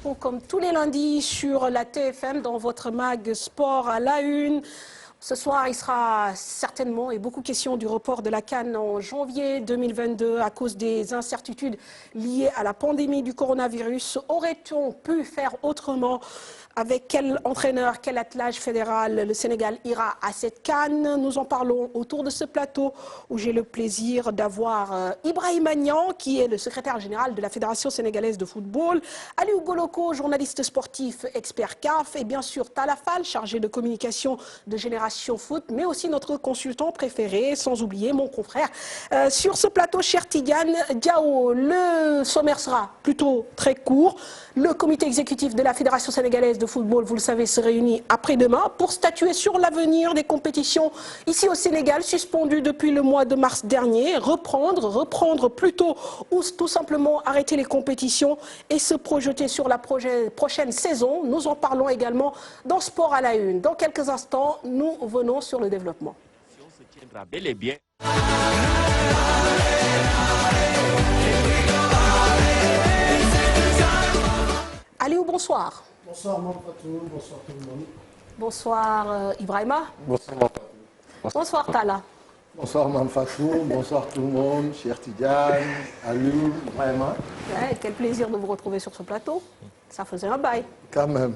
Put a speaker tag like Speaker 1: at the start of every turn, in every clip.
Speaker 1: infos comme tous les lundis sur la TFM dans votre mag sport à la une. Ce soir, il sera certainement et beaucoup question du report de la CAN en janvier 2022 à cause des incertitudes liées à la pandémie du coronavirus. Aurait-on pu faire autrement? Avec quel entraîneur, quel attelage fédéral le Sénégal ira à cette CAN? Nous en parlons autour de ce plateau où j'ai le plaisir d'avoir Ibrahima Niang, qui est le secrétaire général de la Fédération sénégalaise de football, Aliou Goloko, journaliste sportif, expert CAF, et bien sûr Talla Fall, chargé de communication de Génération Foot, mais aussi notre consultant préféré, sans oublier mon confrère. Sur ce plateau, cher Tidiane Diao, le sommaire sera plutôt très court. Le comité exécutif de la Fédération sénégalaise de football, vous le savez, se réunit après-demain pour statuer sur l'avenir des compétitions ici au Sénégal, suspendues depuis le mois de mars dernier. Reprendre plutôt ou tout simplement arrêter les compétitions et se projeter sur la prochaine saison. Nous en parlons également dans Sport à la Une. Dans quelques instants, nous venons sur le développement.
Speaker 2: Se tiendra bel et bien.
Speaker 1: Aliou, bonsoir.
Speaker 3: Bonsoir Mampatou, bonsoir tout le monde.
Speaker 1: Bonsoir Ibrahima.
Speaker 3: Bonsoir Mampatou.
Speaker 1: Bonsoir Talla.
Speaker 3: Bonsoir Mampatou, bonsoir tout le monde, cher Tidiane, Aliou, Ibrahima.
Speaker 1: Ouais, quel plaisir de vous retrouver sur ce plateau. Ça faisait un bail.
Speaker 3: Quand même.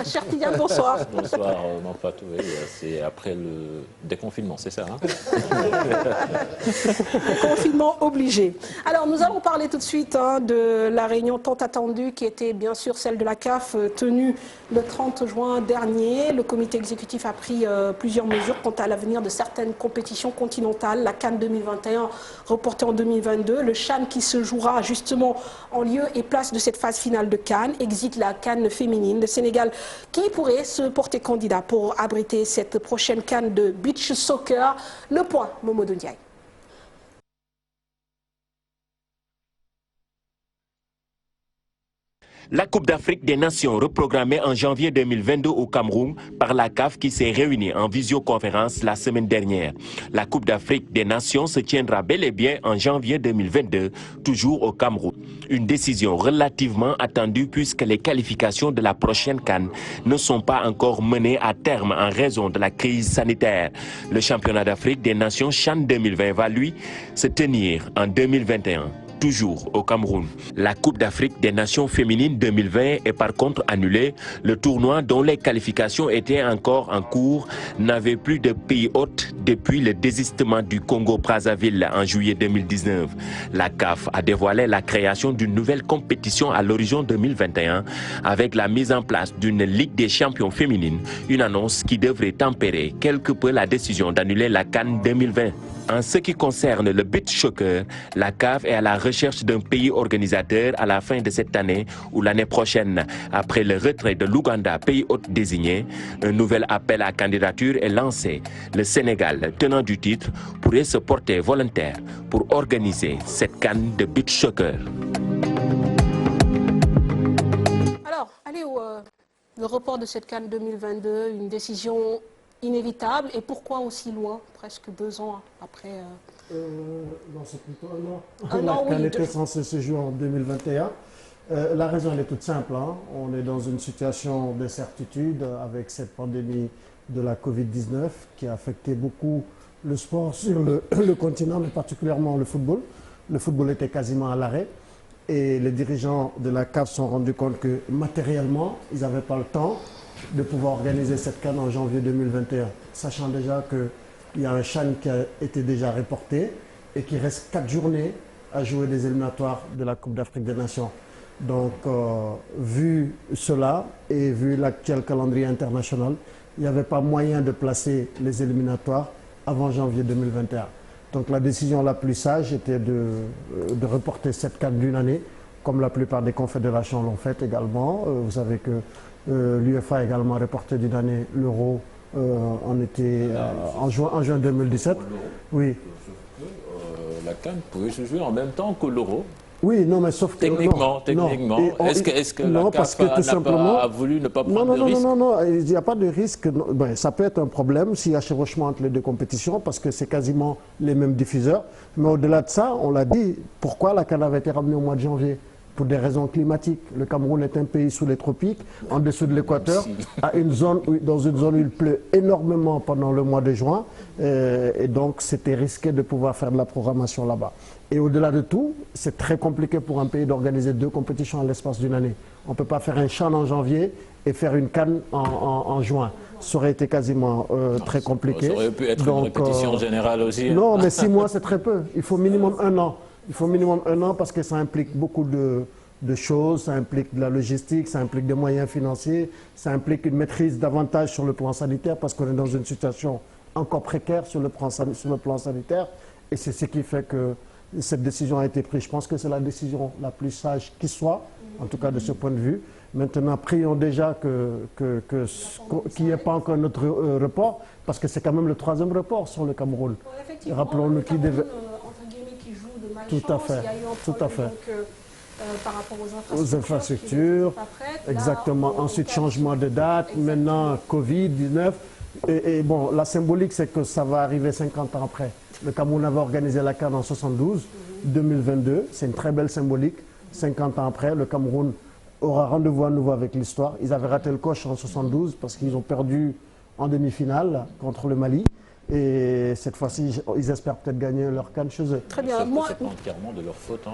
Speaker 1: Cher Tidiane, bonsoir.
Speaker 4: Bonsoir Mampatou, oui, c'est après le déconfinement, c'est ça, hein?
Speaker 1: Confinement obligé. Alors, nous allons parler tout de suite de la réunion tant attendue qui était bien sûr celle de la CAF tenue le 30 juin dernier. Le comité exécutif a pris plusieurs mesures quant à l'avenir de certaines compétitions continentales. La CAN 2021 reportée en 2022. Le CHAN qui se jouera justement en lieu et place de cette phase finale de CAN. Exit la CAN féminine. Le Sénégal qui pourrait se porter candidat pour abriter cette prochaine CAN de beach soccer. Le point, Momodou Ndiaye.
Speaker 2: La Coupe d'Afrique des Nations reprogrammée en janvier 2022 au Cameroun par la CAF qui s'est réunie en visioconférence la semaine dernière. La Coupe d'Afrique des Nations se tiendra bel et bien en janvier 2022, toujours au Cameroun. Une décision relativement attendue puisque les qualifications de la prochaine CAN ne sont pas encore menées à terme en raison de la crise sanitaire. Le championnat d'Afrique des Nations CHAN 2020 va lui se tenir en 2021. Toujours au Cameroun. La Coupe d'Afrique des Nations féminines 2020 est par contre annulée. Le tournoi dont les qualifications étaient encore en cours n'avait plus de pays hôtes depuis le désistement du Congo-Brazzaville en juillet 2019. La CAF a dévoilé la création d'une nouvelle compétition à l'horizon 2021 avec la mise en place d'une Ligue des champions féminines, une annonce qui devrait tempérer quelque peu la décision d'annuler la CAN 2020. En ce qui concerne le beach soccer, la CAF est à la recherche d'un pays organisateur à la fin de cette année ou l'année prochaine. Après le retrait de l'Ouganda, pays hôte désigné, un nouvel appel à candidature est lancé. Le Sénégal, tenant du titre, pourrait se porter volontaire pour organiser cette CAN de beach soccer.
Speaker 1: Alors, allez le report de cette CAN 2022, une décision inévitable, et pourquoi aussi loin, presque 2 ans après
Speaker 3: Non, c'est plutôt un an.
Speaker 1: Un an,
Speaker 3: La CAN
Speaker 1: oui,
Speaker 3: était censée se jouer en 2021. La raison, elle est toute simple. On est dans une situation d'incertitude avec cette pandémie de la Covid-19 qui a affecté beaucoup le sport sur le continent, mais particulièrement le football. Le football était quasiment à l'arrêt. Et les dirigeants de la CAF se sont rendus compte que matériellement, ils n'avaient pas le temps de pouvoir organiser cette CAN en janvier 2021, sachant déjà qu'il y a un CHAN qui a été déjà reporté et qu'il reste 4 journées à jouer des éliminatoires de la Coupe d'Afrique des Nations. Donc, vu cela et vu l'actuel calendrier international, il n'y avait pas moyen de placer les éliminatoires avant janvier 2021. Donc, la décision la plus sage était de reporter cette CAN d'une année, comme la plupart des confédérations l'ont fait également. Vous savez que l'UEFA a également reporté d'une année l'Euro en juin 2017. Oui.
Speaker 4: La CAN pouvait se jouer en même temps que l'Euro.
Speaker 3: Oui, non, mais sauf que...
Speaker 4: Techniquement. Est-ce que la CAF n'a pas voulu ne pas prendre de risque?
Speaker 3: Non, il n'y a pas de risque. Ben, ça peut être un problème s'il y a chevauchement entre les deux compétitions parce que c'est quasiment les mêmes diffuseurs. Mais au-delà de ça, on l'a dit, pourquoi la CAN avait été ramenée au mois de janvier? pour des raisons climatiques. Le Cameroun est un pays sous les tropiques, en dessous de l'équateur, dans une zone où il pleut énormément pendant le mois de juin. Et donc, c'était risqué de pouvoir faire de la programmation là-bas. Et au-delà de tout, c'est très compliqué pour un pays d'organiser 2 compétitions à l'espace d'une année. On ne peut pas faire un CHAN en janvier et faire une CAN en juin. Ça aurait été quasiment très compliqué.
Speaker 4: Ça aurait pu être une répétition générale aussi.
Speaker 3: Non, mais 6 mois, c'est très peu. Il faut minimum 1 an. Il faut minimum 1 an parce que ça implique beaucoup de choses, ça implique de la logistique, ça implique des moyens financiers, ça implique une maîtrise davantage sur le plan sanitaire parce qu'on est dans une situation encore précaire sur le plan sanitaire. Et c'est ce qui fait que cette décision a été prise. Je pense que c'est la décision la plus sage qui soit, en tout cas de ce point de vue. Maintenant, prions déjà qu'il n'y ait pas encore notre report, parce que c'est quand même le 3e report sur le Cameroun.
Speaker 1: Rappelons-nous qui devait... qui joue de malchance.
Speaker 3: Tout à fait, tout à fait.
Speaker 1: Donc, par rapport
Speaker 3: aux infrastructures, exactement. Ensuite, changement de date, maintenant Covid-19. Et bon, la symbolique, c'est que ça va arriver 50 ans après. Le Cameroun avait organisé la CAN en 72, 2022. C'est une très belle symbolique. 50 ans après, le Cameroun aura rendez-vous à nouveau avec l'histoire. Ils avaient raté le coche en 72 parce qu'ils ont perdu en demi-finale contre le Mali. Et cette fois-ci, ils espèrent peut-être gagner leur CAN chez eux.
Speaker 1: Très bien.
Speaker 4: C'est pas entièrement de leur faute.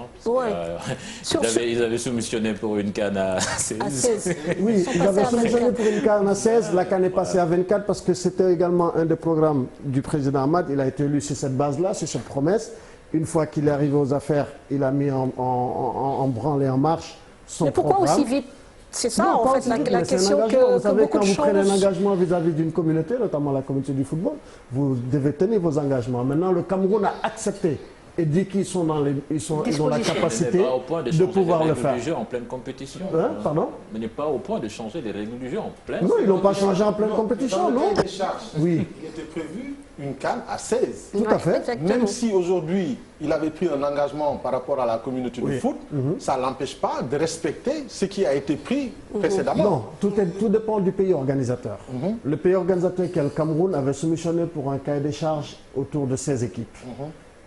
Speaker 4: Ils avaient soumissionné pour une CAN à 16.
Speaker 3: Oui, ils avaient soumissionné pour une CAN à 16. La CAN est passée à 24 parce que c'était également un des programmes du président Ahmad. Il a été élu sur cette base-là, sur cette promesse. Une fois qu'il est arrivé aux affaires, il a mis en branle et en marche son programme.
Speaker 1: Mais pourquoi aussi vite? C'est ça, non, en fait, la question que
Speaker 3: vous savez, quand vous prenez un
Speaker 1: choses...
Speaker 3: engagement vis-à-vis d'une communauté, notamment la communauté du football, vous devez tenir vos engagements. Maintenant, le Cameroun a accepté et dit qu'ils sont ils ont la capacité de pouvoir le faire.
Speaker 4: Du jeu en pleine compétition.
Speaker 3: Pardon?
Speaker 4: Mais n'est pas au point de changer les règles du jeu en pleine.
Speaker 3: Non, ils n'ont pas changé en pleine compétition, non?
Speaker 5: Dans le charges, oui. Il était prévu une CAN à 16.
Speaker 3: Tout à fait.
Speaker 1: Exactement.
Speaker 5: Même si aujourd'hui, il avait pris un engagement par rapport à la communauté du foot, ça ne l'empêche pas de respecter ce qui a été pris précédemment.
Speaker 3: Non, tout dépend du pays organisateur. Le pays organisateur qui est le Cameroun avait soumissionné pour un cahier des charges autour de 16 équipes.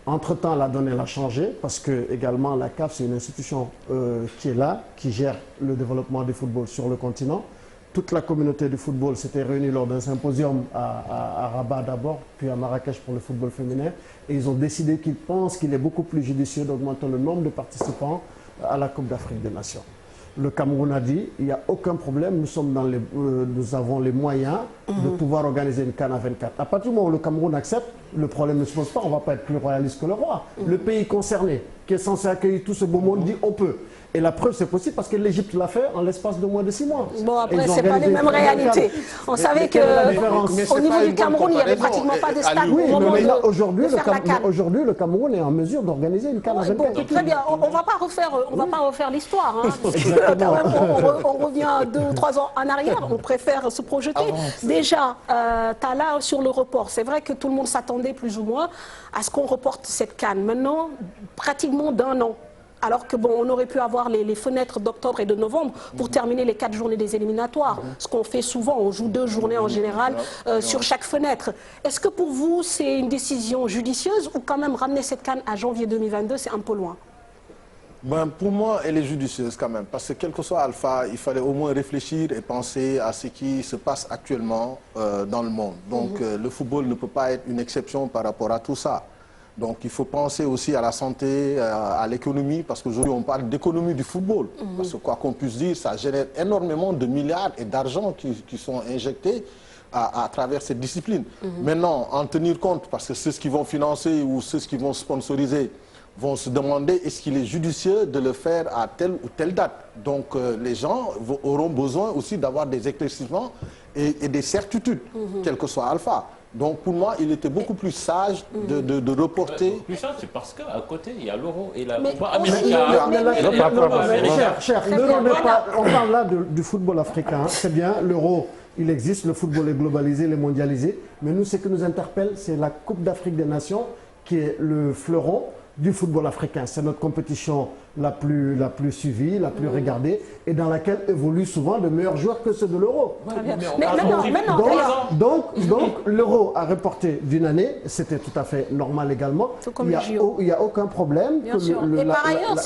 Speaker 3: Entre-temps, la donne elle a changé parce que également la CAF, c'est une institution qui est là, qui gère le développement du football sur le continent. Toute la communauté du football s'était réunie lors d'un symposium à Rabat d'abord, puis à Marrakech pour le football féminin. Et ils ont décidé qu'ils pensent qu'il est beaucoup plus judicieux d'augmenter le nombre de participants à la Coupe d'Afrique des Nations. Le Cameroun a dit, il n'y a aucun problème, nous avons les moyens de pouvoir organiser une CAN à 24. À partir du moment où le Cameroun accepte, le problème ne se pose pas, on ne va pas être plus royaliste que le roi. Le pays concerné, qui est censé accueillir tout ce beau monde, dit on peut. Et la preuve, c'est possible parce que l'Égypte l'a fait en l'espace de moins de 6 mois.
Speaker 1: Bon, après, ce n'est pas les mêmes réalités. On savait qu'au niveau du Cameroun, il n'y avait pratiquement pas de stade.
Speaker 3: Oui, mais là, aujourd'hui, le Cameroun est en mesure d'organiser une CAN à 24.
Speaker 1: Très bien, on ne va pas refaire l'histoire. On revient 2 ou 3 ans en arrière, on préfère se projeter. Déjà, Tala, sur le report, c'est vrai que tout le monde s'attendait plus ou moins à ce qu'on reporte cette CAN. Maintenant, pratiquement d'1 an. Alors que bon, on aurait pu avoir les fenêtres d'octobre et de novembre pour terminer les 4 journées des éliminatoires. Ce qu'on fait souvent, on joue 2 journées en général sur chaque fenêtre. Est-ce que pour vous, c'est une décision judicieuse ou quand même ramener cette CAN à janvier 2022, c'est un peu loin?
Speaker 5: Pour moi, elle est judicieuse quand même, parce que quel que soit Alpha, il fallait au moins réfléchir et penser à ce qui se passe actuellement dans le monde. Donc le football ne peut pas être une exception par rapport à tout ça. Donc il faut penser aussi à la santé, à l'économie, parce qu'aujourd'hui on parle d'économie du football. Parce que quoi qu'on puisse dire, ça génère énormément de milliards et d'argent qui sont injectés à travers cette discipline. Maintenant, en tenir compte, parce que ceux qui vont financer ou ceux qui vont sponsoriser vont se demander est-ce qu'il est judicieux de le faire à telle ou telle date. Donc les gens auront besoin aussi d'avoir des éclaircissements et des certitudes, quel que soit Alpha. Donc pour moi, il était beaucoup plus sage de reporter.
Speaker 4: Plus sage, c'est parce qu'à côté, il y a l'euro et la
Speaker 1: Coupe
Speaker 3: Cher, on parle là du football africain, c'est bien, l'euro, il existe, le football est globalisé, il est mondialisé, mais nous, ce qui nous interpelle, c'est la Coupe d'Afrique des Nations, qui est le fleuron du football africain. C'est notre compétition la plus suivie, la plus regardée et dans laquelle évoluent souvent de meilleurs joueurs que ceux de l'Euro. Donc l'Euro a reporté d'une année, c'était tout à fait normal également. Il n'y a aucun problème.
Speaker 1: Bien sûr. Et par ailleurs,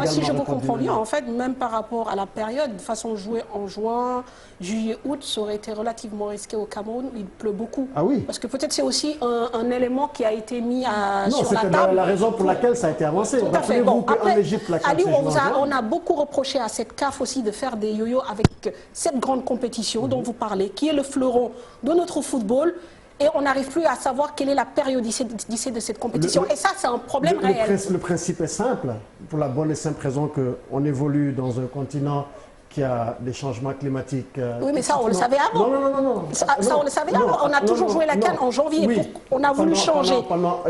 Speaker 1: si je vous comprends bien, en fait, même par rapport à la période, de façon de jouer en juin, juillet, août, ça aurait été relativement risqué au Cameroun. Il pleut beaucoup.
Speaker 3: Ah oui.
Speaker 1: Parce que peut-être c'est aussi un élément qui a été mis sur la table.
Speaker 3: Non, c'était la raison pour laquelle ça a été avancé.
Speaker 1: Tout à fait. Bon, après, Ali,
Speaker 3: on
Speaker 1: on a beaucoup reproché à cette CAF aussi de faire des yo-yo avec cette grande compétition dont vous parlez, qui est le fleuron de notre football. Et on n'arrive plus à savoir quelle est la périodicité de cette compétition. Et ça, c'est un problème réel.
Speaker 3: Le principe est simple, pour la bonne et simple raison qu'on évolue dans un continent qui a des changements climatiques.
Speaker 1: Oui, mais ça, on le savait avant.
Speaker 3: Non.
Speaker 1: Ça, on le savait avant. On a toujours joué la CAN en janvier.
Speaker 3: Oui.
Speaker 1: On a voulu changer.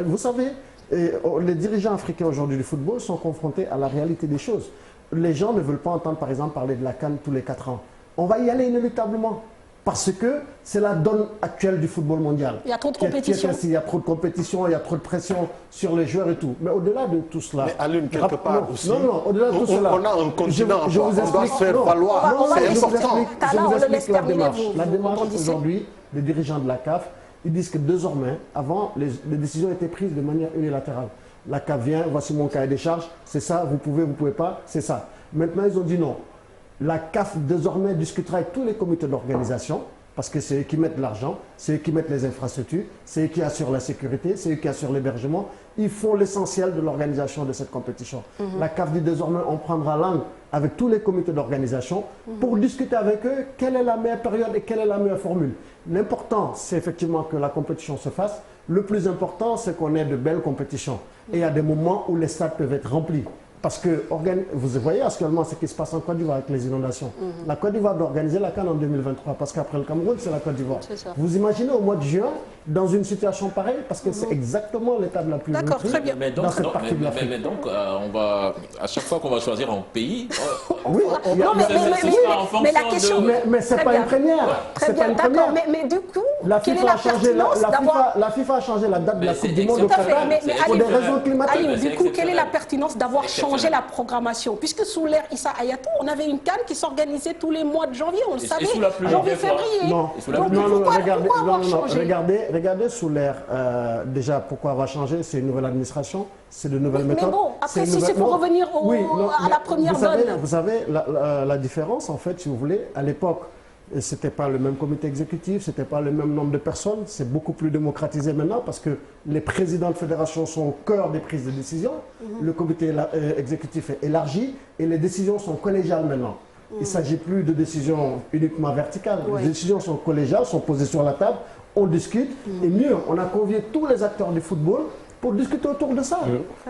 Speaker 3: Vous savez, les dirigeants africains aujourd'hui du football sont confrontés à la réalité des choses. Les gens ne veulent pas entendre, par exemple, parler de la CAN tous les 4 ans. On va y aller inéluctablement. Parce que c'est la donne actuelle du football mondial.
Speaker 1: Il y a trop de compétition.
Speaker 3: Il y a trop de compétition, il y a trop de pression sur les joueurs et tout. Mais au-delà de tout cela...
Speaker 5: Mais à l'une, quelque part aussi,
Speaker 3: au-delà de tout cela...
Speaker 5: On a un continent,
Speaker 3: je vous explique,
Speaker 5: on doit se faire valoir. C'est important.
Speaker 3: Je vous explique la démarche. La démarche aujourd'hui, les dirigeants de la CAF, ils disent que désormais, avant, les décisions étaient prises de manière unilatérale. La CAF vient, voici mon cahier des charges, c'est ça, vous pouvez pas, c'est ça. Maintenant, ils ont dit non. La CAF, désormais, discutera avec tous les comités d'organisation, parce que c'est eux qui mettent l'argent, c'est eux qui mettent les infrastructures, c'est eux qui assurent la sécurité, c'est eux qui assurent l'hébergement. Ils font l'essentiel de l'organisation de cette compétition. La CAF dit désormais, on prendra langue avec tous les comités d'organisation pour discuter avec eux quelle est la meilleure période et quelle est la meilleure formule. L'important, c'est effectivement que la compétition se fasse. Le plus important, c'est qu'on ait de belles compétitions. Et il y a des moments où les stades peuvent être remplis. Parce que vous voyez actuellement ce qui se passe en Côte d'Ivoire avec les inondations. La Côte d'Ivoire doit organiser la CAN en 2023 parce qu'après le Cameroun, c'est la Côte d'Ivoire. Vous imaginez au mois de juin, dans une situation pareille, parce que c'est exactement l'étape la plus
Speaker 4: mais donc, on va, à chaque fois qu'on va choisir un pays...
Speaker 1: mais la question...
Speaker 3: Mais ce n'est pas une première.
Speaker 1: Très bien, d'accord. Mais du coup, quelle est la pertinence d'avoir...
Speaker 3: La FIFA a changé la date de la Coupe du Monde au Qatar pour des raisons climatiques.
Speaker 1: Du coup, quelle est la pertinence d'avoir changé la programmation, puisque sous l'ère Issa Hayatou, on avait une CAN qui s'organisait tous les mois de janvier, on le savait, janvier-février.
Speaker 3: Non, regardez sous l'ère, déjà pourquoi avoir changé, c'est une nouvelle administration, c'est de nouvelles méthodes.
Speaker 1: Mais bon, après si c'est pour revenir à la première donne.
Speaker 3: Vous savez, la différence en fait, si vous voulez, à l'époque, ce n'était pas le même comité exécutif, ce n'était pas le même nombre de personnes, c'est beaucoup plus démocratisé maintenant parce que les présidents de fédération sont au cœur des prises de décision, le comité exécutif est élargi et les décisions sont collégiales maintenant. Il ne s'agit plus de décisions uniquement verticales, les décisions sont collégiales, sont posées sur la table, on discute et mieux, on a convié tous les acteurs du football pour discuter autour de ça,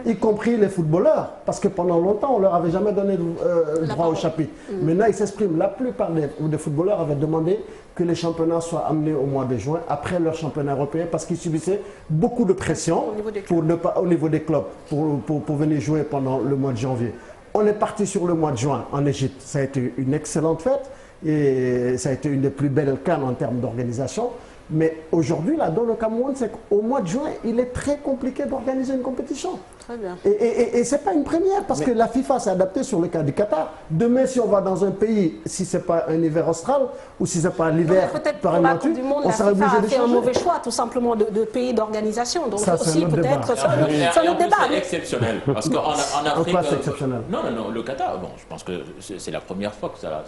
Speaker 3: y compris les footballeurs, parce que pendant longtemps, on ne leur avait jamais donné le droit au chapitre. Maintenant, ils s'expriment. La plupart des footballeurs avaient demandé que les championnats soient amenés au mois de juin, après leur championnat européen, parce qu'ils subissaient beaucoup de pression au niveau des clubs pour venir jouer pendant le mois de janvier. On est parti sur le mois de juin en Égypte. Ça a été une excellente fête et ça a été une des plus belles CAN en termes d'organisation. Mais aujourd'hui, là, dans le Cameroun, c'est qu'au mois de juin, il est très compliqué d'organiser une compétition.
Speaker 1: Très bien.
Speaker 3: Et ce n'est pas une première, parce que la FIFA s'est adaptée sur le cas du Qatar. Demain, si on va dans un pays, si ce n'est pas un hiver austral, ou si ce n'est pas l'hiver par un
Speaker 1: Coupe du Monde, la FIFA a fait un mauvais choix, tout simplement, de pays d'organisation. Donc
Speaker 3: ça,
Speaker 1: aussi, peut-être, c'est un autre débat.
Speaker 4: C'est exceptionnel, parce qu'en Afrique...
Speaker 3: c'est exceptionnel?
Speaker 4: Non, le Qatar, bon, je pense que c'est la première fois que cela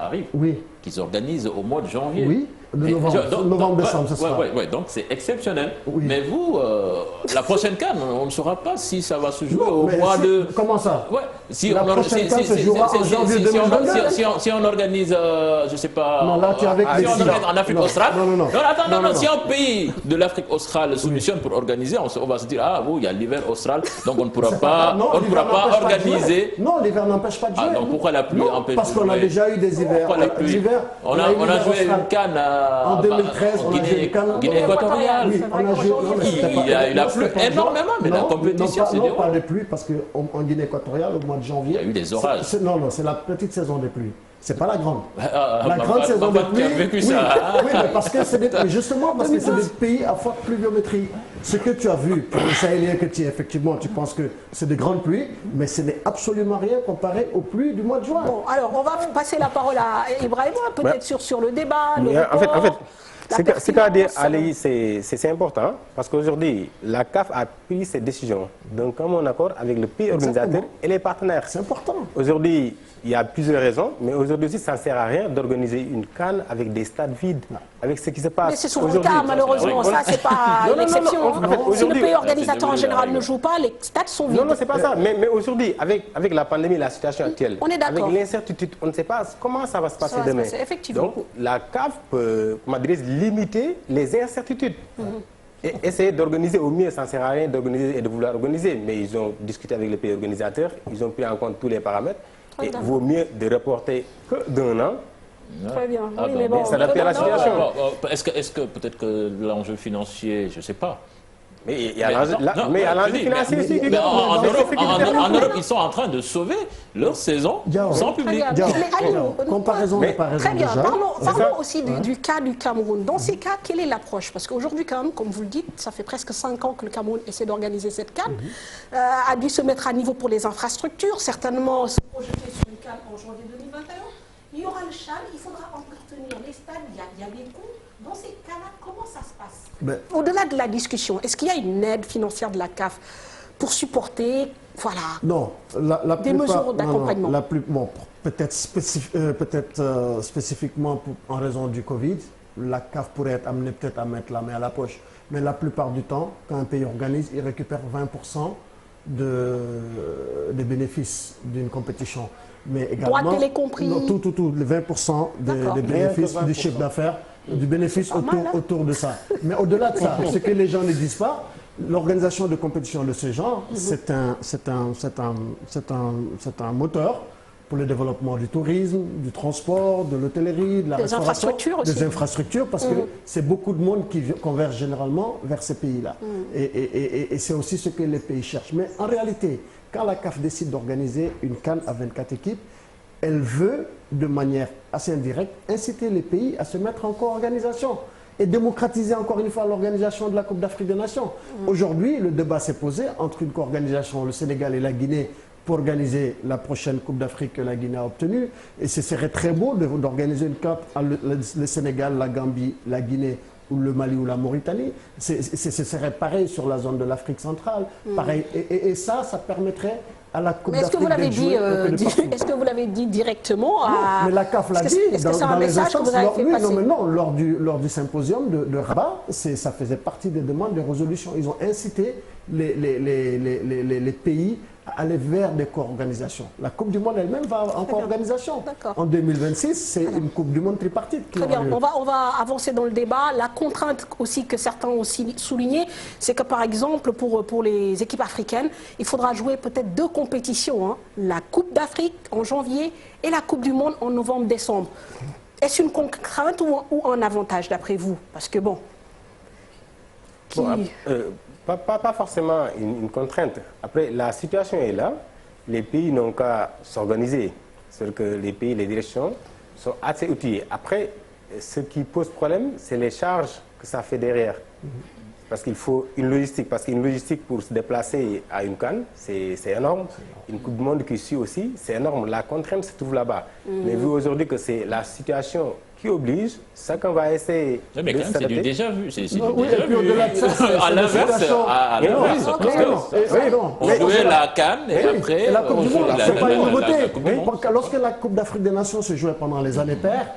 Speaker 4: arrive.
Speaker 3: Oui.
Speaker 4: Qu'ils organisent au mois de janvier.
Speaker 3: Oui, de novembre-décembre, ce sera.
Speaker 4: Oui, donc c'est exceptionnel.
Speaker 3: Oui.
Speaker 4: Mais vous, la prochaine CAN, on ne saura pas si ça va se jouer au mois de...
Speaker 3: Comment ça?
Speaker 4: Ouais.
Speaker 3: La prochaine CAN se jouera en janvier 2022.
Speaker 4: Si on organise, je ne sais pas...
Speaker 3: Non, là, tu es avec
Speaker 4: si on organise en Afrique australe...
Speaker 3: Non.
Speaker 4: Attends, si un pays de l'Afrique australe soumissionne pour organiser, on va se dire, ah oui, il y a l'hiver austral, donc on ne pourra pas organiser...
Speaker 3: Non, l'hiver n'empêche pas de jouer.
Speaker 4: Ah, donc pourquoi la pluie empêche de jouer?
Speaker 3: Parce qu'on a déjà eu des hivers.
Speaker 4: On a joué une CAN
Speaker 3: en 2013, on a joué une CAN
Speaker 4: Guinée équatoriale.
Speaker 3: Oui, on a joué.
Speaker 4: Il a plu énormément, mais la compétition, c'est
Speaker 3: pas de pluie, parce qu'en Guinée équatoriale, au mois de janvier...
Speaker 4: Il y a eu des orages.
Speaker 3: Non, c'est la petite saison des pluies. C'est pas la grande.
Speaker 4: La
Speaker 3: La grande saison de pluie.
Speaker 4: qui a vécu
Speaker 3: Oui,
Speaker 4: ça.
Speaker 3: oui, mais parce que c'est justement parce que c'est des pays à forte pluviométrie. Ce que tu as vu, pour les Sahéliens que tu es, effectivement, tu penses que c'est de grandes pluies, mais ce n'est absolument rien comparé aux pluies du mois de juin.
Speaker 1: Bon, alors on va passer la parole à Ibrahima, peut-être sur le débat, le
Speaker 6: En fait,
Speaker 1: report, la
Speaker 6: ce qu'a dit
Speaker 1: pertinence.
Speaker 6: Ali, c'est important parce qu'aujourd'hui, la CAF a pris ses décisions d'un commun accord avec le pays organisateur
Speaker 3: Exactement.
Speaker 6: et les partenaires.
Speaker 3: C'est important.
Speaker 6: Aujourd'hui, il y a plusieurs raisons, mais aujourd'hui aussi, ça ne sert à rien d'organiser une CAN avec des stades vides, avec ce qui se passe.
Speaker 1: Mais c'est souvent le
Speaker 6: aujourd'hui.
Speaker 1: cas, malheureusement. Ça, c'est pas
Speaker 6: Non, non,
Speaker 1: l'exception.
Speaker 6: non, en fait,
Speaker 1: Si le
Speaker 6: aujourd'hui-
Speaker 1: pays organisateur en
Speaker 4: C'est
Speaker 1: général
Speaker 4: désolé,
Speaker 1: ne joue pas, les stades sont vides.
Speaker 6: Non, non, c'est pas ça. Mais aujourd'hui, avec la pandémie, la situation actuelle,
Speaker 1: On est d'accord.
Speaker 6: avec l'incertitude, on ne sait pas comment ça va se passer
Speaker 1: va se
Speaker 6: demain.
Speaker 1: passer, effectivement.
Speaker 6: Donc, la CAF peut, comment dirais-je, limiter les incertitudes. Et essayer d'organiser au mieux, ça ne sert à rien d'organiser et de vouloir organiser. Mais ils ont discuté avec les pays organisateurs, ils ont pris en compte tous les paramètres.
Speaker 1: Très
Speaker 6: Et
Speaker 1: bien.
Speaker 6: il vaut mieux de reporter que d'un an.
Speaker 1: Très bien.
Speaker 4: Ah
Speaker 1: Oui,
Speaker 4: bon,
Speaker 1: mais bon,
Speaker 6: s'adapter à la
Speaker 1: non,
Speaker 6: situation.
Speaker 4: Est-ce que peut-être que l'enjeu financier, je ne sais pas.
Speaker 6: Mais il y a
Speaker 4: Mais
Speaker 6: l'enjeu
Speaker 4: non, non,
Speaker 6: mais il y a
Speaker 4: je
Speaker 6: l'enjeu
Speaker 4: dis,
Speaker 6: financier
Speaker 4: mais-
Speaker 6: aussi.
Speaker 4: Mais en
Speaker 6: Europe,
Speaker 4: Europe, ils sont en train de sauver leur saison
Speaker 3: Diao.
Speaker 4: sans
Speaker 1: Très
Speaker 4: public.
Speaker 1: bien.
Speaker 3: Diao,
Speaker 1: Mais allez,
Speaker 3: Diao, comparaison
Speaker 6: Mais-
Speaker 3: n'est pas raison
Speaker 1: Très bien.
Speaker 3: déjà.
Speaker 1: Parlons aussi du cas du Cameroun. Dans ces cas, quelle est l'approche? Parce qu'aujourd'hui, quand même, comme vous le dites, ça fait presque 5 ans que le Cameroun essaie d'organiser cette CAN. A dû se mettre à niveau pour les infrastructures, certainement se projeter sur une CAN en janvier 2021. Il y aura le CHAN, il faudra encore tenir les stades, il y a des coûts. Dans ces cas-là, comment ça se passe?
Speaker 3: Mais-
Speaker 1: Au-delà de la discussion, est-ce qu'il y a une aide financière de la CAF pour supporter, voilà,
Speaker 3: Non, la
Speaker 1: Des
Speaker 3: plupart-
Speaker 1: mesures
Speaker 3: non,
Speaker 1: d'accompagnement.
Speaker 3: non, bon, peut-être spécifiquement en raison du Covid, la CAF pourrait être amenée peut-être à mettre la main à la poche. Mais la plupart du temps, quand un pays organise, il récupère 20% des bénéfices d'une compétition. Mais également,
Speaker 1: Droits télé compris.
Speaker 3: non, tout, les 20%
Speaker 1: D'accord.
Speaker 3: des bénéfices,
Speaker 6: Rien que
Speaker 3: du chiffre d'affaires, du bénéfice
Speaker 1: pas mal, hein.
Speaker 3: autour de ça. Mais au-delà de ça, ce que les gens ne disent pas, l'organisation de compétitions de ce genre, c'est un moteur pour le développement du tourisme, du transport, de l'hôtellerie, de la
Speaker 1: Des
Speaker 3: restauration,
Speaker 1: infrastructures aussi.
Speaker 3: des infrastructures, parce que c'est beaucoup de monde qui converge généralement vers ces pays-là. Et c'est aussi ce que les pays cherchent. Mais en réalité, quand la CAF décide d'organiser une CAN à 24 équipes, elle veut, de manière assez indirecte, inciter les pays à se mettre en co-organisation et démocratiser encore une fois l'organisation de la Coupe d'Afrique des Nations. Aujourd'hui, le débat s'est posé entre une co-organisation, le Sénégal et la Guinée, pour organiser la prochaine Coupe d'Afrique que la Guinée a obtenue. Et ce serait très beau d'organiser une CAN, le Sénégal, la Gambie, la Guinée, ou le Mali ou la Mauritanie. Ce serait pareil sur la zone de l'Afrique centrale. Pareil. Et ça permettrait à la Coupe
Speaker 1: Mais est-ce que
Speaker 3: d'Afrique
Speaker 1: vous l'avez
Speaker 3: d'être jouée un peu de partout.
Speaker 1: est-ce que vous l'avez dit directement à...
Speaker 3: Mais la CAF l'a dit
Speaker 1: Est-ce que c'est un
Speaker 3: les
Speaker 1: message que
Speaker 3: instances.
Speaker 1: vous avez fait
Speaker 3: Oui,
Speaker 1: passer?
Speaker 3: non, mais non, lors du symposium de Rabat, ça faisait partie des demandes de résolution. Ils ont incité les pays à aller vers des co-organisations. La Coupe du Monde elle-même va en co-organisation.
Speaker 1: D'accord.
Speaker 3: En 2026, c'est une Coupe du Monde tripartite.
Speaker 1: Très bien, on va avancer dans le débat. La contrainte aussi que certains ont aussi souligné, c'est que par exemple pour les équipes africaines, il faudra jouer peut-être 2 compétitions, hein. La Coupe d'Afrique en janvier et la Coupe du Monde en novembre-décembre. Est-ce une contrainte ou un avantage d'après vous? Parce que bon... qui-
Speaker 6: Pas forcément une contrainte. Après, la situation est là. Les pays n'ont qu'à s'organiser. C'est-à-dire que les pays, les directions sont assez outillés. Après, ce qui pose problème, c'est les charges que ça fait derrière. Parce qu'il faut une logistique. Parce qu'une logistique pour se déplacer à une CAN, c'est énorme. Une Coupe du Monde qui suit aussi, c'est énorme. La contrainte se trouve là-bas. Mais vu aujourd'hui que c'est la situation qui oblige, chacun va essayer
Speaker 4: Mais quand même, c'est du
Speaker 6: s'adapter.
Speaker 4: déjà vu. C'est du
Speaker 3: Non, oui,
Speaker 4: déjà
Speaker 3: et puis au-delà de ça,
Speaker 4: vu.
Speaker 3: c'est
Speaker 4: À
Speaker 3: la
Speaker 4: l'inverse,
Speaker 3: situation.
Speaker 4: à l'inverse.
Speaker 3: Oui,
Speaker 4: parce que
Speaker 3: oui, non.
Speaker 4: on jouait la CAN et après
Speaker 3: Et la Coupe
Speaker 4: on
Speaker 3: du
Speaker 4: joue
Speaker 3: Monde,
Speaker 4: la
Speaker 3: c'est pas une
Speaker 4: la
Speaker 3: nouveauté.
Speaker 4: Coupe du Monde.
Speaker 3: Lorsque la Coupe d'Afrique des Nations se jouait pendant les années paires,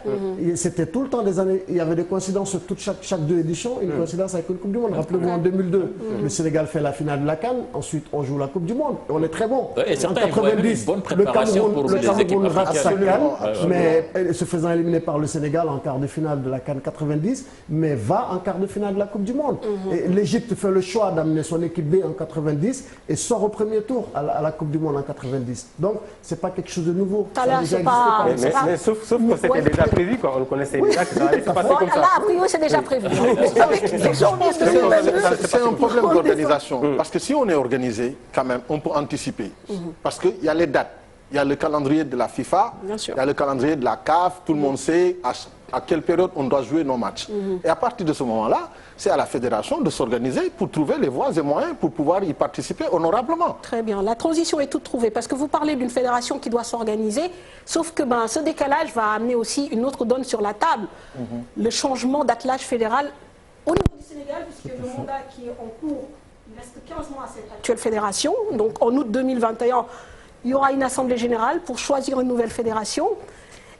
Speaker 3: c'était tout le temps des années, il y avait des coïncidences sur chaque 2 éditions, une coïncidence avec une Coupe du Monde. Rappelez-vous en 2002, le Sénégal fait la finale de la CAN, ensuite on joue la Coupe du Monde. On est très bon.
Speaker 4: Et
Speaker 3: En
Speaker 4: certains, ils voient même une bonne préparation pour
Speaker 3: le
Speaker 4: les
Speaker 3: Cameroun
Speaker 4: équipes
Speaker 3: rate sa
Speaker 4: africaines.
Speaker 3: CAN, mais se faisant éliminer par le Sénégal en quart de finale de la CAN 90, mais va en quart de finale de la Coupe du Monde. Et l'Égypte fait le choix d'amener son équipe B en 90 et sort au premier tour à la Coupe du Monde en 90. Donc, c'est pas quelque chose de nouveau.
Speaker 1: Ça, là,
Speaker 3: a déjà
Speaker 1: c'est pas-
Speaker 3: existé par
Speaker 6: Mais sauf que c'était
Speaker 1: Ouais.
Speaker 6: déjà prévu, quoi. On le connaissait déjà que ça allait se passer
Speaker 1: Bon,
Speaker 6: comme
Speaker 1: là,
Speaker 6: ça.
Speaker 1: a priori, c'est déjà prévu. Avec janvier 2022.
Speaker 5: C'est un problème d'organisation. Parce que si on est organisé, quand même, on peut anticiper. Parce qu'il y a les dates. il y a le calendrier de la FIFA,
Speaker 1: Bien sûr.
Speaker 5: il y a le calendrier de la CAF, tout le monde sait à quelle période on doit jouer nos matchs. Et à partir de ce moment-là, c'est à la fédération de s'organiser pour trouver les voies et moyens pour pouvoir y participer honorablement.
Speaker 1: Très bien. La transition est toute trouvée parce que vous parlez d'une fédération qui doit s'organiser, sauf que ce décalage va amener aussi une autre donne sur la table. Le changement d'attelage fédéral au niveau du Sénégal, puisque le mandat qui est en cours, il reste 15 mois à cette actuelle fédération. Donc en août 2021, il y aura une assemblée générale pour choisir une nouvelle fédération.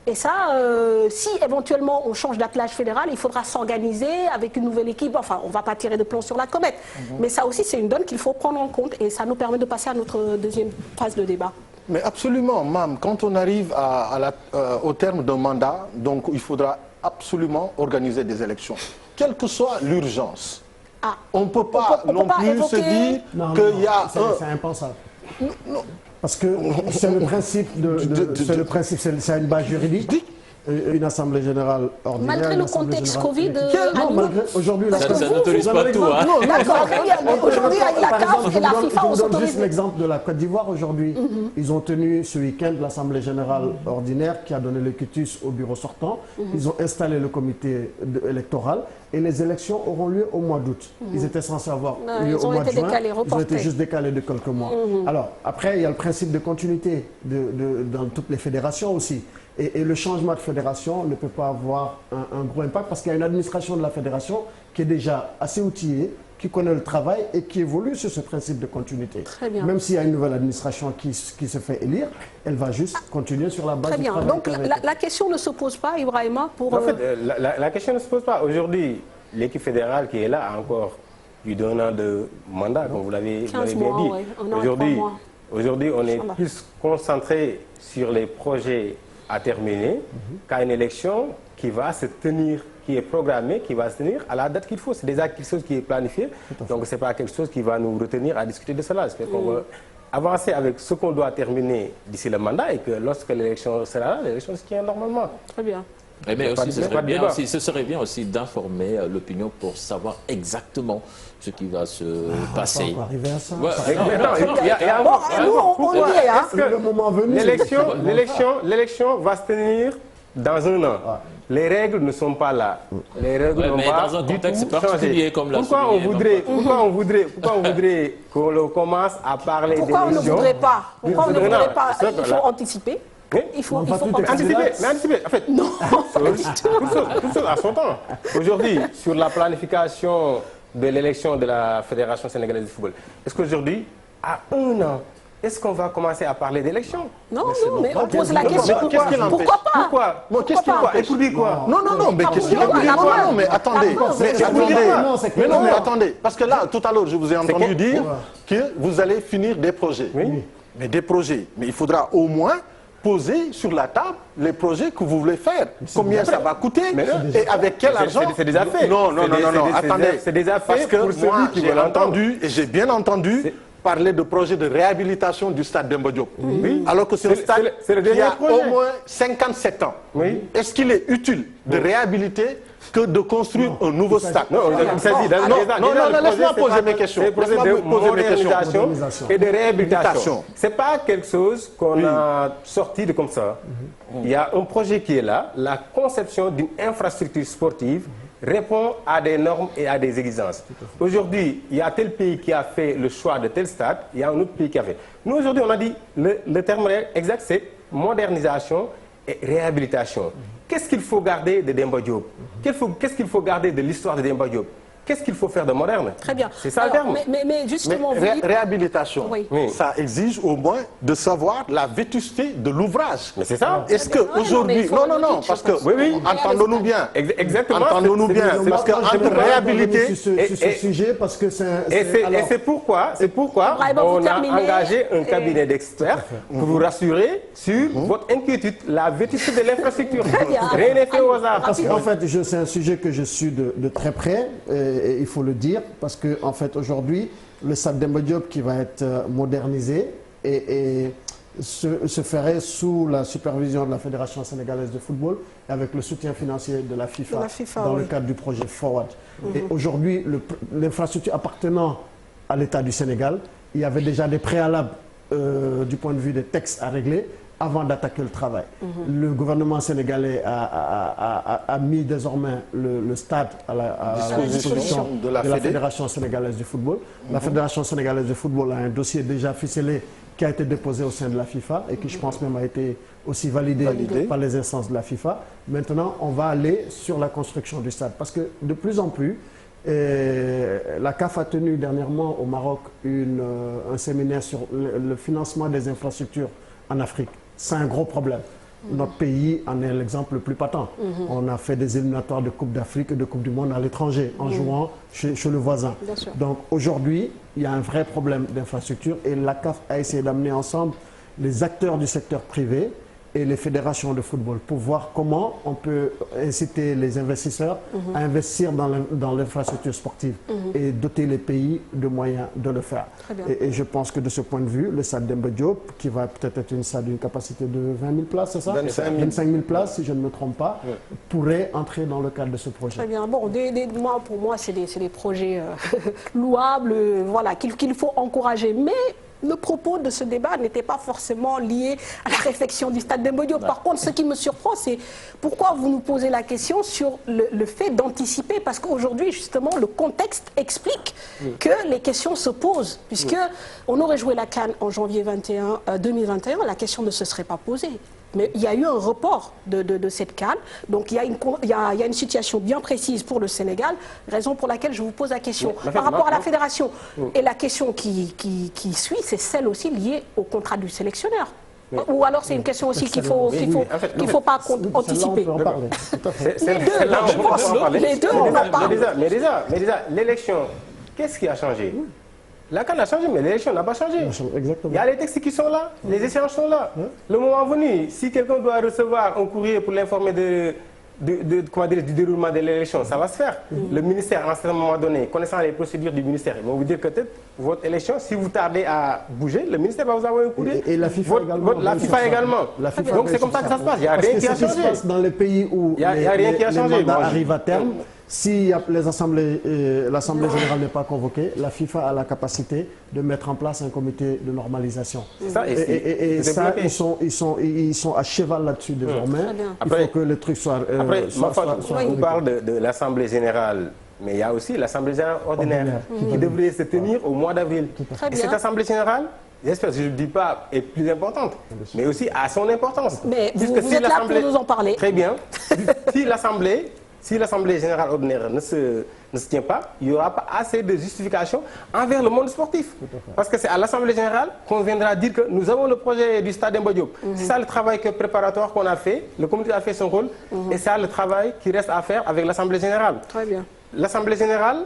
Speaker 1: Et ça, si éventuellement on change d'attelage fédéral, il faudra s'organiser avec une nouvelle équipe. Enfin, on ne va pas tirer de plomb sur la comète. Mais ça aussi, c'est une donne qu'il faut prendre en compte. Et ça nous permet de passer à notre deuxième phase de débat.
Speaker 5: Mais absolument, Mam, quand on arrive au terme d'un mandat, donc il faudra absolument organiser des élections, quelle que soit l'urgence.
Speaker 1: Ah.
Speaker 5: On ne peut pas non plus se dire qu'il y a
Speaker 3: C'est impensable. Parce que c'est le principe c'est une base juridique. Une assemblée générale ordinaire.
Speaker 1: Malgré le contexte Covid,
Speaker 3: aujourd'hui,
Speaker 4: ça n'autorise pas tout. Hein.
Speaker 1: D'accord, aujourd'hui avec la CAF et la FIFA, on
Speaker 3: je vous donne
Speaker 1: s'autorise.
Speaker 3: juste l'exemple de la Côte d'Ivoire aujourd'hui. Ils ont tenu ce week-end l'assemblée générale ordinaire qui a donné le quitus au bureau sortant. Ils ont installé le comité électoral et les élections auront lieu au mois d'août. Ils étaient censés avoir lieu au mois de juin. Ils ont été juste décalés de quelques mois. Alors, après, il y a le principe de continuité dans toutes les fédérations aussi. Et le changement de fédération ne peut pas avoir un gros impact parce qu'il y a une administration de la fédération qui est déjà assez outillée, qui connaît le travail et qui évolue sur ce principe de continuité.
Speaker 1: Très bien.
Speaker 3: Même s'il y a une nouvelle administration qui se fait élire, elle va juste continuer sur la base
Speaker 1: Très
Speaker 3: du
Speaker 1: bien.
Speaker 3: travail.
Speaker 1: Donc la question ne se pose pas, Ibrahima, pour...
Speaker 6: En fait, la question ne se pose pas. Aujourd'hui, l'équipe fédérale qui est là a encore plus d'un an de mandat, comme vous l'avez bien dit.
Speaker 1: Ouais.
Speaker 6: Aujourd'hui, on est plus concentré sur les projets à terminer qu'à une élection qui va se tenir, qui est programmée, qui va se tenir à la date qu'il faut. C'est déjà quelque chose qui est planifié. Donc, ce n'est pas quelque chose qui va nous retenir à discuter de cela. C'est qu'on va avancer avec ce qu'on doit terminer d'ici le mandat et que lorsque l'élection sera là, l'élection se tient normalement.
Speaker 1: Très bien.
Speaker 4: Mais aussi, ce serait bien aussi d'informer l'opinion pour savoir exactement ce qui va se passer.
Speaker 3: On va arriver à ça.
Speaker 6: Le moment venu. L'élection va se tenir dans un an. Les règles ne sont pas là. Les règles n'ont pas
Speaker 4: dans un
Speaker 6: du
Speaker 4: contexte
Speaker 6: tout
Speaker 4: particulier
Speaker 6: changé.
Speaker 4: comme la
Speaker 6: Pourquoi on voudrait qu'on commence à parler d'élections?
Speaker 1: Pourquoi on ne voudrait pas? Pourquoi on ne voudrait pas? Il faut anticiper. Il faut
Speaker 6: anticiper. En fait, non. Tout ça à son temps. Aujourd'hui, sur la planification de l'élection de la Fédération sénégalaise de football, est-ce qu'aujourd'hui, à un an, est-ce qu'on va commencer à parler d'élection?
Speaker 1: Non, mais on pose la question. Pourquoi pas?
Speaker 6: Qu'est-ce qu'il y a? Et pour dire quoi?
Speaker 5: Non, mais qu'est-ce qu'il y a? Non, mais attendez. Mais attendez. Parce que là, tout à l'heure, je vous ai entendu dire que vous allez finir des projets.
Speaker 6: Oui.
Speaker 5: Mais des projets. Mais il faudra au moins poser sur la table les projets que vous voulez faire. Combien ça va coûter et avec quel argent?
Speaker 6: C'est déjà fait.
Speaker 5: Non, attendez.
Speaker 6: C'est déjà fait.
Speaker 5: Parce que moi, j'ai entendu, et j'ai bien entendu, parler de projet de réhabilitation du stade Demba Diop. Alors que c'est un stade qui a au moins 57 ans. Est-ce qu'il est utile de réhabiliter que de construire un nouveau stade?
Speaker 6: Non, laisse-moi poser mes questions. C'est un projet de modernisation et de réhabilitation. Ce n'est pas quelque chose qu'on a sorti de comme ça. Il y a un projet qui est là, la conception d'une infrastructure sportive répond à des normes et à des exigences. Aujourd'hui, il y a tel pays qui a fait le choix de tel stade, il y a un autre pays qui a fait. Nous, aujourd'hui, on a dit, le terme exact, c'est modernisation et réhabilitation. Qu'est-ce qu'il faut garder de Demba Diop? Qu'est-ce qu'il faut garder de l'histoire de Demba Diop? Qu'est-ce qu'il faut faire de moderne?
Speaker 1: Très bien.
Speaker 6: C'est ça le terme.
Speaker 1: Mais justement,
Speaker 5: réhabilitation, ça exige au moins de savoir la vétusté de l'ouvrage.
Speaker 6: Mais c'est ça.
Speaker 5: Est-ce qu'aujourd'hui... Non, parce que... Oui, entendons-nous bien.
Speaker 6: Exactement.
Speaker 5: Entendons-nous bien. Parce qu'entre réhabiliter...
Speaker 3: sur ce sujet, parce que c'est...
Speaker 6: Et c'est pourquoi on a engagé un cabinet d'experts pour vous rassurer sur votre inquiétude, la vétusté de l'infrastructure. Rien n'est fait au hasard.
Speaker 3: Parce qu'en fait, c'est un sujet que je suis de très près. Et il faut le dire, parce qu'en fait, aujourd'hui, le stade Demba Diop qui va être modernisé et se ferait sous la supervision de la Fédération sénégalaise de football et avec le soutien financier de la FIFA dans le cadre du projet Forward. Et aujourd'hui, l'infrastructure appartenant à l'État du Sénégal, il y avait déjà des préalables du point de vue des textes à régler. avant d'attaquer le travail. Le gouvernement sénégalais a mis désormais le stade à la disposition de la Fédération sénégalaise du football. La Fédération sénégalaise du football a un dossier déjà ficelé qui a été déposé au sein de la FIFA et qui, je pense même, a été aussi validé par les instances de la FIFA. Maintenant, on va aller sur la construction du stade parce que de plus en plus, la CAF a tenu dernièrement au Maroc un séminaire sur le financement des infrastructures en Afrique. C'est un gros problème. Notre pays en est l'exemple le plus patent. On a fait des éliminatoires de Coupe d'Afrique et de Coupe du Monde à l'étranger en jouant chez le voisin. Donc aujourd'hui, il y a un vrai problème d'infrastructure et la CAF a essayé d'amener ensemble les acteurs du secteur privé et les fédérations de football pour voir comment on peut inciter les investisseurs à investir dans l'infrastructure sportive et doter les pays de moyens de le faire. Et je pense que de ce point de vue, le stade Demba Diop, qui va peut-être être une salle d'une capacité de 20 000 places, c'est ça 25 000 places, si je ne me trompe pas, pourrait entrer dans le cadre de ce projet.
Speaker 1: Très bien. Bon, pour moi, c'est des projets louables, voilà, qu'il faut encourager. Mais le propos de ce débat n'était pas forcément lié à la réflexion du stade Demba Diop. Par contre, ce qui me surprend, c'est pourquoi vous nous posez la question sur le fait d'anticiper. Parce qu'aujourd'hui, justement, le contexte explique que les questions se posent. Puisqu'on aurait joué la CAN en janvier 2021, la question ne se serait pas posée. Mais il y a eu un report de cette CAN. Donc il y a une situation bien précise pour le Sénégal, raison pour laquelle je vous pose la question. Par rapport à la fédération, et la question qui suit, c'est celle aussi liée au contrat du sélectionneur. Ou alors c'est une question aussi qu'il ne faut pas anticiper. Les deux, on en parle.
Speaker 6: Mais déjà, l'élection, qu'est-ce qui a changé? La CAN a changé, mais l'élection n'a pas changé.
Speaker 3: Exactement.
Speaker 6: Il y a les textes qui sont là, les échanges sont là. Le moment venu, si quelqu'un doit recevoir un courrier pour l'informer du déroulement de l'élection, ça va se faire. Le ministère, à un certain moment donné, connaissant les procédures du ministère, ils vont vous dire que peut-être votre élection, si vous tardez à bouger, le ministère va vous envoyer un courrier.
Speaker 3: Et la FIFA également.
Speaker 6: La FIFA également. Donc c'est comme ça que ça se passe. Il n'y a rien qui a changé.
Speaker 3: Dans les pays où les mandats arrivent à terme, si l'Assemblée générale n'est pas convoquée, la FIFA a la capacité de mettre en place un comité de normalisation. Et ça, ils sont à cheval là-dessus désormais. Il faut que le truc soit...
Speaker 6: on parle de l'Assemblée générale, mais il y a aussi l'Assemblée générale ordinaire qui devrait se tenir au mois d'avril. Et cette Assemblée générale, j'espère que je ne dis pas, est plus importante, mais aussi a son importance.
Speaker 1: Mais vous êtes là pour nous en parler.
Speaker 6: Très bien. Si l'Assemblée générale ordinaire ne se tient pas, il n'y aura pas assez de justification envers le monde sportif. Parce que c'est à l'Assemblée générale qu'on viendra dire que nous avons le projet du stade Demba Diop. C'est ça le travail préparatoire qu'on a fait, le comité a fait son rôle, et c'est ça le travail qui reste à faire avec l'Assemblée générale.
Speaker 1: Très bien.
Speaker 6: L'Assemblée générale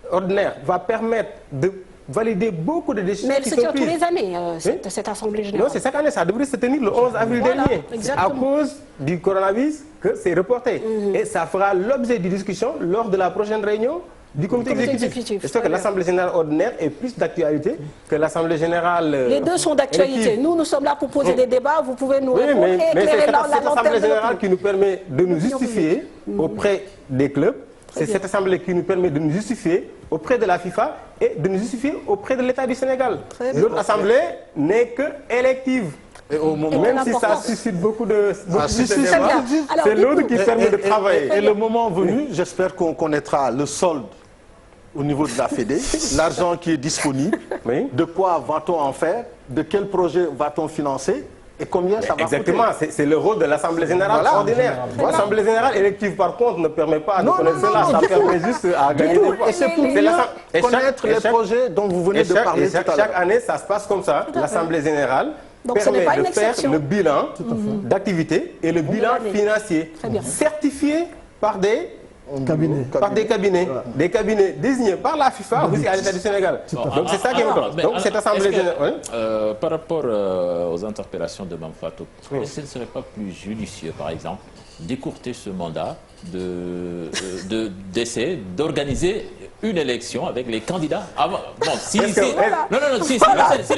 Speaker 6: ordinaire va permettre de valider beaucoup de décisions.
Speaker 1: Mais elle se tient tous les années, cette Assemblée générale.
Speaker 6: Non, c'est chaque année, ça devrait se tenir le 11 avril dernier. À cause du coronavirus que c'est reporté. Et ça fera l'objet de discussion lors de la prochaine réunion du comité exécutif. J'espère que l'Assemblée générale ordinaire est plus d'actualité que l'Assemblée générale...
Speaker 1: Les deux sont d'actualité. Nous sommes là pour poser des débats, vous pouvez nous répondre et éclairer la
Speaker 6: lanterne. C'est cette Assemblée générale qui nous permet de nous justifier auprès des clubs. C'est cette Assemblée qui nous permet de nous justifier auprès de la FIFA et de nous justifier auprès de l'État du Sénégal. L'autre Assemblée n'est que élective.
Speaker 5: Et au moment,
Speaker 6: même si ça suscite beaucoup de c'est l'autre qui permet de travailler.
Speaker 5: Et le moment venu, j'espère qu'on connaîtra le solde au niveau de la Fédé, l'argent qui est disponible, de quoi va-t-on en faire, de quel projet va-t-on financer et combien ça va
Speaker 6: Exactement, c'est le rôle de l'Assemblée générale ordinaire. L'Assemblée générale élective, par contre, ne permet pas de connaître cela, ça permet juste à gagner des voix.
Speaker 5: Et c'est pour connaître les projets dont vous venez de parler tout à l'heure.
Speaker 6: Chaque année, ça se passe comme ça. L'Assemblée générale permet de faire le bilan d'activité et le bilan financier certifié par des cabinets. Des cabinets désignés par la FIFA aussi à l'État du Sénégal. Donc c'est ça qui est important. Donc cette Assemblée générale...
Speaker 4: Par rapport aux interpellations de Mme Fatou, est-ce que ce ne serait pas plus judicieux, par exemple, d'écourter ce mandat, d'essayer d'organiser une élection avec les candidats avant. Bon, si le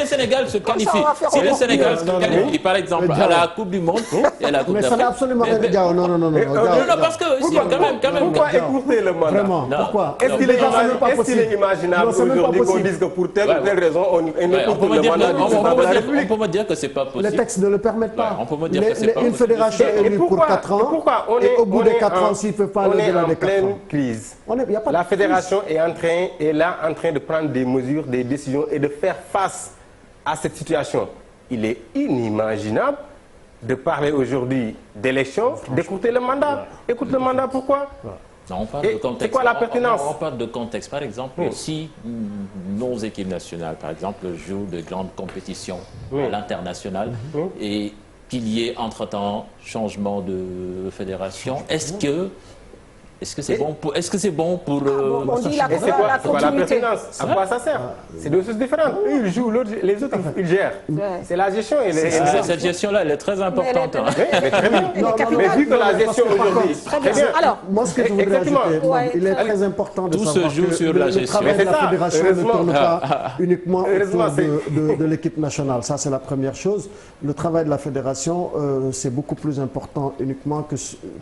Speaker 4: Sénégal se qualifie, si le Sénégal se qualifie, par exemple, à la Coupe du Monde et à la Coupe d'Afrique.
Speaker 3: Mais ça n'a absolument rien à dire. Non,
Speaker 4: parce que quand même.
Speaker 6: Pourquoi écourter le mandat?
Speaker 3: Vraiment, pourquoi?
Speaker 6: Est-ce qu'il est imaginable aujourd'hui qu'on dise que pour telle ou telle raison, on écourte le mandat du président de la République?
Speaker 4: On peut me dire que c'est pas possible.
Speaker 3: Les textes ne le permettent pas.
Speaker 4: On peut me dire que c'est pas possible.
Speaker 3: Une fédération élue pour 4 ans, et au bout de 4 ans, s'il ne peut pas aller au-delà des 4 ans.
Speaker 6: On est en pleine crise. La fédération est là en train de prendre des mesures, des décisions et de faire face à cette situation. Il est inimaginable de parler aujourd'hui d'élection, d'écouter le mandat. Écoute le mandat, pourquoi?
Speaker 4: Non, on parle de contexte.
Speaker 6: C'est quoi la pertinence?
Speaker 4: On parle de contexte. Par exemple, si nos équipes nationales, par exemple, jouent de grandes compétitions à l'international et qu'il y ait entre-temps changement de fédération, est-ce que c'est bon pour
Speaker 1: on dit la
Speaker 6: c'est quoi la
Speaker 1: continuité.
Speaker 6: pertinence? À quoi ça sert? C'est deux choses différentes. Eux, ils jouent, les autres, ils gèrent. C'est la gestion.
Speaker 4: Cette gestion-là, elle est très importante.
Speaker 6: Mais très bien. Mais vu que la gestion aujourd'hui...
Speaker 1: Très bien. Alors,
Speaker 3: moi, ce que je voudrais ajouter, il est très important de
Speaker 4: tout
Speaker 3: savoir
Speaker 4: se joue
Speaker 3: que
Speaker 4: sur la gestion.
Speaker 3: le travail de la fédération ne tourne pas uniquement
Speaker 6: Heureusement,
Speaker 3: autour de l'équipe nationale. Ça, c'est la première chose. Le travail de la fédération, c'est beaucoup plus important uniquement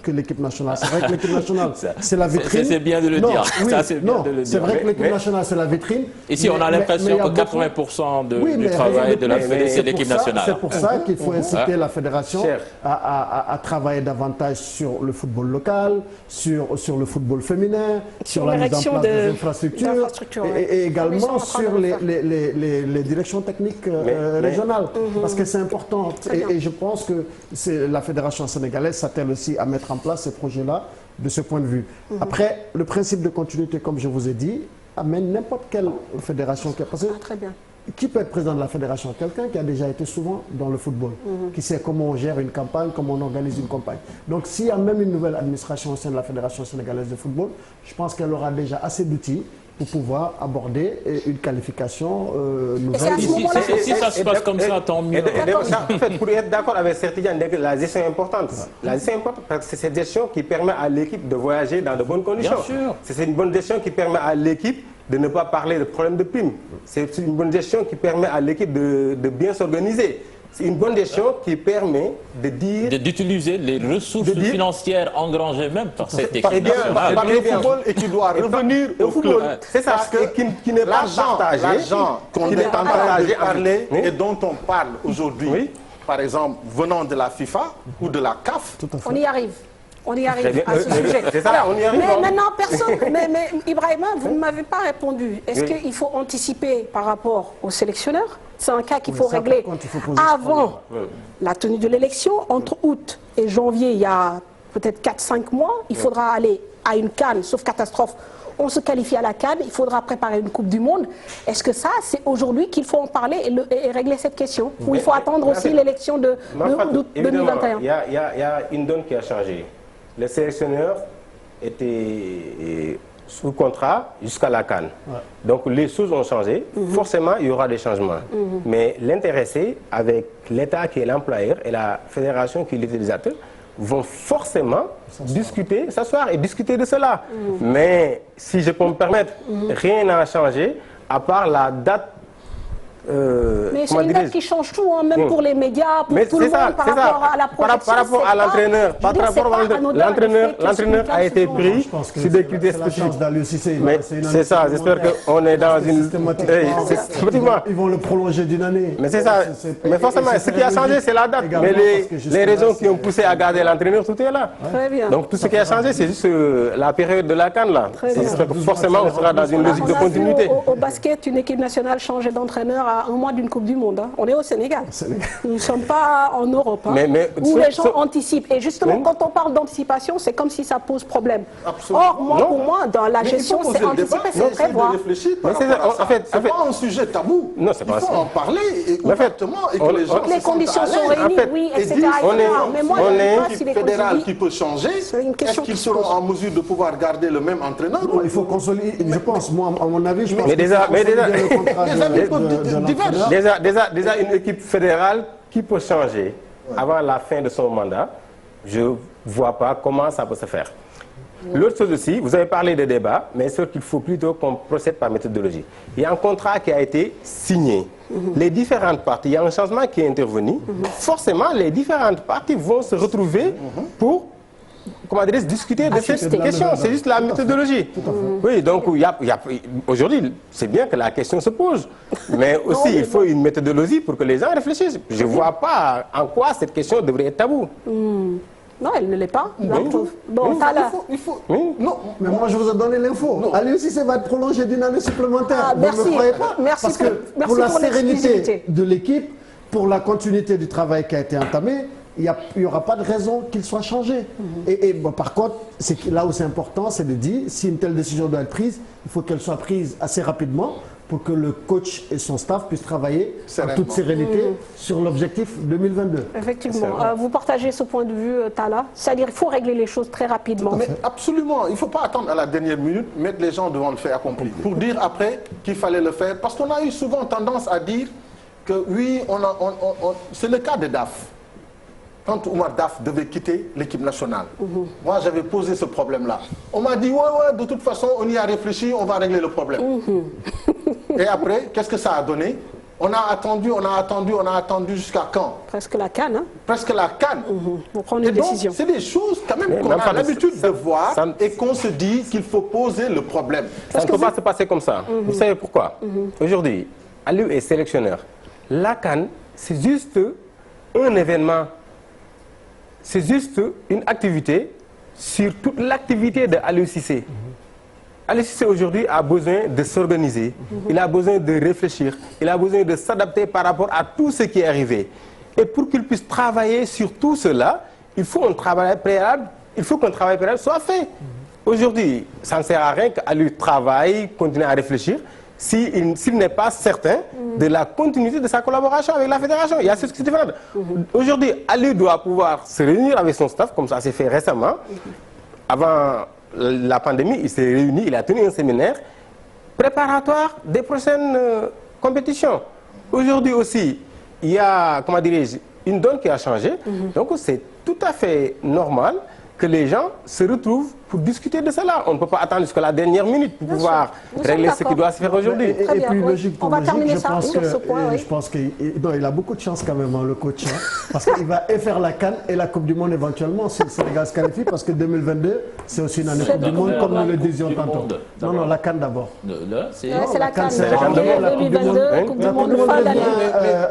Speaker 3: que l'équipe nationale. C'est vrai que l'équipe nationale, c'est la vitrine.
Speaker 4: C'est bien de le dire.
Speaker 3: C'est vrai que l'équipe nationale, c'est la vitrine.
Speaker 4: Ici, on a l'impression que 80% du travail de la fédération, c'est l'équipe nationale.
Speaker 3: C'est pour ça qu'il faut inciter la fédération à travailler davantage sur le football local, sur le football féminin, sur la mise en place des infrastructures et également sur les directions techniques régionales. Parce que c'est important. Et je pense que la fédération sénégalaise s'attelle aussi à mettre en place ces projets-là de ce point de vue. Après, le principe de continuité, comme je vous ai dit, amène n'importe quelle fédération qui a passé.
Speaker 1: très bien.
Speaker 3: Qui peut être président de la fédération? Quelqu'un qui a déjà été souvent dans le football, qui sait comment on gère une campagne, comment on organise une campagne. Donc s'il y a même une nouvelle administration au sein de la Fédération sénégalaise de football, je pense qu'elle aura déjà assez d'outils pour pouvoir aborder une qualification nouvelle.
Speaker 4: Si ça se passe comme ça, tant mieux.
Speaker 6: En fait, pour être d'accord avec Sertidiane, la gestion est importante. La gestion est importante parce que c'est cette gestion qui permet à l'équipe de voyager dans de bonnes conditions.
Speaker 4: Bien sûr.
Speaker 6: C'est une bonne gestion qui permet à l'équipe de ne pas parler de problèmes de primes. C'est une bonne gestion qui permet à l'équipe de bien s'organiser. C'est une bonne gestion qui permet de dire...
Speaker 4: D'utiliser les ressources financières engrangées même par cette équipe
Speaker 5: par le football et qui doit revenir au football.
Speaker 6: C'est ça, qui n'est pas partagé.
Speaker 5: L'argent qu'on est en train de parler et dont on parle aujourd'hui, par exemple, venant de la FIFA ou de la CAF...
Speaker 1: On y arrive. On y arrive à ce sujet.
Speaker 6: C'est ça, on y arrive.
Speaker 1: Mais maintenant, personne... Mais Ibrahima, vous ne m'avez pas répondu. Est-ce qu'il faut anticiper par rapport aux sélectionneurs? C'est un cas qu'il faut régler avant la tenue de l'élection. Entre août et janvier, il y a peut-être 4-5 mois. Il faudra aller à une CAN, sauf catastrophe. On se qualifie à la CAN, il faudra préparer une Coupe du Monde. Est-ce que ça, c'est aujourd'hui qu'il faut en parler et régler cette question? Ou il faut attendre aussi l'élection de 2021?
Speaker 6: Il y a une donne qui a changé. Le sélectionneur était sous contrat jusqu'à la CAN. Donc les choses ont changé. Forcément, il y aura des changements. Mais l'intéressé, avec l'État qui est l'employeur et la fédération qui est l'utilisateur, vont forcément discuter, s'asseoir et discuter de cela. Mais si je peux me permettre, rien n'a changé à part la date.
Speaker 1: Mais c'est une date qui change tout, hein, même pour les médias, pour tout le monde, par rapport à la projection.
Speaker 6: Par rapport à l'entraîneur. L'entraîneur a été pris sur des critères spécifiques. C'est ça, j'espère qu'on est dans une...
Speaker 3: Ils vont le prolonger d'une année.
Speaker 6: Mais c'est ça. Mais forcément, ce qui a changé, c'est la date. Mais les raisons qui ont poussé à garder l'entraîneur, tout est là. Donc tout ce qui a changé, c'est juste la période de la CAN, là. J'espère que forcément, on sera dans une logique de continuité.
Speaker 1: Au basket, une équipe nationale changeait d'entraîneur à un mois d'une Coupe du Monde. Hein. On est au Sénégal. Nous ne sommes pas en Europe. Hein, où les gens anticipent. Et justement, quand on parle d'anticipation, c'est comme si ça pose problème.
Speaker 5: Absolument.
Speaker 1: Or, pour moi, dans la gestion, c'est anticiper, c'est prévoir.
Speaker 5: En fait, c'est pas un sujet tabou.
Speaker 6: Non, c'est pas
Speaker 5: Il faut en parler ouvertement et que les gens
Speaker 1: les conditions sont réunies, oui, etc.
Speaker 5: Mais moi, je ne sais pas si les fédérales qui peut changer. Est-ce qu'ils seront en mesure de pouvoir garder le même entraîneur?
Speaker 3: Il faut consolider. Je pense, moi, à mon avis, je pense
Speaker 6: Déjà, une équipe fédérale qui peut changer avant la fin de son mandat, je ne vois pas comment ça peut se faire. L'autre chose aussi, vous avez parlé de débat, mais c'est qu'il faut plutôt qu'on procède par méthodologie. Il y a un contrat qui a été signé. Les différentes parties, il y a un changement qui est intervenu. Forcément, les différentes parties vont se retrouver pour, comment dire, discuter de cette question. C'est juste la méthodologie. Oui, donc aujourd'hui, c'est bien que la question se pose. Mais aussi, il faut une méthodologie pour que les gens réfléchissent. Je ne vois pas en quoi cette question devrait être tabou.
Speaker 1: Non, elle ne l'est pas.
Speaker 5: Bon, il faut.
Speaker 3: Non, mais moi je vous ai donné l'info. Aliou Cissé va être prolongé d'une année supplémentaire.
Speaker 1: Merci.
Speaker 3: Vous ne me croyez pas?
Speaker 1: Merci
Speaker 3: Parce que pour la sérénité de l'équipe, pour la continuité du travail qui a été entamé, il n'y aura pas de raison qu'il soit changé. Et bon, par contre, là où c'est important, c'est de dire, si une telle décision doit être prise, il faut qu'elle soit prise assez rapidement pour que le coach et son staff puissent travailler en toute sérénité sur l'objectif 2022.
Speaker 1: Effectivement. Vous partagez ce point de vue, Talla? C'est-à-dire qu'il faut régler les choses très rapidement.
Speaker 5: Mais absolument. Il ne faut pas attendre à la dernière minute, mettre les gens devant le fait accompli. Pour dire après qu'il fallait le faire. Parce qu'on a eu souvent tendance à dire que oui, c'est le cas de DAF. Quand Oumar Daf devait quitter l'équipe nationale, moi j'avais posé ce problème-là. On m'a dit, ouais, de toute façon, on y a réfléchi, on va régler le problème. Et après, qu'est-ce que ça a donné? On a attendu jusqu'à quand?
Speaker 1: Presque la CAN, hein?
Speaker 5: Presque la CAN.
Speaker 1: Pour prendre une décision.
Speaker 5: C'est des choses quand même qu'on a l'habitude de voir et qu'on se dit qu'il faut poser le problème.
Speaker 6: Ça ne peut pas se passer comme ça. Vous savez pourquoi? Aujourd'hui, Aliou est sélectionneur. La CAN, c'est juste un événement. C'est juste une activité sur toute l'activité de Aliou Cissé. Aliou Cissé aujourd'hui a besoin de s'organiser, il a besoin de réfléchir, il a besoin de s'adapter par rapport à tout ce qui est arrivé. Et pour qu'il puisse travailler sur tout cela, il faut qu'un travail préalable soit fait. Aujourd'hui, ça ne sert à rien qu'Aliou travaille, continue à réfléchir, s'il n'est pas certain de la continuité de sa collaboration avec la fédération. Il y a ce qui est différent. Aujourd'hui, Aliou doit pouvoir se réunir avec son staff, comme ça s'est fait récemment. Avant la pandémie, il s'est réuni, il a tenu un séminaire préparatoire des prochaines compétitions. Aujourd'hui aussi, il y a, comment dirais-je, une donne qui a changé. Donc c'est tout à fait normal que les gens se retrouvent pour discuter de cela. On ne peut pas attendre jusqu'à la dernière minute pour pouvoir régler ce qui doit se faire aujourd'hui.
Speaker 3: Et puis, logique pour logique,
Speaker 1: je
Speaker 3: pense qu'il a beaucoup de chance quand même, hein, le coach. Hein, parce qu'il va faire la CAN et la Coupe du Monde éventuellement si le Sénégal se qualifie, parce que 2022, c'est aussi une année Coupe du Monde, comme nous le disions tantôt. Non, la CAN d'abord.
Speaker 1: C'est la CAN 2022, Coupe du Monde fin d'année.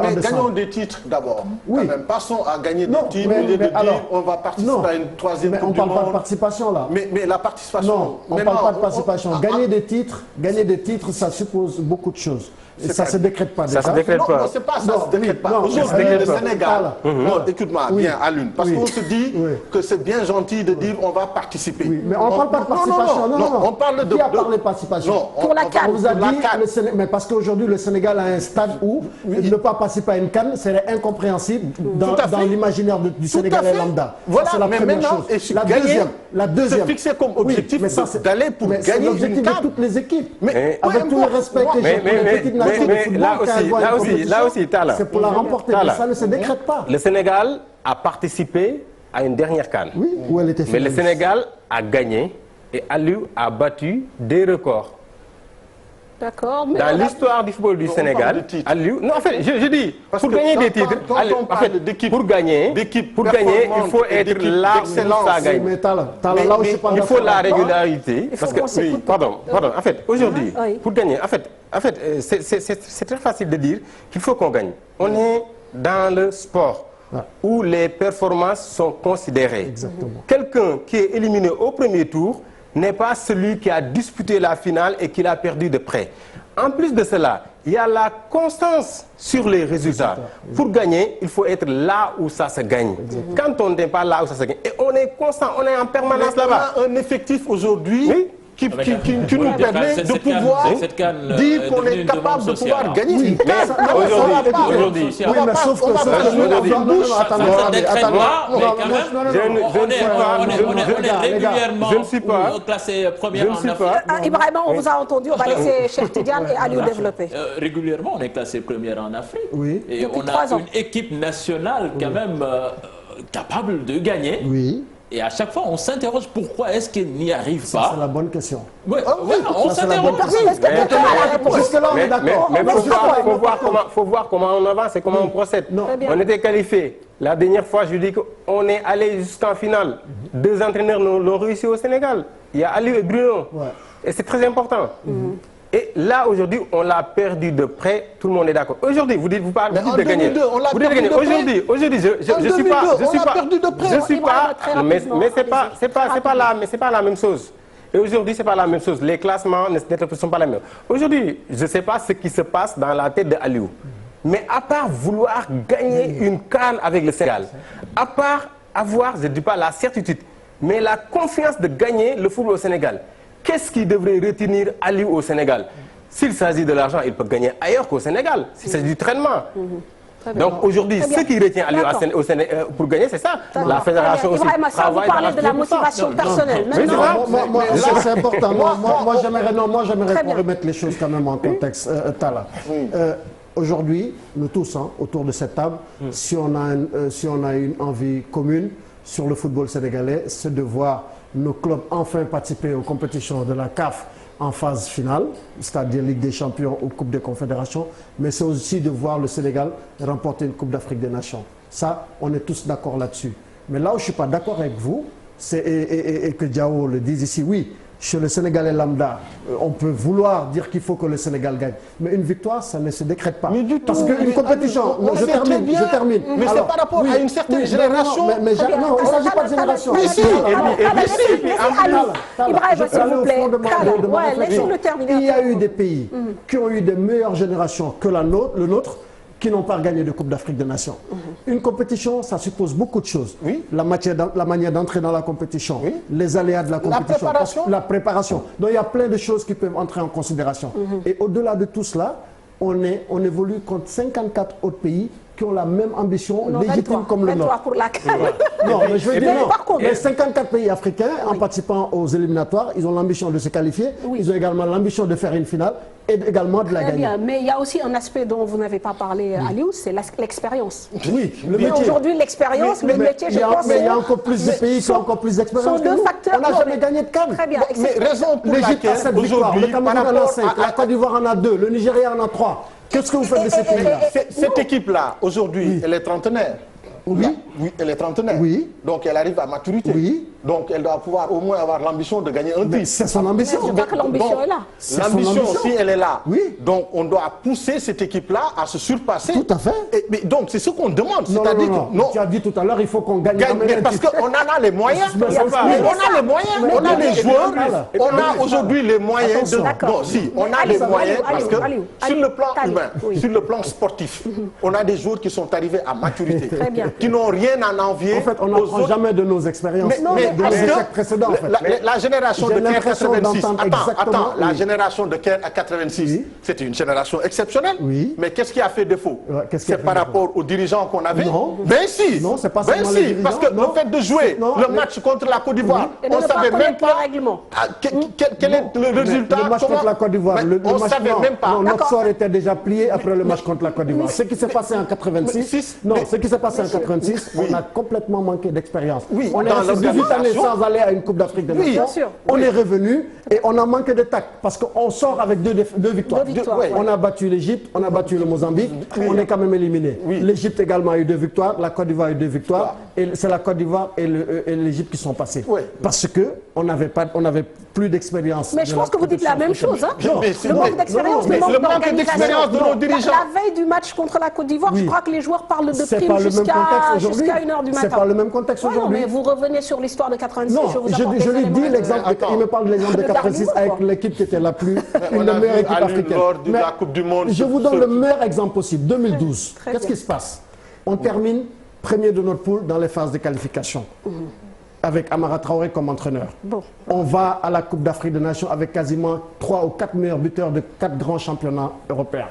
Speaker 5: Mais gagnons des titres d'abord. Oui. Passons à gagner des titres, au lieu de dire on va participer à une troisième Coupe du Monde.
Speaker 3: On ne parle pas de participation là.
Speaker 5: Mais la participation...
Speaker 3: Non, on ne parle pas de participation. Gagner des titres, ça suppose beaucoup de choses. Et ça ne se décrète pas.
Speaker 6: Ça se décrète pas.
Speaker 5: Non, c'est pas ça, se décrète pas. Aujourd'hui, le Sénégal... Non, écoute-moi bien, Alune. Parce qu'on se dit que c'est bien gentil de dire on va participer.
Speaker 3: Oui, mais on ne parle pas de participation. Non,
Speaker 5: on parle de...
Speaker 3: Qui a parlé de participation?
Speaker 1: Pour la CAN.
Speaker 3: On vous a dit, mais parce qu'aujourd'hui, le Sénégal a un stade où ne pas participer à une CAN serait incompréhensible dans l'imaginaire du Sénégalais lambda.
Speaker 5: Voilà, mais maintenant,
Speaker 3: la deuxième.
Speaker 5: Se fixer comme objectif d'aller pour gagner une CAN.
Speaker 3: C'est l'objectif de toutes les équipes. Avec tout le respect que j'ai pour les petites nations de football,
Speaker 6: là aussi, Talla.
Speaker 3: c'est pour la remporter, mais ça ne se décrète pas.
Speaker 6: Le Sénégal a participé à une dernière CAN.
Speaker 3: Oui, où elle était finaliste.
Speaker 6: Mais le Sénégal a gagné et Aliou a battu des records.
Speaker 1: D'accord.
Speaker 6: Dans l'histoire du football du Sénégal, Aliou... Non, en fait, je dis, pour gagner des titres, pour gagner, il faut être là où ça gagne. Il faut la régularité. Parce que, pardon, en fait, aujourd'hui, pour gagner, en fait, c'est très facile de dire qu'il faut qu'on gagne. On est dans le sport où les performances sont considérées. Quelqu'un qui est éliminé au premier tour n'est pas celui qui a disputé la finale et qui l'a perdu de près. En plus de cela, il y a la constance sur les résultats. Pour gagner, il faut être là où ça se gagne. Quand on n'est pas là où ça se gagne, et on est constant, on est en permanence là-bas.
Speaker 5: On a un effectif aujourd'hui qui nous permet de pouvoir dire qu'on est capable de pouvoir gagner.
Speaker 6: Aujourd'hui,
Speaker 3: mais sauf que
Speaker 4: je ne suis pas classé premier en Afrique.
Speaker 1: Ibrahima, on vous a entendu, on va laisser Cheikh Tidiane et Aliou développer.
Speaker 4: Régulièrement, on est classé premier en Afrique.
Speaker 3: Oui.
Speaker 4: Et on a une équipe nationale quand même capable de gagner.
Speaker 3: Oui.
Speaker 4: Et à chaque fois, on s'interroge pourquoi est-ce qu'elle n'y arrive pas.
Speaker 3: C'est la bonne question.
Speaker 4: Ouais, on s'interroge.
Speaker 3: Jusque-là, on est d'accord.
Speaker 6: Mais faut voir comment on avance et comment on procède. On était qualifiés. La dernière fois, je dis qu'on est allé jusqu'en finale. 2 entraîneurs l'ont réussi au Sénégal. Il y a Aliou et Bruno. Ouais. Et c'est très important. Et là, aujourd'hui, on l'a perdu de près. Tout le monde est d'accord. Aujourd'hui, vous dites de gagner. Vous dites de gagner. Aujourd'hui, je suis pas. Mais c'est pas la même chose. Et aujourd'hui, c'est pas la même chose. Les classements ne sont pas les mêmes. Aujourd'hui, je ne sais pas ce qui se passe dans la tête de Aliou. Mais à part vouloir gagner une CAN avec le Sénégal, à part avoir, je ne dis pas la certitude, mais la confiance de gagner le football au Sénégal, qu'est-ce qui devrait retenir Aliou au Sénégal? S'il s'agit de l'argent, il peut gagner ailleurs qu'au Sénégal. S'il s'agit du traitement. Donc aujourd'hui, ce qui retient Aliou au Sénégal pour gagner, c'est ça. La fédération aussi travaille dans la
Speaker 1: de la motivation personnelle.
Speaker 3: C'est important. Moi, j'aimerais qu'on remette les choses quand même en contexte. Talla. Aujourd'hui, nous tous, autour de cette table, si on a une envie commune sur le football sénégalais, c'est de voir nos clubs enfin participer aux compétitions de la CAF en phase finale, c'est-à-dire Ligue des Champions ou Coupe des Confédérations, mais c'est aussi de voir le Sénégal remporter une Coupe d'Afrique des Nations. Ça, on est tous d'accord là-dessus. Mais là où je ne suis pas d'accord avec vous, et que Diao le dise ici, oui, chez le Sénégalais lambda, on peut vouloir dire qu'il faut que le Sénégal gagne. Mais une victoire, ça ne se décrète pas. Parce qu'une compétition... je termine.
Speaker 5: Mais c'est par rapport à une certaine génération.
Speaker 3: Non, il ne s'agit pas de génération.
Speaker 1: Mais si,
Speaker 3: il y a eu des pays qui ont eu des meilleures générations que le nôtre, qui n'ont pas gagné de Coupe d'Afrique des Nations. Une compétition, ça suppose beaucoup de choses. Oui. La manière d'entrer dans la compétition, oui. Les aléas de la compétition, la préparation. Donc il y a plein de choses qui peuvent entrer en considération. Et au-delà de tout cela, on évolue contre 54 autres pays qui ont la même ambition légitime comme le nôtre.
Speaker 1: Pour la
Speaker 3: non, mais je veux dire non. Les 54 pays africains, en participant aux éliminatoires, ils ont l'ambition de se qualifier. Oui. Ils ont également l'ambition de faire une finale et également de la gagner.
Speaker 1: Bien. Mais il y a aussi un aspect dont vous n'avez pas parlé, Aliou, c'est l'expérience.
Speaker 3: Oui, le métier.
Speaker 1: Aujourd'hui, l'expérience, le métier, je pense...
Speaker 3: Mais il y a encore plus de pays qui ont encore plus d'expérience.
Speaker 1: Ce sont deux facteurs.
Speaker 3: On n'a jamais gagné de CAN.
Speaker 1: Très bien.
Speaker 5: Mais raison pour
Speaker 3: l'Égypte a 7 victoires, le Cameroun en a 5, la Côte d'Ivoire en a 2, le Nigeria en a 3. Qu'est-ce que vous faites de ces pays-là?
Speaker 5: Cette équipe-là, aujourd'hui, elle est trentenaire. Oui, elle est trentenaire. Oui. Donc elle arrive à maturité. Oui. Donc elle doit pouvoir au moins avoir l'ambition de gagner un titre.
Speaker 3: C'est son ambition.
Speaker 1: Je crois que l'ambition est là.
Speaker 5: L'ambition, si elle est là, oui. Donc on doit pousser cette équipe-là à se surpasser.
Speaker 3: Tout à fait.
Speaker 5: Mais donc c'est ce qu'on demande.
Speaker 3: Non. Tu as dit tout à l'heure, il faut qu'on gagne.
Speaker 5: Parce qu'on en a les moyens. On a les moyens. On a les joueurs. On a aujourd'hui les moyens de... Non, si, on a les moyens parce que sur le plan humain, sur le plan sportif, on a des joueurs qui sont arrivés à maturité. Très bien. Qui n'ont rien à envier.
Speaker 3: En fait, on n'apprend jamais de nos expériences. De nos échecs précédents, en fait.
Speaker 5: La génération de Caire 86. Attends, la génération de Caire à 86, c'était une génération exceptionnelle. Oui. Mais qu'est-ce qui a fait défaut? C'est par rapport aux dirigeants qu'on avait? Non. Ben si. Non, c'est pas ça. Ben si, parce que le fait de jouer le match contre la Côte d'Ivoire, on ne savait même pas quel est le résultat.
Speaker 3: Le match contre la Côte d'Ivoire,
Speaker 5: on ne savait même pas.
Speaker 3: Notre sort était déjà plié après le match contre la Côte d'Ivoire. Ce qui s'est passé en 86, ce qui s'est passé en 86, on a complètement manqué d'expérience. On est resté 18 années sans aller à une Coupe d'Afrique des Nations. On est revenu et on a manqué de tact parce qu'on sort avec deux victoires. On a battu l'Égypte, on a battu le Mozambique, on est quand même éliminé. L'Égypte également a eu 2 victoires, la Côte d'Ivoire a eu 2 victoires et c'est la Côte d'Ivoire et l'Égypte qui sont passés. Parce qu'on n'avait plus d'expérience.
Speaker 1: Mais je pense que vous dites la même chose. Le manque d'expérience, le manque d'organisation.
Speaker 5: De nos dirigeants.
Speaker 1: La veille du match contre la Côte d'Ivoire, je crois que les joueurs parlent de primes jusqu'à 1h du matin.
Speaker 3: C'est pas le même contexte aujourd'hui.
Speaker 1: Mais vous revenez sur l'histoire de 86.
Speaker 3: Non, je lui dis l'exemple. Il me parle de l'exemple de 86 avec l'équipe qui était la plus, une des meilleures équipes africaines.
Speaker 5: De la Coupe du Monde.
Speaker 3: Je vous donne le meilleur exemple possible. 2012. Qu'est-ce qui se passe? On termine premier de notre poule dans les phases de qualification. Avec Amara Traoré comme entraîneur. On va à la Coupe d'Afrique des Nations avec quasiment 3 ou 4 meilleurs buteurs de 4 grands championnats européens.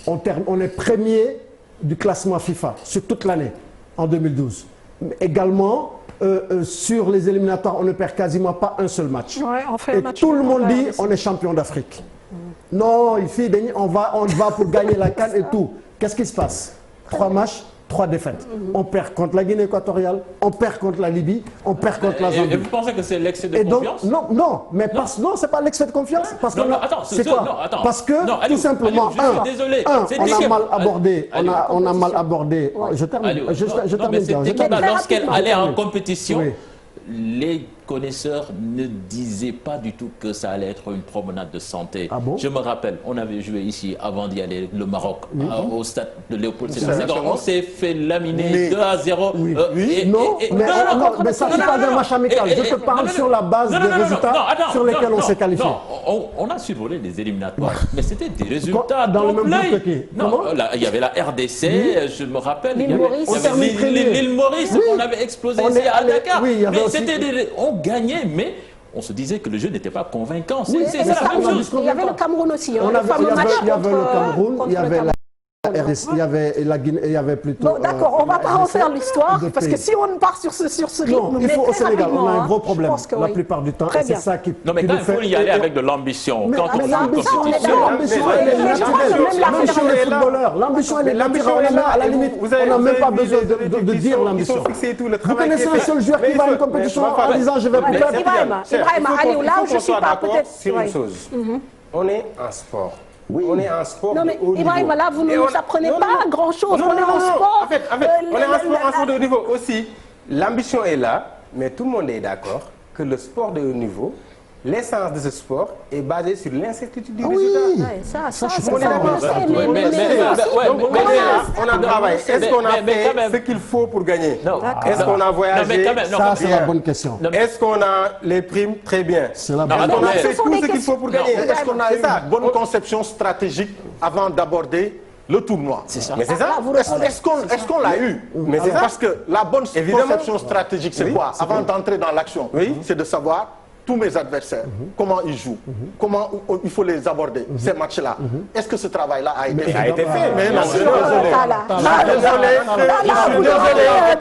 Speaker 3: On est premier du classement FIFA sur toute l'année en 2012. Également, sur les éliminatoires, on ne perd quasiment pas un seul match. Et tout le monde dit on est champion d'Afrique. Non, ici, on va pour gagner la CAN et tout. Qu'est-ce qui se passe? 3 matchs, 3 défaites. On perd contre la Guinée équatoriale, on perd contre la Libye, on perd contre la Zambie.
Speaker 4: Et vous pensez que c'est l'excès de confiance?
Speaker 3: Non, c'est pas l'excès de confiance. Parce que c'est quoi? Parce que tout simplement, on a mal abordé. On a mal abordé. Je termine.
Speaker 4: Cette équipe, lorsqu'elle allait en compétition, les connaisseurs ne disaient pas du tout que ça allait être une promenade de santé.
Speaker 3: Ah bon?
Speaker 4: Je me rappelle, on avait joué ici avant d'y aller, le Maroc, au stade de Léopold Sédar Senghor. On s'est fait laminer 2-0.
Speaker 3: Mais ça, c'est pas un match amical. Je te parle sur la base des résultats sur lesquels on s'est qualifié.
Speaker 4: On a survolé les éliminatoires, mais c'était des résultats
Speaker 3: dans le même groupe que qui?
Speaker 4: Il y avait la RDC, je me rappelle.
Speaker 1: L'île Maurice.
Speaker 4: L'île Maurice, on avait explosé ici à Dakar. Mais on gagnait, mais on se disait que le jeu n'était pas convaincant. C'est la même chose.
Speaker 1: Il y avait le Cameroun aussi.
Speaker 3: Il y avait le Cameroun, il y avait la RDC, il y avait la Guinée, il y avait plutôt...
Speaker 1: Bon, d'accord, on ne va pas refaire l'histoire, parce que si on part sur ce rythme...
Speaker 3: Non, il faut au Sénégal, on a un gros problème la plupart du temps,
Speaker 1: et
Speaker 3: c'est ça qui...
Speaker 4: Non, mais quand il faut y aller avec de l'ambition.
Speaker 3: L'ambition, elle est naturelle. Même chez les footballeurs, l'ambition, elle est naturelle. À la limite, on n'a même pas besoin de dire l'ambition. Vous connaissez un seul joueur qui va à une compétition en disant je vais peut-être...
Speaker 1: Ibrahima, allez, là où je ne suis pas peut-être...
Speaker 6: sur une chose. On est en sport. Oui. On est en sport
Speaker 1: non, mais
Speaker 6: de haut niveau.
Speaker 1: Ibrahima, là, vous ne nous apprenez pas grand-chose. On est en sport.
Speaker 6: En fait, on est en sport de haut niveau aussi. L'ambition est là, mais tout le monde est d'accord que le sport de haut niveau, l'essence de ce sport est basée sur l'incertitude du résultat.
Speaker 1: Oui, ça,
Speaker 6: on est d'accord. On a travaillé. Est-ce qu'on a fait ce qu'il faut pour gagner? Est-ce qu'on a voyagé?
Speaker 3: Ça, c'est la bonne question.
Speaker 6: Est-ce qu'on a les primes? Très bien.
Speaker 3: C'est la bonne question.
Speaker 6: Est-ce qu'on a fait tout ce qu'il faut pour gagner?
Speaker 5: Est-ce qu'on a eu une bonne conception stratégique avant d'aborder le tournoi?
Speaker 6: C'est ça. Mais c'est ça.
Speaker 5: Est-ce qu'on l'a eu?
Speaker 6: Mais c'est ça.
Speaker 5: Parce que la bonne conception stratégique, c'est quoi? Avant d'entrer dans l'action, c'est de savoir tous mes adversaires, comment ils jouent, comment il faut les aborder, ces matchs-là. Est-ce que ce travail-là a été fait?
Speaker 6: Ça a été fait.
Speaker 5: Mais non, je suis désolé.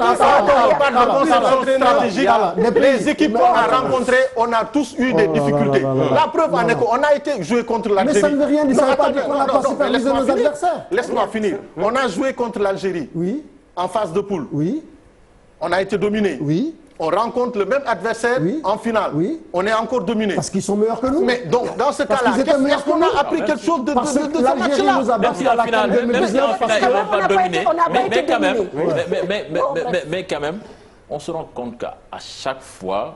Speaker 5: On parle de conception stratégique. Les équipes qu'on a rencontrées, on a tous eu des difficultés. La preuve en est qu'on a été joué contre l'Algérie.
Speaker 3: Mais ça ne veut rien dire, ça ne veut pas dire qu'on n'a pas supervisé nos adversaires.
Speaker 5: Laisse-moi finir. On a joué contre l'Algérie en phase de poule.
Speaker 3: Oui.
Speaker 5: On a été dominé.
Speaker 3: Oui.
Speaker 5: On rencontre le même adversaire en finale. Oui. On est encore dominé.
Speaker 3: Parce qu'ils sont meilleurs que nous.
Speaker 5: Mais donc, dans ce cas-là, est-ce qu'on a appris quelque chose de ce match-là?
Speaker 3: Nous a battu à la finale 2019 parce
Speaker 1: qu'on n'a pas été dominé.
Speaker 4: Mais quand même, on se rend compte qu'à chaque fois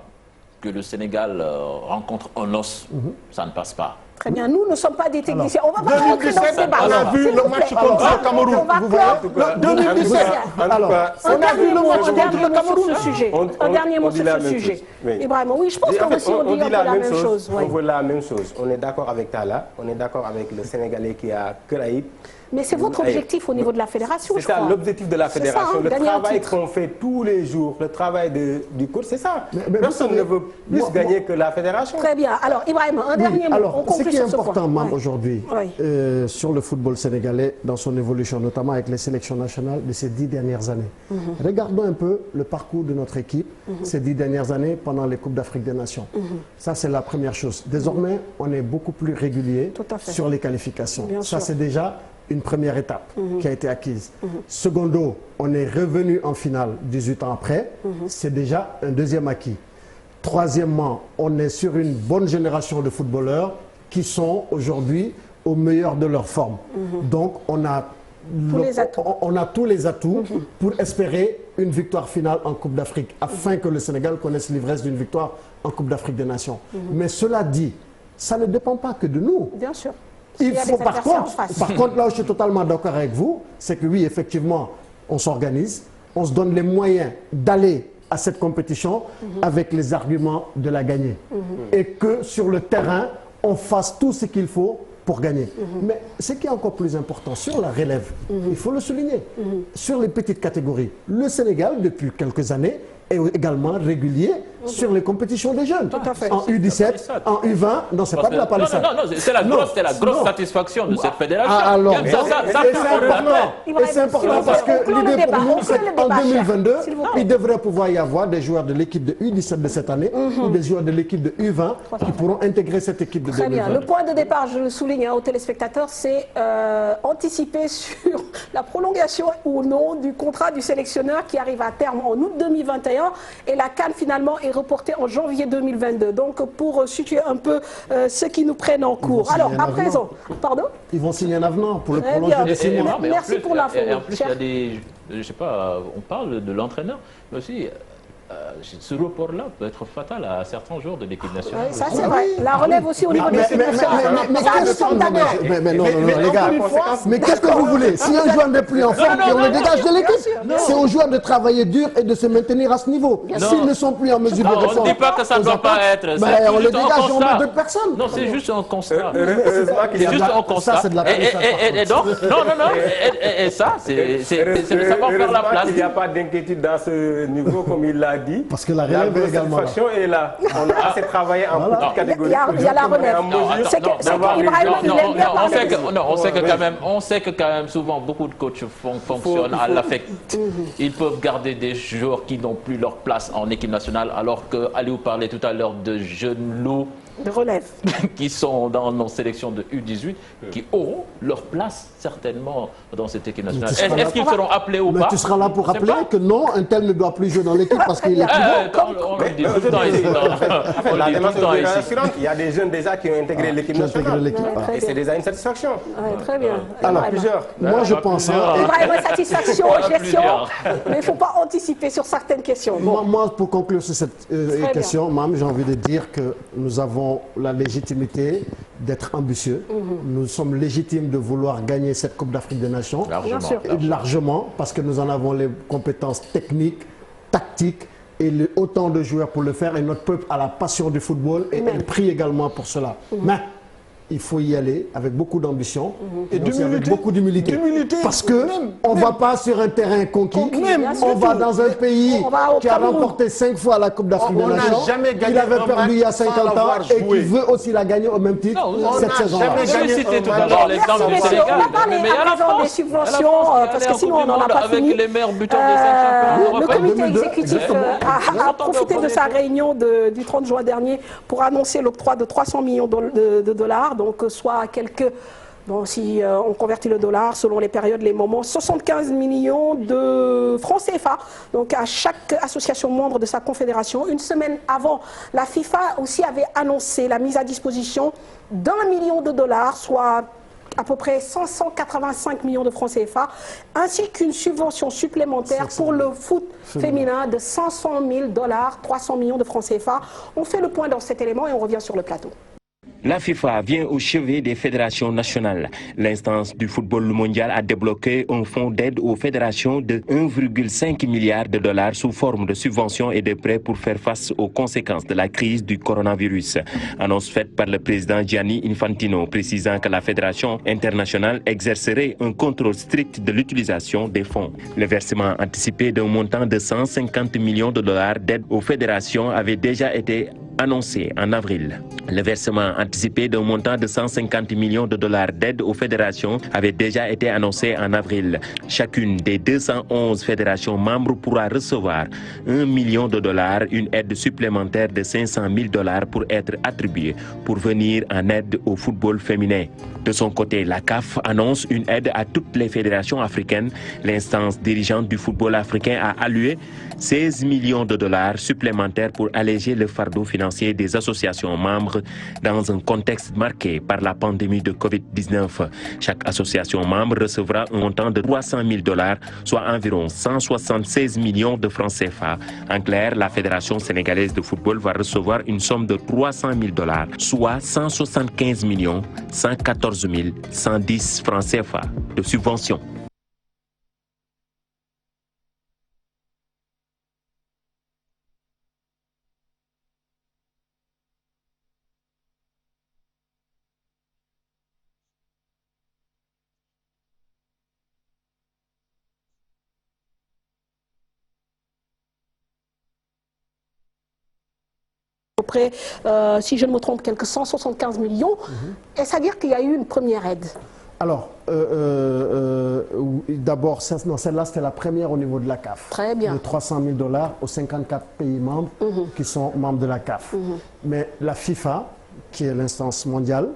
Speaker 4: que le Sénégal rencontre un os, ça ne passe pas.
Speaker 1: Très bien, nous ne sommes pas des techniciens. On ne va pas rentrer dans ce débat.
Speaker 5: On a vu le match contre le Cameroun.
Speaker 1: Vous voyez
Speaker 5: 2017.
Speaker 3: Alors,
Speaker 1: on a vu le match contre le Cameroun sur ce sujet. Un dernier mot sur ce sujet. Ibrahima, oui, je pense qu'on dit un peu la même chose.
Speaker 6: On veut la même chose. On est d'accord avec Talla, on est d'accord avec le Sénégalais qui a Keraïb.
Speaker 1: Mais c'est votre objectif au niveau de la fédération, je crois.
Speaker 6: C'est ça, l'objectif de la fédération. Le travail qu'on fait tous les jours, le travail du coach, c'est ça. Personne ne veut plus gagner que la fédération.
Speaker 1: Très bien. Alors, Ibrahima, un dernier mot.
Speaker 3: Alors, ce qui est important, même aujourd'hui, sur le football sénégalais, dans son évolution, notamment avec les sélections nationales de ces 10 dernières années. Regardons un peu le parcours de notre équipe ces 10 dernières années pendant les Coupes d'Afrique des Nations. Ça, c'est la première chose. Désormais, on est beaucoup plus régulier sur les qualifications. Ça, c'est déjà une première étape qui a été acquise. Secondo, on est revenu en finale 18 ans après. C'est déjà un deuxième acquis. Troisièmement, on est sur une bonne génération de footballeurs qui sont aujourd'hui au meilleur de leur forme. Donc, on a tous les atouts pour espérer une victoire finale en Coupe d'Afrique, afin que le Sénégal connaisse l'ivresse d'une victoire en Coupe d'Afrique des Nations. Mais cela dit, ça ne dépend pas que de nous.
Speaker 1: Bien sûr.
Speaker 3: Il faut, par contre, là où je suis totalement d'accord avec vous, c'est que oui, effectivement, on s'organise, on se donne les moyens d'aller à cette compétition avec les arguments de la gagner. Et que sur le terrain, on fasse tout ce qu'il faut pour gagner. Mais ce qui est encore plus important, sur la relève, il faut le souligner, sur les petites catégories, le Sénégal, depuis quelques années, est également régulier sur les compétitions des jeunes.
Speaker 1: Tout à fait.
Speaker 3: En U17, en U20, non, c'est pas de la palissade.
Speaker 4: Non, c'est la grosse satisfaction de cette fédération.
Speaker 3: Alors,
Speaker 4: Même ça,
Speaker 3: et c'est important parce que l'idée pour nous, c'est qu'en 2022,
Speaker 1: s'il vous plaît.
Speaker 3: il devrait pouvoir y avoir des joueurs de l'équipe de U17 de cette année ou des joueurs de l'équipe de U20 qui pourront intégrer cette équipe de
Speaker 1: Très
Speaker 3: 2022.
Speaker 1: bien. Le point de départ, je le souligne aux téléspectateurs, c'est anticiper sur la prolongation ou non du contrat du sélectionneur qui arrive à terme en août 2021 et la CAN finalement est reportée en janvier 2022. Donc pour situer un peu ceux qui nous prennent en cours. Alors à présent, pardon?
Speaker 3: Ils vont signer un avenant pour le
Speaker 1: Très
Speaker 3: prolonger
Speaker 1: bien.
Speaker 3: de 6 mois.
Speaker 1: Merci pour l'info.
Speaker 4: Et en plus, il y a des... Je sais pas, on parle de l'entraîneur, mais aussi... ce report-là peut être fatal à certains joueurs de l'équipe nationale.
Speaker 1: Oui, ça c'est vrai. La relève aussi au niveau des
Speaker 3: Mais
Speaker 1: sélections.
Speaker 3: les gars, mais qu'est-ce que vous voulez? Si un joueur n'est plus en forme, on le dégage de l'équipe. C'est aux joueurs de travailler dur et de se maintenir à ce niveau. S'ils ne sont plus en mesure de répondre,
Speaker 4: on ne dit pas que ça ne doit pas être.
Speaker 3: On les dégage, on met d'autres personnes.
Speaker 4: Non, c'est juste un constat.
Speaker 6: Heureusement qu'il y a
Speaker 4: C'est juste un constat.
Speaker 3: Ça, c'est de la
Speaker 4: Et donc, non. Et ça, ça va faire la place.
Speaker 6: Il n'y a pas d'inquiétude dans ce niveau, comme il l'a dit.
Speaker 3: Parce que la relève est également là.
Speaker 6: satisfaction est là. On a assez travaillé en petite catégorie.
Speaker 1: Il y a la relève. C'est qu'Ibrahim, il aime bien parler.
Speaker 4: On sait que quand même souvent beaucoup de coachs fonctionnent à l'affect. Ils peuvent garder des joueurs qui n'ont plus leur place en équipe nationale, alors que Aliou parlait tout à l'heure de jeunes loups
Speaker 1: De relève.
Speaker 4: qui sont dans nos sélections de U18, qui auront leur place certainement dans cette équipe nationale. Est-ce qu'ils seront appelés ou
Speaker 3: Mais
Speaker 4: pas?
Speaker 3: tu seras là pour rappeler que non, un tel ne doit plus jouer dans l'équipe parce qu'il est plus bon.
Speaker 4: On le dit tout le temps ici. On
Speaker 6: La
Speaker 4: le dit tout
Speaker 6: démarche
Speaker 4: le temps
Speaker 6: est
Speaker 4: ici.
Speaker 6: rassurante. Il y a des jeunes déjà qui ont intégré l'équipe
Speaker 3: qui ont intégré
Speaker 6: nationale.
Speaker 3: l'équipe.
Speaker 1: Très
Speaker 6: Et c'est
Speaker 1: bien.
Speaker 6: déjà une satisfaction.
Speaker 1: Ouais, très bien.
Speaker 3: Alors,
Speaker 1: Ibrahim.
Speaker 6: Plusieurs.
Speaker 3: Moi, je pense.
Speaker 1: Ibrahim, satisfaction, gestion,
Speaker 4: Plusieurs.
Speaker 1: mais il ne faut pas anticiper sur certaines questions. Bon.
Speaker 3: Moi, pour conclure sur cette
Speaker 1: bien.
Speaker 3: question, Mam, j'ai envie de dire que nous avons la légitimité d'être ambitieux. Nous sommes légitimes de vouloir gagner cette Coupe d'Afrique des Nations.
Speaker 1: Bien sûr.
Speaker 3: Largement, parce que nous en avons les compétences techniques, tactiques et autant de joueurs pour le faire. Et notre peuple a la passion du football et elle prie également pour cela. Mais il faut y aller avec beaucoup d'ambition et aussi avec beaucoup d'humilité. Parce qu'on ne va pas sur un terrain conquis. On va dans un pays
Speaker 1: On va au
Speaker 3: qui a
Speaker 1: Cameroun.
Speaker 3: remporté 5 fois la Coupe d'Afrique des
Speaker 5: On n'a
Speaker 3: Nations.
Speaker 5: jamais gagné
Speaker 3: Il avait
Speaker 5: un
Speaker 3: perdu
Speaker 5: match
Speaker 3: il y a
Speaker 5: sans
Speaker 3: 50 ans
Speaker 5: l'avoir
Speaker 3: et
Speaker 5: joué.
Speaker 3: qui veut aussi la gagner au même titre
Speaker 4: Non,
Speaker 3: cette
Speaker 5: n'a
Speaker 3: saison-là.
Speaker 5: jamais
Speaker 4: Je vais
Speaker 5: gagné
Speaker 4: citer
Speaker 5: un
Speaker 4: tout
Speaker 5: match.
Speaker 4: d'abord l'exemple
Speaker 1: Merci,
Speaker 4: du
Speaker 1: messieurs.
Speaker 4: Sénégal.
Speaker 1: On va parler
Speaker 4: Mais il y a
Speaker 1: à
Speaker 4: la
Speaker 1: présent des
Speaker 4: France.
Speaker 1: subventions, parce que sinon on n'en a pas
Speaker 4: avec
Speaker 1: fini.
Speaker 4: les meilleurs buteurs des 5 champions
Speaker 1: Le
Speaker 4: européens.
Speaker 1: comité
Speaker 3: 2002,
Speaker 1: exécutif a profité de sa réunion du 30 juin dernier pour annoncer l'octroi de 300 millions de dollars, donc soit quelques... Bon, si on convertit le dollar selon les périodes, les moments, 75 millions de francs CFA. Donc à chaque association membre de sa confédération. Une semaine avant, la FIFA aussi avait annoncé la mise à disposition d'1 million de dollars, soit à peu près 585 millions de francs CFA, ainsi qu'une subvention supplémentaire pour le foot féminin de 500 000 dollars, 300 millions de francs CFA. On fait le point dans cet élément et on revient sur le plateau.
Speaker 2: La FIFA vient au chevet des fédérations nationales. L'instance du football mondial a débloqué un fonds d'aide aux fédérations de 1,5 milliard de dollars sous forme de subventions et de prêts pour faire face aux conséquences de la crise du coronavirus. Annonce faite par le président Gianni Infantino, précisant que la fédération internationale exercerait un contrôle strict de l'utilisation des fonds. Le versement anticipé d'un montant de 150 millions de dollars d'aide aux fédérations avait déjà été annoncé en avril. Le versement anticipé d'un montant de 150 millions de dollars d'aide aux fédérations avait déjà été annoncé en avril. Chacune des 211 fédérations membres pourra recevoir 1 million de dollars, une aide supplémentaire de 500 000 dollars pour être attribuée pour venir en aide au football féminin. De son côté, la CAF annonce une aide à toutes les fédérations africaines. L'instance dirigeante du football africain a alloué 16 millions de dollars supplémentaires pour alléger le fardeau financier des associations membres dans un contexte marqué par la pandémie de Covid-19. Chaque association membre recevra un montant de 300 000 dollars, soit environ 176 millions de francs CFA. En clair, la Fédération sénégalaise de football va recevoir une somme de 300 000 dollars, soit 175 millions 114 110 francs CFA de subvention.
Speaker 1: peu près, si je ne me trompe, quelques 175 millions. Est-ce à dire qu'il y a eu une première aide?
Speaker 3: Alors, d'abord, celle-là, c'était la première au niveau de la CAF.
Speaker 1: Très bien.
Speaker 3: De 300 000 $ aux 54 pays membres qui sont membres de la CAF. Mais la FIFA, qui est l'instance mondiale,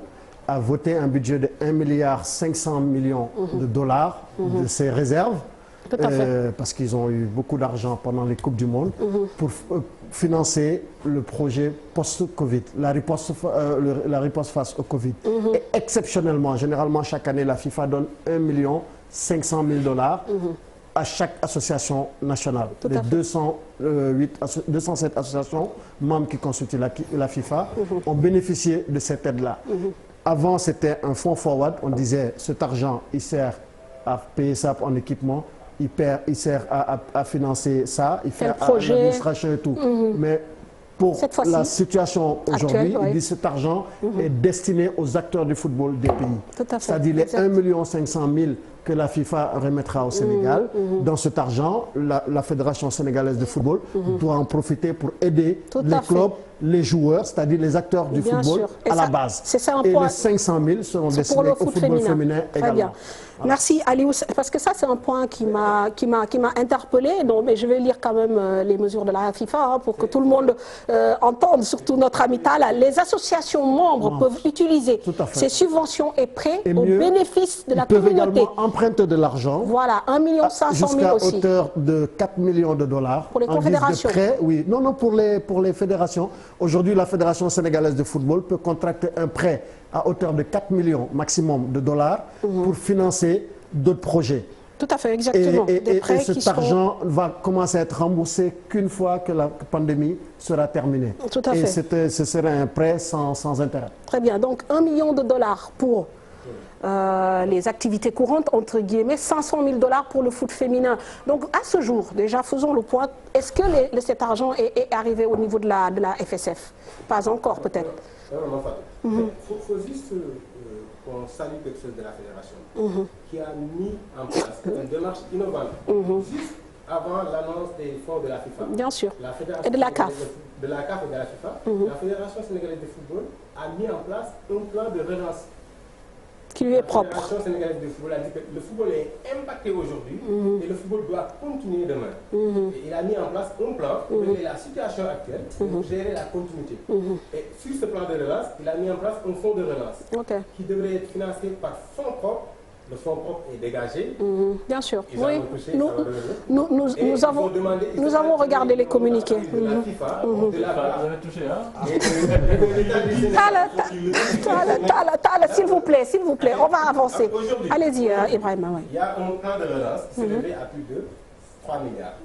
Speaker 3: a voté un budget de 1,5 milliard de dollars de ses réserves.
Speaker 1: Tout à fait.
Speaker 3: Parce qu'ils ont eu beaucoup d'argent pendant les Coupes du Monde pour financer le projet post-Covid, la riposte face au Covid. Et exceptionnellement, généralement chaque année, la FIFA donne 1,5 milliard de $ à chaque association nationale.
Speaker 1: Tout
Speaker 3: Les
Speaker 1: à fait.
Speaker 3: 207 associations membres qui constituent la FIFA ont bénéficié de cette aide-là. Avant, c'était un fonds forward. On disait cet argent, il sert à payer ça en équipement. Il sert à financer ça, il fait l'administration et tout. Mais pour la situation aujourd'hui, il dit que cet argent est destiné aux acteurs du football des pays. C'est-à-dire les 1,5 million que la FIFA remettra au Sénégal. Dans cet argent, la Fédération sénégalaise de football doit en profiter pour aider les clubs, les joueurs, c'est-à-dire les acteurs du football à la base. Et les 500 000 seront destinés au football féminin également.
Speaker 1: Bien. Voilà. Merci Aliou, parce que ça c'est un point qui m'a interpellé. Donc, mais je vais lire quand même les mesures de la FIFA pour que tout le monde entende, surtout notre amital. Les associations membres peuvent utiliser ces subventions et prêts au bénéfice de la communauté.
Speaker 3: Ils peuvent également emprunter de l'argent.
Speaker 1: Voilà, 1,5 million aussi.
Speaker 3: Jusqu'à hauteur de 4 millions de dollars.
Speaker 1: Pour les confédérations.
Speaker 3: Prêt, oui. Non, pour les fédérations. Aujourd'hui, la Fédération sénégalaise de football peut contracter un prêt à hauteur de 4 millions maximum de dollars pour financer d'autres projets.
Speaker 1: Tout à fait, exactement.
Speaker 3: Et cet argent va commencer à être remboursé qu'une fois que la pandémie sera terminée.
Speaker 1: Tout à fait.
Speaker 3: Et ce serait un prêt sans intérêt.
Speaker 1: Très bien. Donc 1 million de dollars pour les activités courantes, entre guillemets, 500 000 $ pour le foot féminin. Donc à ce jour, déjà faisons le point, est-ce que cet argent est arrivé au niveau de la FSF? Pas encore peut-être.
Speaker 6: Il faut juste qu'on salue quelque chose de la fédération qui a mis en place une démarche innovante juste avant l'annonce des fonds de la FIFA.
Speaker 1: Bien sûr.
Speaker 6: Et
Speaker 1: de la CAF.
Speaker 6: De la CAF et de la FIFA. La Fédération sénégalaise de football a mis en place un plan de relance
Speaker 1: qui lui est propre.
Speaker 6: La Fédération sénégalaise de football a dit que le football est impacté aujourd'hui et le football doit continuer demain. Et il a mis en place un plan pour gérer la situation actuelle, pour gérer la continuité. Et sur ce plan de relance, il a mis en place un fonds de relance qui devrait être financé par fonds propres. Le fonds propre est dégagé.
Speaker 1: Bien sûr.
Speaker 6: Ils
Speaker 1: oui.
Speaker 6: Touché,
Speaker 1: nous avons regardé les communiqués.
Speaker 6: De la FIFA, de la
Speaker 1: Tala, s'il vous plaît, on va avancer. Allez-y, Ibrahim.
Speaker 6: Il y a un plan de relance qui s'est élevé à plus de 3 milliards.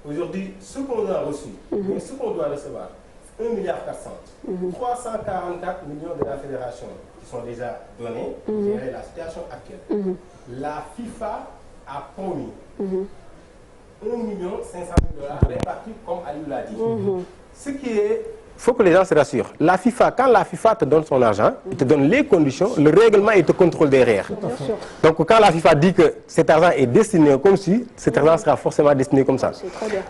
Speaker 6: Aujourd'hui, ce qu'on a reçu, mais ce qu'on doit recevoir, 1,4 milliard. 344 millions de la fédération qui sont déjà donnés pour gérer la situation actuelle. La FIFA a promis 1,5 million $ répartis comme Aliou l'a dit. Ce qui est... Il faut que les gens se rassurent. La FIFA, quand la FIFA te donne son argent, il te donne les conditions, le règlement, il te contrôle derrière. Donc quand la FIFA dit que cet argent est destiné comme si, cet argent sera forcément destiné comme ça.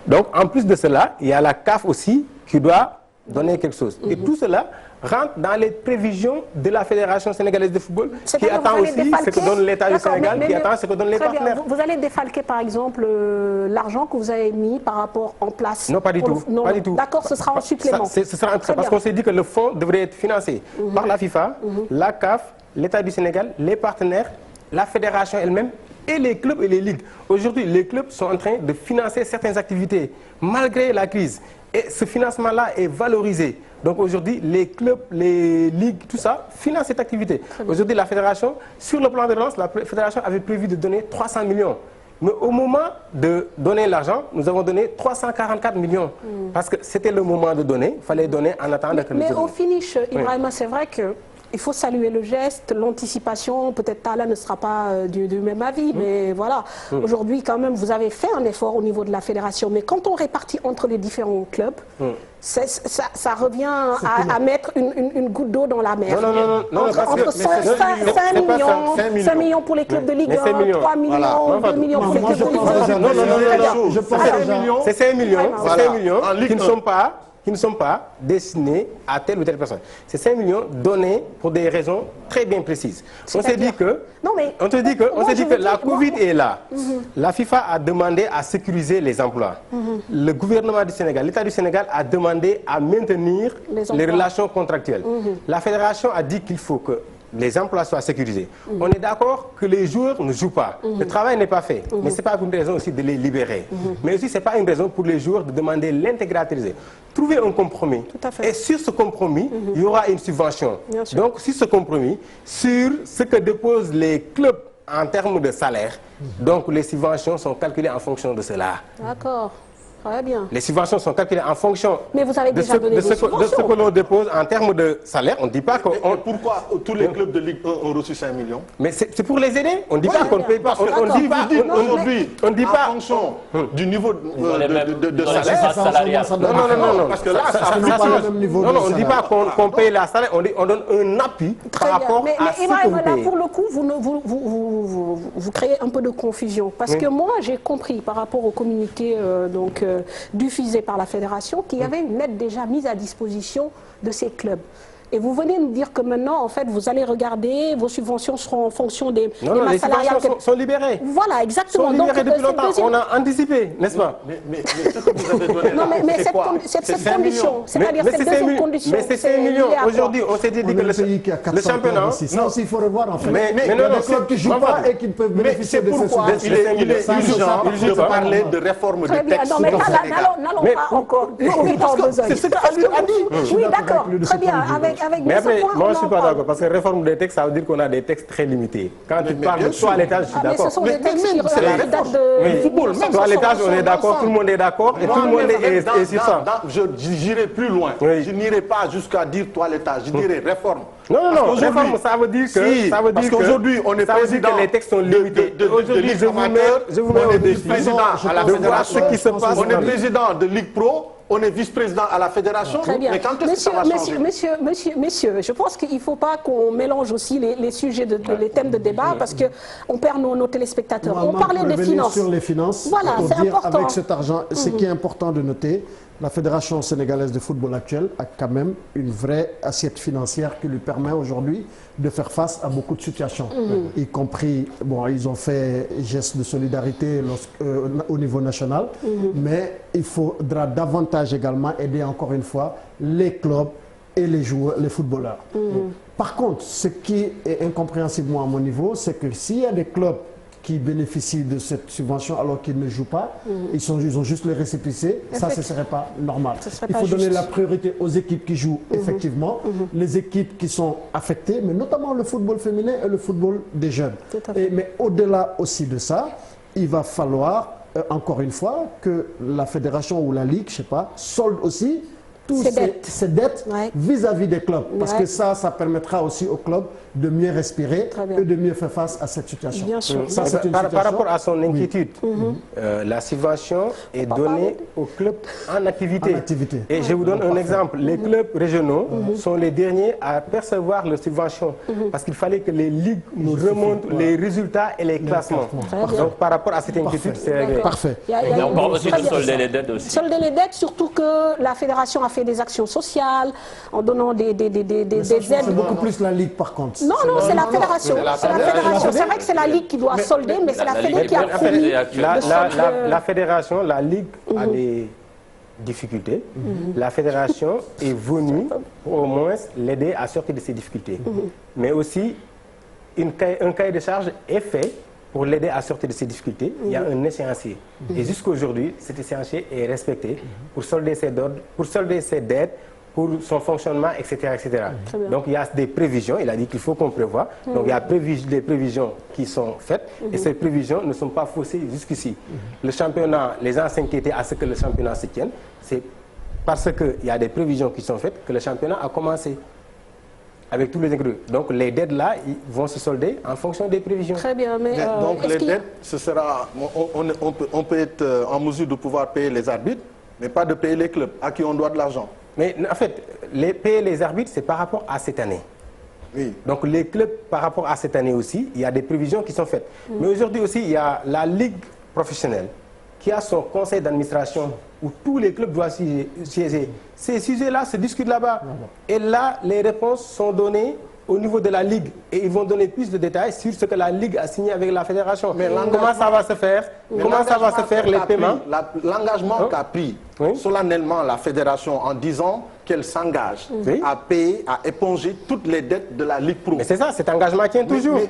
Speaker 6: Donc en plus de cela, il y a la CAF aussi qui doit donner quelque chose. Et tout cela rentre dans les prévisions de la Fédération sénégalaise de football qui attend aussi ce que donne l'État du Sénégal, qui attend ce que donnent les partenaires.
Speaker 1: Vous allez défalquer par exemple l'argent que vous avez mis par rapport en place?
Speaker 6: Non, pas du tout.
Speaker 1: Non, d'accord, ce sera en supplément.
Speaker 6: Ce sera parce qu'on s'est dit que le fonds devrait être financé par la FIFA, la CAF, l'État du Sénégal, les partenaires, la fédération elle-même et les clubs et les ligues. Aujourd'hui, les clubs sont en train de financer certaines activités malgré la crise. Et ce financement-là est valorisé. Donc aujourd'hui, les clubs, les ligues, tout ça, financent cette activité. Aujourd'hui, la fédération, sur le plan de relance, la fédération avait prévu de donner 300 millions. Mais au moment de donner l'argent, nous avons donné 344 millions. Parce que c'était le moment de donner, il fallait donner en attendant que
Speaker 1: Mais au finish, Ibrahima, c'est vrai que... Il faut saluer le geste, l'anticipation. Peut-être Tala ne sera pas du même avis, mais voilà. Aujourd'hui, quand même, vous avez fait un effort au niveau de la fédération. Mais quand on répartit entre les différents clubs, ça revient à mettre une goutte d'eau dans la mer.
Speaker 6: Non,
Speaker 1: entre 5 millions pour les clubs de Ligue 1, 3 millions, 2 millions pour les clubs de Ligue 1.
Speaker 6: C'est 5 millions qui ne sont pas qui ne sont pas destinés à telle ou telle personne. Ces 5 millions donnés pour des raisons très bien précises. On s'est dit que, la Covid est là. La FIFA a demandé à sécuriser les emplois. Le gouvernement du Sénégal, l'État du Sénégal a demandé à maintenir les relations contractuelles. La fédération a dit qu'il faut que les emplois soient sécurisés. On est d'accord que les joueurs ne jouent pas. Le travail n'est pas fait. Mais ce n'est pas une raison aussi de les libérer. Mais aussi, ce n'est pas une raison pour les joueurs de demander l'intégralité. Trouver un compromis. Et sur ce compromis, il y aura une subvention. Donc, sur ce compromis, sur ce que déposent les clubs en termes de salaire, donc les subventions sont calculées en fonction de cela.
Speaker 1: D'accord. Très bien.
Speaker 6: Les subventions sont calculées en fonction
Speaker 1: Mais vous avez déjà donné
Speaker 6: de ce que l'on dépose en termes de salaire. On ne dit pas que...
Speaker 5: Pourquoi tous les clubs de Ligue 1 ont reçu 5 millions?
Speaker 6: Mais c'est pour les aider. On ne dit pas qu'on ne paye pas. On dit pas
Speaker 5: aujourd'hui, en fonction du niveau de salaire.
Speaker 6: Non. Parce que là, ça n'est pas le même niveau. Non, on ne dit pas qu'on paye la salaire. On donne un appui par rapport à ce qu'on paye.
Speaker 1: Là, pour le coup, vous créez un peu de confusion. Parce que moi, j'ai compris par rapport au communiqué diffusé par la fédération qu'il y avait une aide déjà mise à disposition de ces clubs. Et vous venez nous dire que maintenant, en fait, vous allez regarder, vos subventions seront en fonction des masses salariales.
Speaker 6: Les subventions sont libérées.
Speaker 1: Voilà, exactement.
Speaker 6: Sont libérées depuis longtemps. On a anticipé, n'est-ce pas?
Speaker 5: Mais ce que vous avez donné là, c'est quoi?
Speaker 1: cette condition, c'est-à-dire cette deuxième condition.
Speaker 6: Mais c'est 5 millions. Aujourd'hui, on s'est dit que le championnat...
Speaker 3: Ça aussi, il faut revoir, en fait.
Speaker 6: Mais
Speaker 3: il y a des clubs qui ne jouent pas et qui ne peuvent bénéficier de ces subventions.
Speaker 5: Il est urgent de parler de réforme du texte.
Speaker 1: Non, mais n'allons pas encore.
Speaker 6: C'est ce qu'Aliou a dit.
Speaker 1: Oui, d'accord. Très bien.
Speaker 6: Mais après, moi je ne suis pas d'accord, parce que réforme des textes, ça veut dire qu'on a des textes très limités. Quand tu parles de toilettage, je suis d'accord.
Speaker 1: Mais ce sont des textes qui datent de football.
Speaker 6: Toilettage, on est d'accord, tout le monde est d'accord, et tout le monde est sur ça.
Speaker 5: J'irai plus loin. Je n'irai pas jusqu'à dire toilettage, je dirais réforme.
Speaker 6: Non, réforme, ça veut dire que...
Speaker 5: Parce qu'aujourd'hui, on est président
Speaker 6: les textes sont limités. Aujourd'hui, je vous mets au défi de voir ce qui se passe.
Speaker 5: On est président de Ligue Pro. On est vice-président à la fédération.
Speaker 1: Très bien.
Speaker 5: Mais quand est-ce que ça va changer?
Speaker 1: Messieurs, je pense qu'il ne faut pas qu'on mélange aussi les sujets, les thèmes de débat, parce qu'on perd nos téléspectateurs. On parlait des finances.
Speaker 3: Sur les finances,
Speaker 1: voilà, c'est important.
Speaker 3: Avec cet argent, ce qui est important de noter, la Fédération sénégalaise de football actuelle a quand même une vraie assiette financière qui lui permet aujourd'hui de faire face à beaucoup de situations, y compris, bon, ils ont fait geste de solidarité au niveau national, mais il faudra davantage également aider encore une fois les clubs et les joueurs, les footballeurs. Par contre, ce qui est incompréhensible à mon niveau, c'est que s'il y a des clubs qui bénéficient de cette subvention alors qu'ils ne jouent pas, ils ont juste le récépissé, ça ce ne serait pas normal. Il faut donner la priorité aux équipes qui jouent effectivement, les équipes qui sont affectées, mais notamment le football féminin et le football des jeunes. Mais au-delà aussi de ça, il va falloir, encore une fois, que la fédération ou la ligue, je ne sais pas, solde aussi tous ces dettes vis-à-vis des clubs. Parce que ça permettra aussi aux clubs de mieux respirer et de mieux faire face à cette situation.
Speaker 1: Bien sûr.
Speaker 3: Ça,
Speaker 6: par rapport à son inquiétude, la subvention est donnée aux clubs en activité. Et je vous donne un exemple. Les clubs régionaux sont les derniers à percevoir les subventions. Parce qu'il fallait que les ligues nous remontent les résultats et les classements. Donc par rapport à cette inquiétude, c'est réglé.
Speaker 3: Parfait.
Speaker 4: Il y a encore aussi de solder les dettes aussi.
Speaker 1: Solder les dettes, surtout que la fédération a fait des actions sociales en donnant des aides.
Speaker 3: C'est beaucoup plus la ligue par contre.
Speaker 1: Non, c'est la fédération. C'est vrai que c'est la ligue qui doit solder, mais c'est la fédération qui a promis
Speaker 6: la fédération, la ligue a des difficultés. La fédération est venue pour au moins l'aider à sortir de ces difficultés. Mais aussi, un cahier de charge est fait pour l'aider à sortir de ces difficultés. Il y a un échéancier. Et jusqu'aujourd'hui, cet échéancier est respecté pour solder ses dettes, pour son fonctionnement, etc. Donc il y a des prévisions, il a dit qu'il faut qu'on prévoie. Donc il y a des prévisions qui sont faites et ces prévisions ne sont pas faussées jusqu'ici. Le championnat, les gens s'inquiétaient à ce que le championnat se tienne. C'est parce qu'il y a des prévisions qui sont faites que le championnat a commencé. Avec tous les ingrédients. Donc les dettes là, ils vont se solder en fonction des prévisions.
Speaker 1: Très bien, mais
Speaker 5: donc les dettes, ce sera, on peut être en mesure de pouvoir payer les arbitres, mais pas de payer les clubs à qui on doit de l'argent.
Speaker 6: Mais en fait, payer les arbitres, c'est par rapport à cette année.
Speaker 5: Oui.
Speaker 6: Donc les clubs, par rapport à cette année aussi, il y a des prévisions qui sont faites. Mais aujourd'hui aussi, il y a la ligue professionnelle qui a son conseil d'administration où tous les clubs doivent siéger. Ces sujets-là se discutent là-bas. Et là, les réponses sont données au niveau de la Ligue. Et ils vont donner plus de détails sur ce que la Ligue a signé avec la Fédération. Mais comment ça va se faire? Comment ça va se faire, les paiements?
Speaker 5: L'engagement qu'a pris solennellement la Fédération en disant qu'elle s'engage à payer, à éponger toutes les dettes de la Ligue Pro.
Speaker 6: Mais c'est ça, cet engagement tient toujours.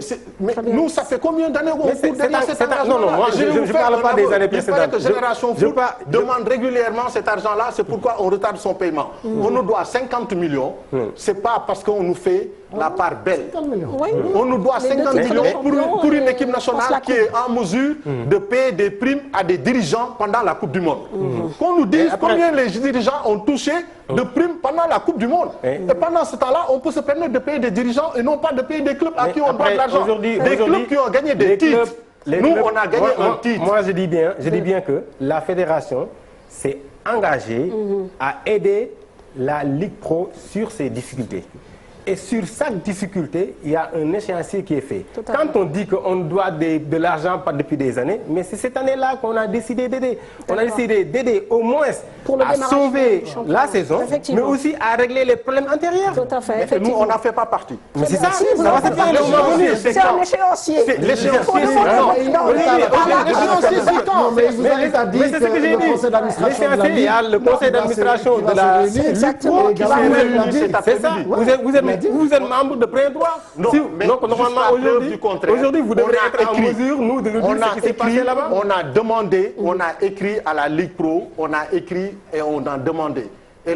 Speaker 5: Mais nous, ça fait combien d'années qu'on court derrière cet engagement?
Speaker 6: Non, moi, je ne parle pas des années précédentes.
Speaker 5: Il paraît que Génération Foot demande régulièrement cet argent-là, c'est pourquoi on retarde son paiement. On nous doit 50 millions, c'est pas parce qu'on nous fait la part belle. On nous doit 50 millions pour une équipe nationale qui est en mesure de payer des primes à des dirigeants pendant la Coupe du Monde. Qu'on nous dise combien les dirigeants ont touché de primes pendant la Coupe du Monde. Et pendant ce temps-là, on peut se permettre de payer des dirigeants et non pas de payer des clubs à qui on doit de l'argent. Des clubs qui ont gagné des titres. Nous, on a gagné un titre.
Speaker 6: Moi, je dis bien que la fédération s'est engagée à aider la Ligue Pro sur ses difficultés. Et sur chaque difficulté, il y a un échéancier qui est fait. Quand on dit qu'on doit de l'argent depuis des années, mais c'est cette année-là qu'on a décidé d'aider. On a décidé d'aider au moins à sauver la saison, mais aussi à régler les problèmes antérieurs.
Speaker 1: Tout à fait.
Speaker 5: Mais nous, on n'en fait pas partie.
Speaker 6: Mais c'est ça,
Speaker 1: c'est un échéancier.
Speaker 3: L'échéancier, c'est quand? Mais vous avez pas dit que le conseil d'administration de la Ligue,
Speaker 6: il y a le conseil d'administration de la Ligue qui s'est réuni. C'est ça. Vous êtes membre de plein droit.
Speaker 5: Donc, normalement,
Speaker 6: aujourd'hui, vous devrez être en mesure, nous, de nous dire ce qui s'est passé là-bas.
Speaker 5: On a demandé, on a écrit à la Ligue Pro, on a écrit et on a demandé. Et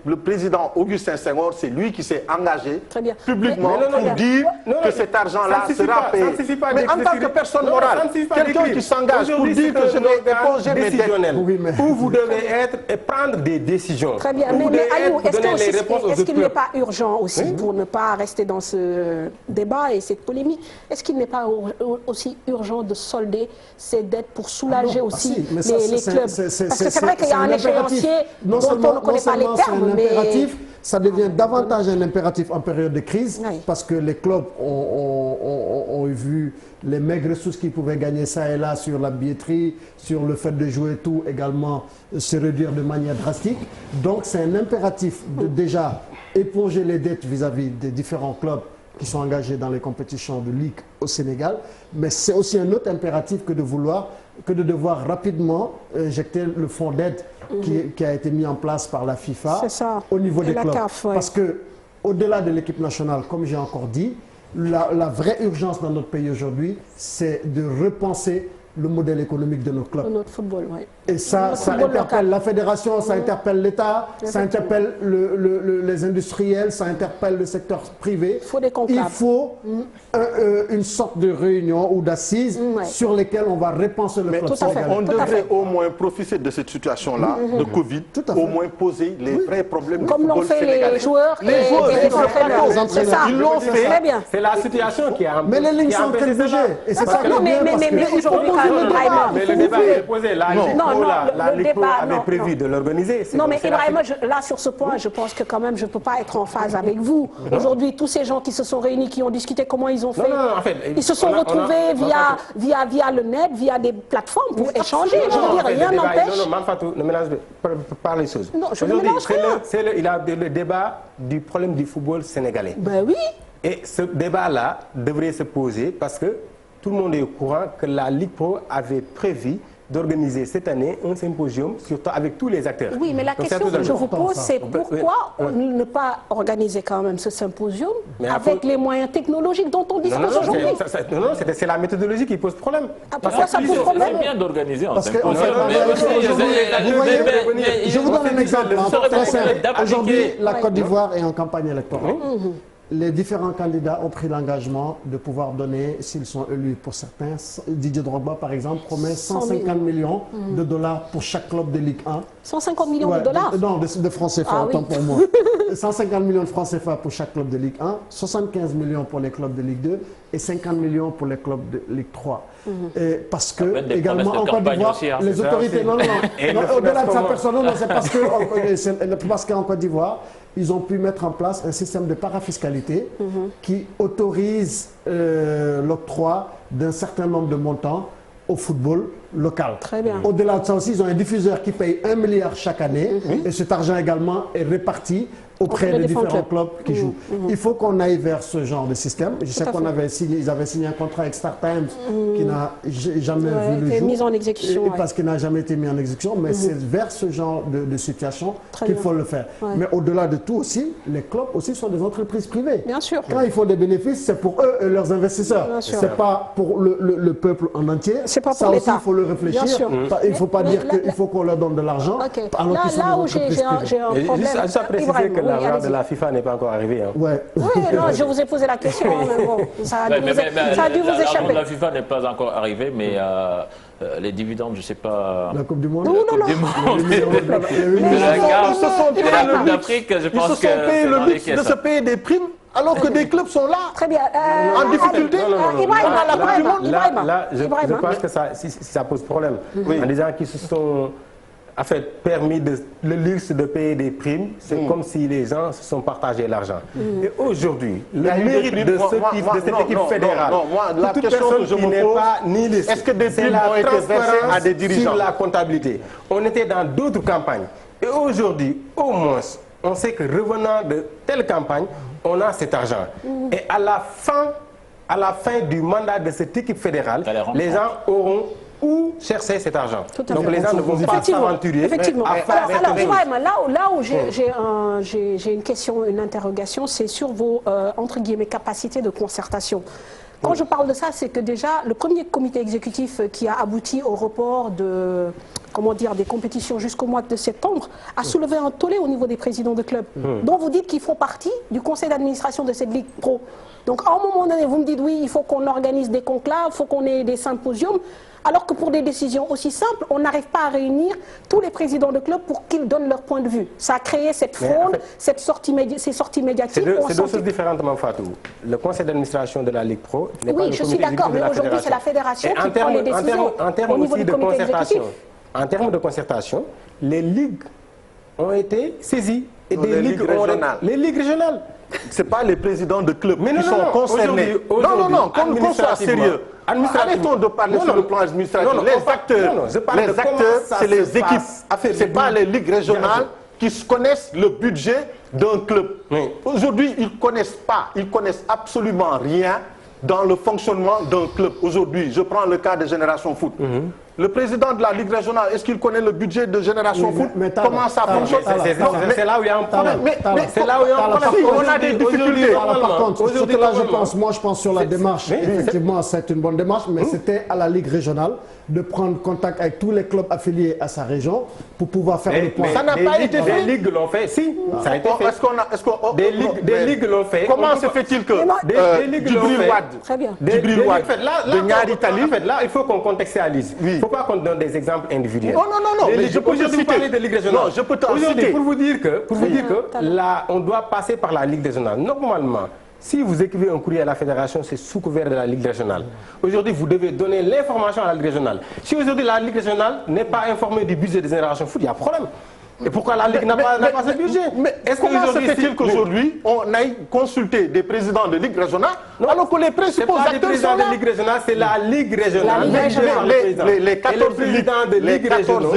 Speaker 5: le président Augustin Senghor, c'est lui qui s'est engagé publiquement pour dire que cet argent-là sera payé. Mais en tant que personne morale, quelqu'un qui s'engage pour dire que je vais éponger mes dettes,
Speaker 6: où vous devez être et prendre des décisions.
Speaker 1: Très bien. Mais Aliou, est-ce qu'il n'est pas urgent aussi, pour ne pas rester dans ce débat et cette polémique, est-ce qu'il n'est pas aussi urgent de solder ces dettes pour soulager aussi les clubs? Parce que c'est vrai qu'il y a un échéancier dont on ne connaît pas les termes, mais
Speaker 3: ça devient davantage un impératif en période de crise, parce que les clubs ont vu les maigres ressources qu'ils pouvaient gagner ça et là sur la billetterie, sur le fait de jouer tout également se réduire de manière drastique. Donc c'est un impératif de déjà éponger les dettes vis-à-vis des différents clubs qui sont engagés dans les compétitions de ligue au Sénégal, mais c'est aussi un autre impératif que de devoir rapidement injecter le fonds d'aide qui a été mis en place par la FIFA au niveau des clubs. Parce que au-delà de l'équipe nationale, comme j'ai encore dit, la vraie urgence dans notre pays aujourd'hui, c'est de repenser le modèle économique de nos clubs.
Speaker 1: De notre football, oui.
Speaker 3: Et ça interpelle la fédération, ça interpelle l'État, ça interpelle les industriels, ça interpelle le secteur privé. Il faut une sorte de réunion ou d'assises sur lesquelles on va repenser le club sénégalais.
Speaker 5: On devrait au moins profiter de cette situation-là, de Covid, au moins poser les vrais problèmes du football sénégalais.
Speaker 1: Comme l'ont fait les joueurs et les entraîneurs.
Speaker 5: Ils l'ont fait.
Speaker 1: Très bien.
Speaker 6: C'est la situation qui a
Speaker 3: Mais les lignes sont en train de bouger. Et c'est ça qui est bien parce que
Speaker 1: aujourd'hui,
Speaker 6: mais le débat est posé. La Ligue Pro avait
Speaker 1: non,
Speaker 6: prévu de l'organiser.
Speaker 1: Non, mais Ibrahima, là, sur ce point, je pense que quand même, je ne peux pas être en phase avec vous. Aujourd'hui, tous ces gens qui se sont réunis, qui ont discuté comment ils ont fait,
Speaker 6: en fait,
Speaker 1: ils se sont retrouvés via le net, via des plateformes pour échanger. Je veux dire, rien n'empêche.
Speaker 6: Non, Manfatou, ne mélange pas les choses.
Speaker 1: Non, je ne mélange rien.
Speaker 6: Il a le débat du problème du football sénégalais.
Speaker 1: Ben oui.
Speaker 6: Et ce débat-là devrait se poser parce que tout le monde est au courant que la Ligue Pro avait prévu d'organiser cette année un symposium, surtout avec tous les acteurs.
Speaker 1: Oui, mais la question que je vous pose, c'est pourquoi ne pas organiser quand même ce symposium avec les moyens technologiques dont on dispose aujourd'hui?
Speaker 6: Non, c'est la méthodologie qui pose problème.
Speaker 1: Pourquoi ça pose problème?
Speaker 4: C'est bien d'organiser un symposium.
Speaker 3: Je vous donne un exemple très simple. Aujourd'hui, la Côte d'Ivoire est en campagne électorale. Les différents candidats ont pris l'engagement de pouvoir donner, s'ils sont élus pour certains, Didier Drogba par exemple promet 150 millions de dollars pour chaque club de Ligue 1.
Speaker 1: 150 millions de dollars?
Speaker 3: Non, de francs CFA, autant pour moi. 150 millions de francs CFA pour chaque club de Ligue 1, 75 millions pour les clubs de Ligue 2 et 50 millions pour les clubs de Ligue 3. Et parce que, également, en Côte d'Ivoire, les autorités... Non, au-delà de sa personne, non, c'est parce qu'en Côte d'Ivoire, ils ont pu mettre en place un système de parafiscalité qui autorise l'octroi d'un certain nombre de montants au football local.
Speaker 1: Très bien.
Speaker 3: Au-delà de ça aussi, ils ont un diffuseur qui paye 1 milliard chaque année et cet argent également est réparti auprès de différents clubs qui jouent. Il faut qu'on aille vers ce genre de système. Je sais qu'on avait signé, ils avaient signé un contrat avec Star Times qui n'a jamais vu le jour.
Speaker 1: Mis en exécution.
Speaker 3: Parce qu'il n'a jamais été mis en exécution, mais c'est vers ce genre de situation qu'il faut le faire. Mais au-delà de tout aussi, les clubs aussi sont des entreprises privées.
Speaker 1: Bien sûr.
Speaker 3: Quand ils font des bénéfices, c'est pour eux et leurs investisseurs. C'est pas pour le peuple en entier.
Speaker 1: C'est pas pour
Speaker 3: ça aussi,
Speaker 1: l'État.
Speaker 3: il faut le réfléchir. Il ne faut pas dire qu'il faut qu'on leur donne de l'argent.
Speaker 1: Là où j'ai un problème.
Speaker 6: Juste à préciser que l'argent de la FIFA n'est pas encore arrivé. Hein.
Speaker 3: Ouais.
Speaker 1: Oui, non, je vous ai posé la question, mais bon, ça a dû vous échapper.
Speaker 4: L'argent de la FIFA n'est pas encore arrivé, mais les dividendes, je ne sais pas.
Speaker 3: La Coupe du Monde.
Speaker 1: Non.
Speaker 4: La Coupe d'Afrique, je pense que.
Speaker 5: Ils se sont payés le luxe de se payer des primes alors que des clubs sont là.
Speaker 1: Très bien.
Speaker 5: En difficulté.
Speaker 6: Là, je pense que ça pose problème. En disant qu'ils se sont permis le luxe de payer des primes, c'est comme si les gens se sont partagés l'argent. Et aujourd'hui, le mérite de cette équipe fédérale,
Speaker 5: la
Speaker 6: toute
Speaker 5: question
Speaker 6: personne
Speaker 5: que je
Speaker 6: qui
Speaker 5: me
Speaker 6: n'est
Speaker 5: pose,
Speaker 6: pas nihiliste,
Speaker 5: est-ce que des
Speaker 6: c'est
Speaker 5: primes
Speaker 6: la
Speaker 5: ont été versées à des
Speaker 6: transparence
Speaker 5: dirigeants
Speaker 6: sur la comptabilité. On était dans d'autres campagnes. Et aujourd'hui, au moins, on sait que revenant de telle campagne, on a cet argent. Et à la fin du mandat de cette équipe fédérale, les gens auront où chercher cet argent. Donc les gens ne vont pas s'aventurer à faire cette chose.
Speaker 1: Là où j'ai une question, une interrogation, c'est sur vos entre guillemets capacités de concertation. Quand je parle de ça, c'est que déjà, le premier comité exécutif qui a abouti au report de, des compétitions jusqu'au mois de septembre a soulevé un tollé au niveau des présidents de clubs, dont vous dites qu'ils font partie du conseil d'administration de cette Ligue Pro. Donc à un moment donné, vous me dites oui, il faut qu'on organise des conclaves, il faut qu'on ait des symposiums, alors que pour des décisions aussi simples, on n'arrive pas à réunir tous les présidents de clubs pour qu'ils donnent leur point de vue. Ça a créé cette fronde, ces sorties médiatiques.
Speaker 6: C'est deux choses différentes, Fatou. Le conseil d'administration de la Ligue Pro n'est pas le comité
Speaker 1: suis d'accord, mais
Speaker 6: de la
Speaker 1: aujourd'hui c'est la fédération qui prend les décisions au niveau du comité exécutif.
Speaker 6: En termes de concertation, les ligues ont été saisies. Et
Speaker 5: les ligues régionales.
Speaker 6: Les ligues régionales.
Speaker 5: Ce n'est pas les présidents de clubs qui sont concernés. Non, qu'on soit sérieux. Arrêtons de parler sur le plan administratif. Les acteurs, c'est les équipes. Ce n'est pas les ligues régionales qui connaissent le budget d'un club. Aujourd'hui, ils ne connaissent absolument rien dans le fonctionnement d'un club. Aujourd'hui, je prends le cas de Génération Foot. Le président de la Ligue régionale, est-ce qu'il connaît le budget de Génération Foot? Comment ça fonctionne?
Speaker 6: C'est là où il y a un problème.
Speaker 5: C'est là où il y a un problème. On a des difficultés.
Speaker 3: Par contre, ce que là, je pense sur la démarche, effectivement, c'est une bonne démarche, mais c'était à la Ligue régionale de prendre contact avec tous les clubs affiliés à sa région pour pouvoir faire le point.
Speaker 5: Ça n'a pas été fait.
Speaker 6: Des ligues l'ont fait, si. Ça a été fait. Des ligues l'ont fait.
Speaker 5: Comment se fait-il que
Speaker 6: Djibril Wade de Niary Tali, là, il faut qu'on contextualise. Il ne faut pas qu'on donne des exemples individuels.
Speaker 5: Non, mais je peux
Speaker 6: vous parler de Ligue régionale.
Speaker 5: Non, je peux t'en citer.
Speaker 6: Aujourd'hui, pour vous dire que là, on doit passer par la Ligue régionale. Normalement, si vous écrivez un courrier à la fédération, c'est sous couvert de la Ligue régionale. Aujourd'hui, vous devez donner l'information à la Ligue régionale. Si aujourd'hui la Ligue régionale n'est pas informée du budget des Générations Foot, il y a problème. Et pourquoi la Ligue n'a pas ce budget?
Speaker 5: Comment se fait-il qu'aujourd'hui, on aille consulter des présidents de Ligue régionale alors que les principaux acteurs sont là?
Speaker 6: de Ligue régionale, c'est la Ligue régionale.
Speaker 5: Les 14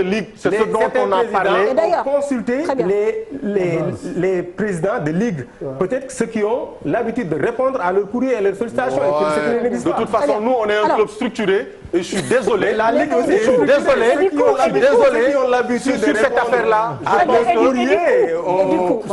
Speaker 5: ligues, c'est ce dont on a parlé.
Speaker 6: Consulter les présidents de Ligue. Peut-être ceux qui ont l'habitude de répondre à leurs courriers et leurs sollicitations.
Speaker 5: De toute façon, nous, on est un club structuré. Et je suis désolé.
Speaker 6: La Ligue aussi.
Speaker 5: Je suis désolé. Sur cette affaire-là,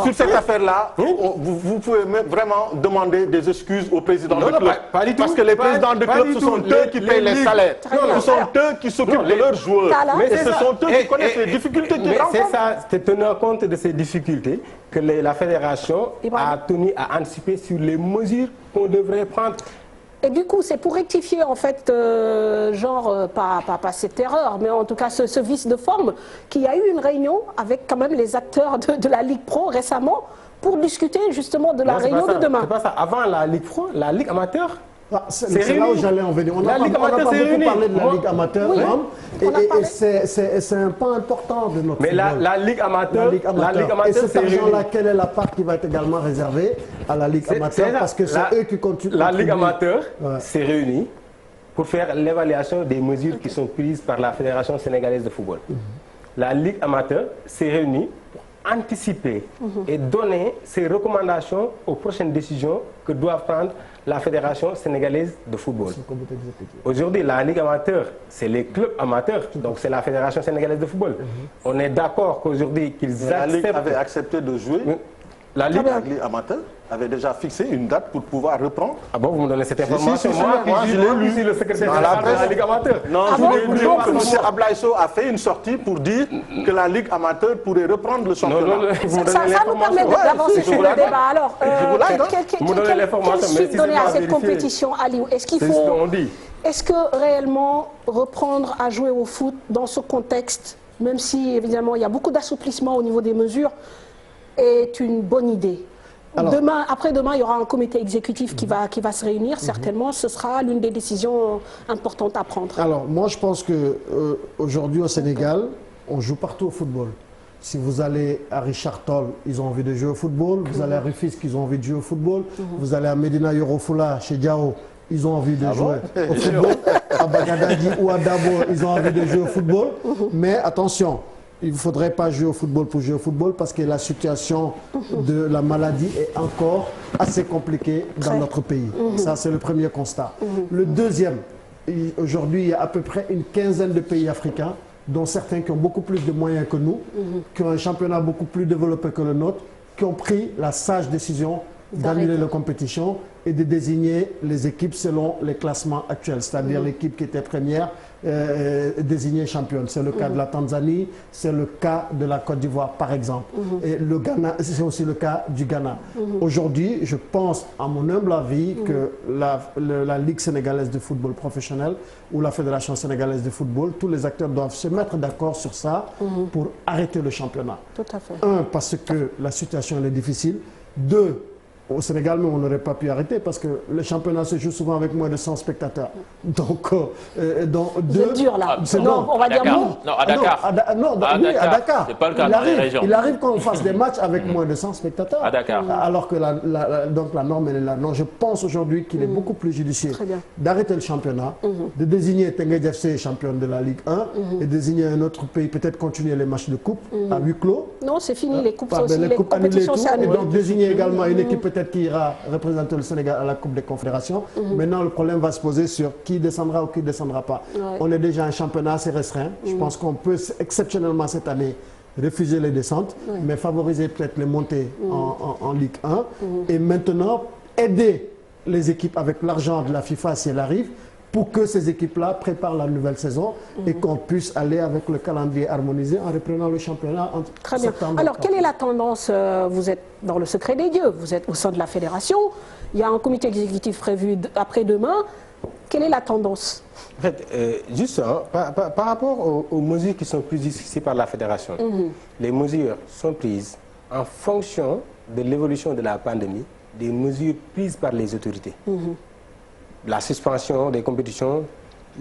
Speaker 5: sur cette affaire-là, vous pouvez vraiment demander des excuses aux présidents de club. Parce que les présidents de club, ce sont eux qui payent les salaires. Ce sont eux qui s'occupent de leurs joueurs. Et ce sont eux qui connaissent les difficultés qu'ils rencontrent.
Speaker 6: C'est ça, c'est tenant compte de ces difficultés que la fédération a tenu à anticiper sur les mesures qu'on devrait prendre.
Speaker 1: Et du coup, c'est pour rectifier, en fait, pas cette erreur, mais en tout cas ce vice de forme, qu'il y a eu une réunion avec quand même les acteurs de la Ligue Pro récemment pour discuter justement de la réunion de demain.
Speaker 6: C'est pas ça. Avant la Ligue Pro, la Ligue amateur.
Speaker 3: C'est là où j'allais en venir. On n'a pas beaucoup parlé de la Ligue amateur, et c'est un point important de notre football.
Speaker 6: Mais la Ligue amateur,
Speaker 3: et cet argent-là, quelle est la part qui va être également réservée à la Ligue amateur? Parce que c'est eux qui continuent.
Speaker 6: La Ligue amateur s'est réunie pour faire l'évaluation des mesures qui sont prises par la Fédération sénégalaise de football. La Ligue amateur s'est réunie pour anticiper et donner ses recommandations aux prochaines décisions que doit prendre la Fédération sénégalaise de football. Aujourd'hui, la Ligue amateur, c'est les clubs amateurs, donc c'est la Fédération sénégalaise de football. On est d'accord qu'aujourd'hui, qu'ils acceptent...
Speaker 5: La Ligue avait accepté de jouer. La Ligue amateur avait déjà fixé une date pour pouvoir reprendre.
Speaker 6: Ah bon, vous me donnez cette information?
Speaker 5: Moi, je l'ai lu.
Speaker 6: Je suis le secrétaire général de la Ligue amateur.
Speaker 5: Non, je l'ai lu que M. Ablaïso a fait une sortie pour dire que la Ligue amateur pourrait reprendre le championnat.
Speaker 1: Ça nous permet d'avancer sur le débat. Alors, quelle suite donner à cette compétition, Aliou? Est-ce qu'il faut... Est-ce que réellement reprendre à jouer au foot dans ce contexte, même si évidemment il y a beaucoup d'assouplissement au niveau des mesures, est une bonne idée? Après-demain, il y aura un comité exécutif qui va se réunir. Certainement, ce sera l'une des décisions importantes à prendre.
Speaker 3: Alors, moi, je pense qu'aujourd'hui, au Sénégal, on joue partout au football. Si vous allez à Richard Toll, ils ont envie de jouer au football. Vous allez à Rufisque, ils ont envie de jouer au football. Vous allez à Medina Yoro Fula, chez Diao, ils ont envie de jouer au football. À Bagadadi ou à Dabo, ils ont envie de jouer au football. Mais attention, il ne faudrait pas jouer au football pour jouer au football parce que la situation de la maladie est encore assez compliquée dans notre pays. Ça, c'est le premier constat. Le deuxième, aujourd'hui, il y a à peu près une quinzaine de pays africains, dont certains qui ont beaucoup plus de moyens que nous, qui ont un championnat beaucoup plus développé que le nôtre, qui ont pris la sage décision d'annuler la compétition et de désigner les équipes selon les classements actuels, c'est-à-dire l'équipe qui était première désignée championne. C'est le cas de la Tanzanie, c'est le cas de la Côte d'Ivoire par exemple. Et le Ghana, c'est aussi le cas du Ghana. Aujourd'hui, je pense, à mon humble avis, que la Ligue sénégalaise de football professionnel ou la Fédération sénégalaise de football, tous les acteurs doivent se mettre d'accord sur ça pour arrêter le championnat.
Speaker 1: Tout à fait.
Speaker 3: Un, parce que la situation est difficile. Deux, au Sénégal, nous, on n'aurait pas pu arrêter parce que le championnat se joue souvent avec moins de 100 spectateurs. Donc,
Speaker 1: c'est dur là. Non, on va dire non.
Speaker 4: Non, à Dakar.
Speaker 3: À Dakar.
Speaker 4: C'est pas le cas dans les régions.
Speaker 3: Il arrive qu'on fasse des matchs avec moins de 100 spectateurs.
Speaker 4: À Dakar.
Speaker 3: Alors que donc la norme, elle est là. Non, je pense aujourd'hui qu'il est beaucoup plus judicieux d'arrêter le championnat, de désigner Tengued FC championne de la Ligue 1 et désigner un autre pays, peut-être continuer les matchs de coupe à huis clos.
Speaker 1: Non, c'est fini. Les coupes sont aussi, les compétitions, c'est annulé.
Speaker 3: Et donc désigner également une équipe peut-être qui ira représenter le Sénégal à la Coupe des Confédérations. Maintenant, le problème va se poser sur qui descendra ou qui ne descendra pas. On est déjà un championnat assez restreint. Je pense qu'on peut exceptionnellement cette année refuser les descentes, mais favoriser peut-être les montées en Ligue 1. Et maintenant, aider les équipes avec l'argent de la FIFA si elle arrive, pour que ces équipes-là préparent la nouvelle saison et qu'on puisse aller avec le calendrier harmonisé en reprenant le championnat entre septembre.
Speaker 1: Alors, quelle est la tendance? Vous êtes dans le secret des dieux, vous êtes au sein de la fédération, il y a un comité exécutif prévu après-demain. Quelle est la tendance?
Speaker 6: En fait, juste par rapport aux mesures qui sont prises ici par la fédération, les mesures sont prises en fonction de l'évolution de la pandémie, des mesures prises par les autorités. La suspension des compétitions,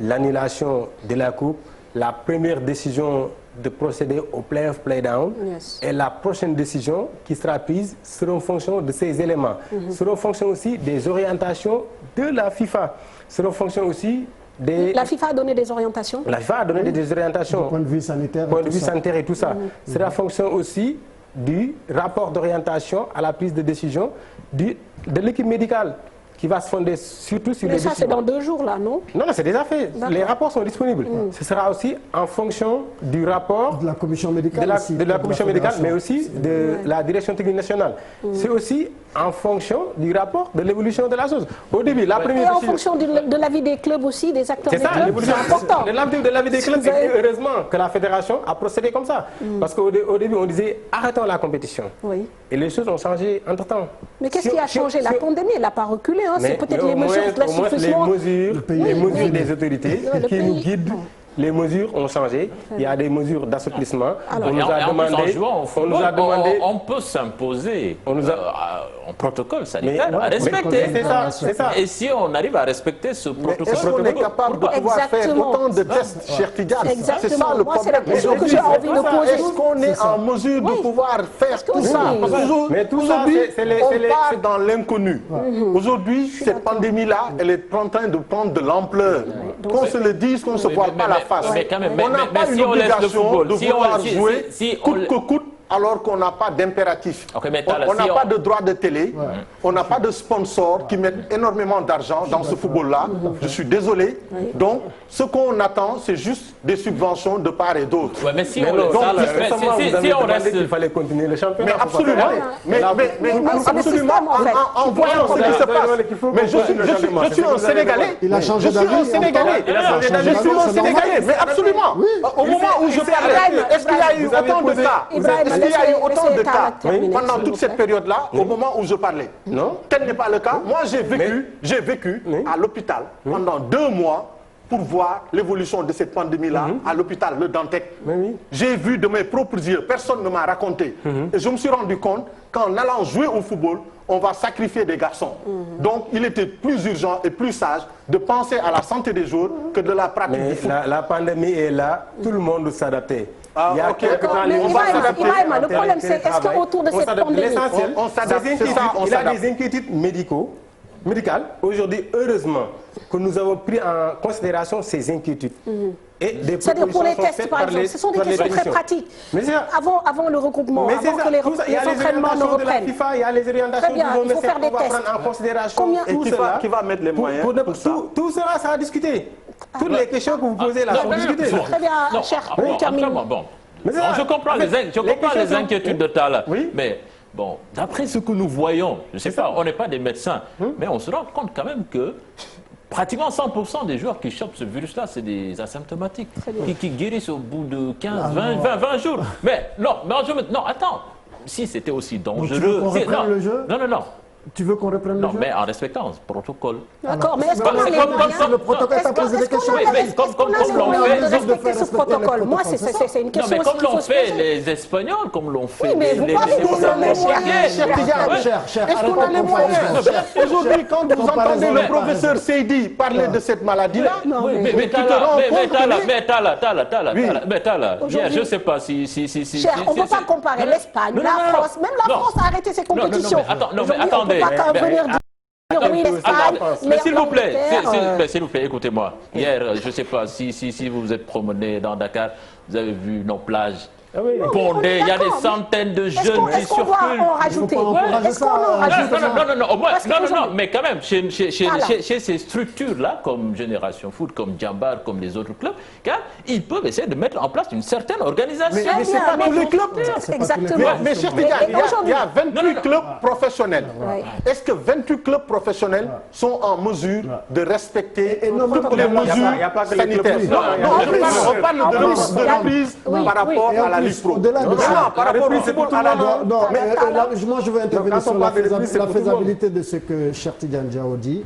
Speaker 6: l'annulation de la coupe, la première décision de procéder au play-off, play-down et la prochaine décision qui sera prise sera en fonction de ces éléments. Sera en fonction aussi des orientations de la FIFA. Sera en fonction aussi des...
Speaker 1: La FIFA a donné des orientations?
Speaker 6: La FIFA a donné des orientations.
Speaker 3: Du point de vue sanitaire.
Speaker 6: Point de vue sanitaire et tout ça. Sera en fonction aussi du rapport d'orientation à la prise de décision de l'équipe médicale, qui va se fonder surtout sur les décisions.
Speaker 1: Mais ça, c'est dans 2 jours, là, non?
Speaker 6: Non, c'est déjà fait. Les rapports sont disponibles. Ce sera aussi en fonction du rapport
Speaker 3: de la commission médicale,
Speaker 6: de la commission médicale, mais aussi de la direction technique nationale. C'est aussi en fonction du rapport de l'évolution de la chose. Au début, la première
Speaker 1: décision... Et en fonction de l'avis des clubs aussi, des acteurs des clubs, c'est important.
Speaker 6: De l'avis des clubs, et heureusement que la fédération a procédé comme ça. Parce qu'au début, on disait arrêtons la compétition. Et les choses ont changé entre-temps.
Speaker 1: Mais qu'est-ce qui a changé? La pandémie, elle n'a pas reculé. C'est peut-être les mesures de l'assouplissement.
Speaker 6: Les mesures des autorités qui nous guident. Les mesures ont changé. Il y a des mesures d'assouplissement.
Speaker 4: On nous a demandé. On peut s'imposer. On protocole sanitaire à respecter.
Speaker 6: C'est ça.
Speaker 4: Et si on arrive à respecter ce protocole...
Speaker 5: Est-ce qu'on est capable de pouvoir faire autant de tests, cher Tidiane? C'est ça le problème.
Speaker 1: C'est la question que j'ai envie de poser.
Speaker 5: Est-ce qu'on est en mesure de pouvoir faire tout ça? Parce qu'aujourd'hui, on part dans l'inconnu. Aujourd'hui, cette pandémie-là, elle est en train de prendre de l'ampleur. Qu'on se le dise, qu'on ne se voit pas la face. On n'a pas une obligation de vouloir jouer coûte que coûte, alors qu'on n'a pas d'impératif. On n'a pas de droit de télé, on n'a pas de sponsors qui mettent énormément d'argent dans ce football-là. Je suis désolé. Donc, ce qu'on attend, c'est juste des subventions de part et d'autre.
Speaker 4: Ouais, mais si on reste...
Speaker 6: Il fallait continuer le championnat.
Speaker 5: Mais absolument. Mais absolument, en voyant ce qui se passe. Mais je suis un Sénégalais.
Speaker 3: Il a changé d'avis.
Speaker 5: Je suis un Sénégalais. Je suis un Sénégalais. Mais absolument. Au moment où je parlais, est-ce qu'il y a eu autant de cas? Est-ce qu'il y a eu autant de cas pendant toute cette période-là, au moment où je parlais?
Speaker 6: Non.
Speaker 5: Tel n'est pas le cas. Moi, j'ai vécu à l'hôpital pendant 2 mois pour voir l'évolution de cette pandémie-là à l'hôpital, le Dantec. J'ai vu de mes propres yeux, personne ne m'a raconté. Et je me suis rendu compte qu'en allant jouer au football, on va sacrifier des garçons. Donc, il était plus urgent et plus sage de penser à la santé des joueurs que de la pratique du foot.
Speaker 6: La pandémie est là, tout le monde s'adapte.
Speaker 5: Il y a quelques temps, on va s'adapter.
Speaker 1: Le problème, c'est est-ce qu'autour de cette pandémie...
Speaker 6: L'essentiel,
Speaker 5: on s'adapte, c'est ça, on
Speaker 6: il a
Speaker 5: s'adapte.
Speaker 6: des inquiétudes médicales. Aujourd'hui, heureusement, que nous avons pris en considération ces inquiétudes.
Speaker 1: C'est-à-dire pour les tests, par exemple, ce sont des questions très pratiques. Avant le regroupement, avant que les entraînements ne reprennent.
Speaker 6: Il y a les orientations
Speaker 1: du médecin qu'on va prendre
Speaker 6: en considération.
Speaker 5: Et qui va mettre les moyens pour ça?
Speaker 6: Tout cela, ça va discuter. Toutes les questions que vous posez là sont discutées.
Speaker 1: Très bien, cher.
Speaker 4: Je comprends les inquiétudes de Tala. Mais bon, d'après ce que nous voyons, je ne sais pas, on n'est pas des médecins, mais on se rend compte quand même que pratiquement 100% des joueurs qui chopent ce virus-là, c'est des asymptomatiques, qui guérissent au bout de 15, 20 jours. Mais non, attends, si c'était aussi dangereux...
Speaker 3: Donc, tu veux qu'on reprenne le jeu?
Speaker 4: Non.
Speaker 3: Tu veux qu'on reprenne le jeu?
Speaker 4: Non, mais en respectant ce protocole.
Speaker 1: D'accord, mais est-ce qu'on a les moyens?
Speaker 3: Le protocole t'a posé des questions.
Speaker 4: Comme l'ont
Speaker 1: fait de respecter ce protocole. Moi, c'est une question.
Speaker 4: Non, mais comme l'ont fait les Espagnols, comme l'ont fait
Speaker 1: oui, mais vous parlez
Speaker 5: Est-ce qu'on a les moyens? Aujourd'hui, quand vous entendez le professeur Seydi parler de cette maladie-là,
Speaker 4: mais Tala, je ne sais pas si...
Speaker 1: Cher, on ne peut pas comparer l'Espagne, la France. Même la France a arrêté ses compétitions.
Speaker 4: Non, mais attendez. Mais s'il vous plaît, écoutez-moi. Hier, je ne sais pas si vous vous êtes promené dans Dakar, vous avez vu nos plages. Bondées, il y a des centaines de jeunes qui circulent.
Speaker 1: Est-ce qu'on doit en rajouter? Est-ce qu'on en rajoute?
Speaker 4: Non, mais quand même, chez ces structures-là, comme Génération Foot, comme Djambar, comme les autres clubs, ils peuvent essayer de mettre en place une certaine organisation.
Speaker 5: Mais ce n'est pas tous les clubs.
Speaker 1: Exactement.
Speaker 5: Mais cher Tidiane, il y a 28 clubs professionnels. Est-ce que 28 clubs professionnels sont en mesure de respecter toutes les mesures sanitaires? Non, on parle de reprise par rapport à la Ligue Pro.
Speaker 3: Par rapport au football, moi je veux intervenir sur la faisabilité de ce que Cheikh Tidiane Diao dit.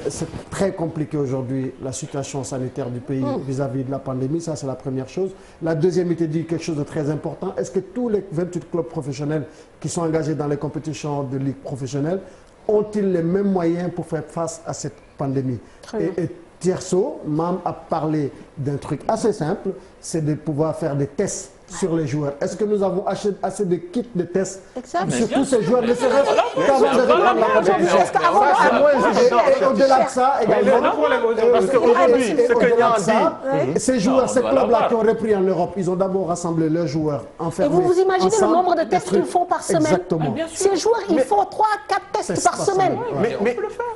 Speaker 3: C'est très compliqué aujourd'hui la situation sanitaire du pays vis-à-vis de la pandémie, ça c'est la première chose. La deuxième, il te dit quelque chose de très important. Est-ce que tous les 28 clubs professionnels qui sont engagés dans les compétitions de ligue professionnelle ont-ils les mêmes moyens pour faire face à cette pandémie? Et Tierso, Mam a parlé d'un truc assez simple, c'est de pouvoir faire des tests sur les joueurs. Est-ce que nous avons assez de kits de tests sur tous ces joueurs, ne serait-ce qu'avant de reprendre la compétition? Et au-delà de ça, également,
Speaker 5: parce qu'aujourd'hui, ce que Yann dit,
Speaker 3: ces joueurs, ces clubs-là qui ont repris en Europe, ils ont d'abord rassemblé leurs joueurs enfermés.
Speaker 1: Et vous imaginez le nombre de tests qu'ils font par semaine?
Speaker 3: Exactement.
Speaker 1: Ces joueurs, ils font 3-4 tests par semaine.
Speaker 5: Mais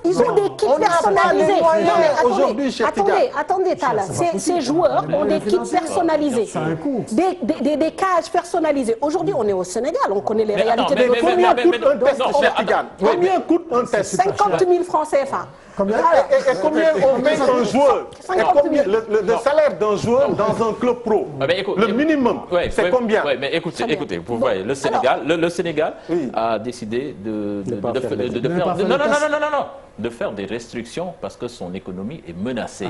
Speaker 1: ils ont des kits personnalisés.
Speaker 5: Aujourd'hui,
Speaker 1: Attendez, Tala. Ces joueurs ont des kits personnalisés.
Speaker 3: Ça a un coût.
Speaker 1: Des cages personnalisées. Aujourd'hui, on est au Sénégal, on connaît les réalités de notre
Speaker 5: combien coûte un test, Cheikh Tidiane? Combien coûte un test?
Speaker 1: 50 000 francs CFA.
Speaker 5: Et combien on paye un joueur? Le salaire d'un joueur dans un club pro, le minimum, c'est combien?
Speaker 4: Mais écoutez, vous voyez, le Sénégal a décidé de faire des restrictions parce que son économie est menacée.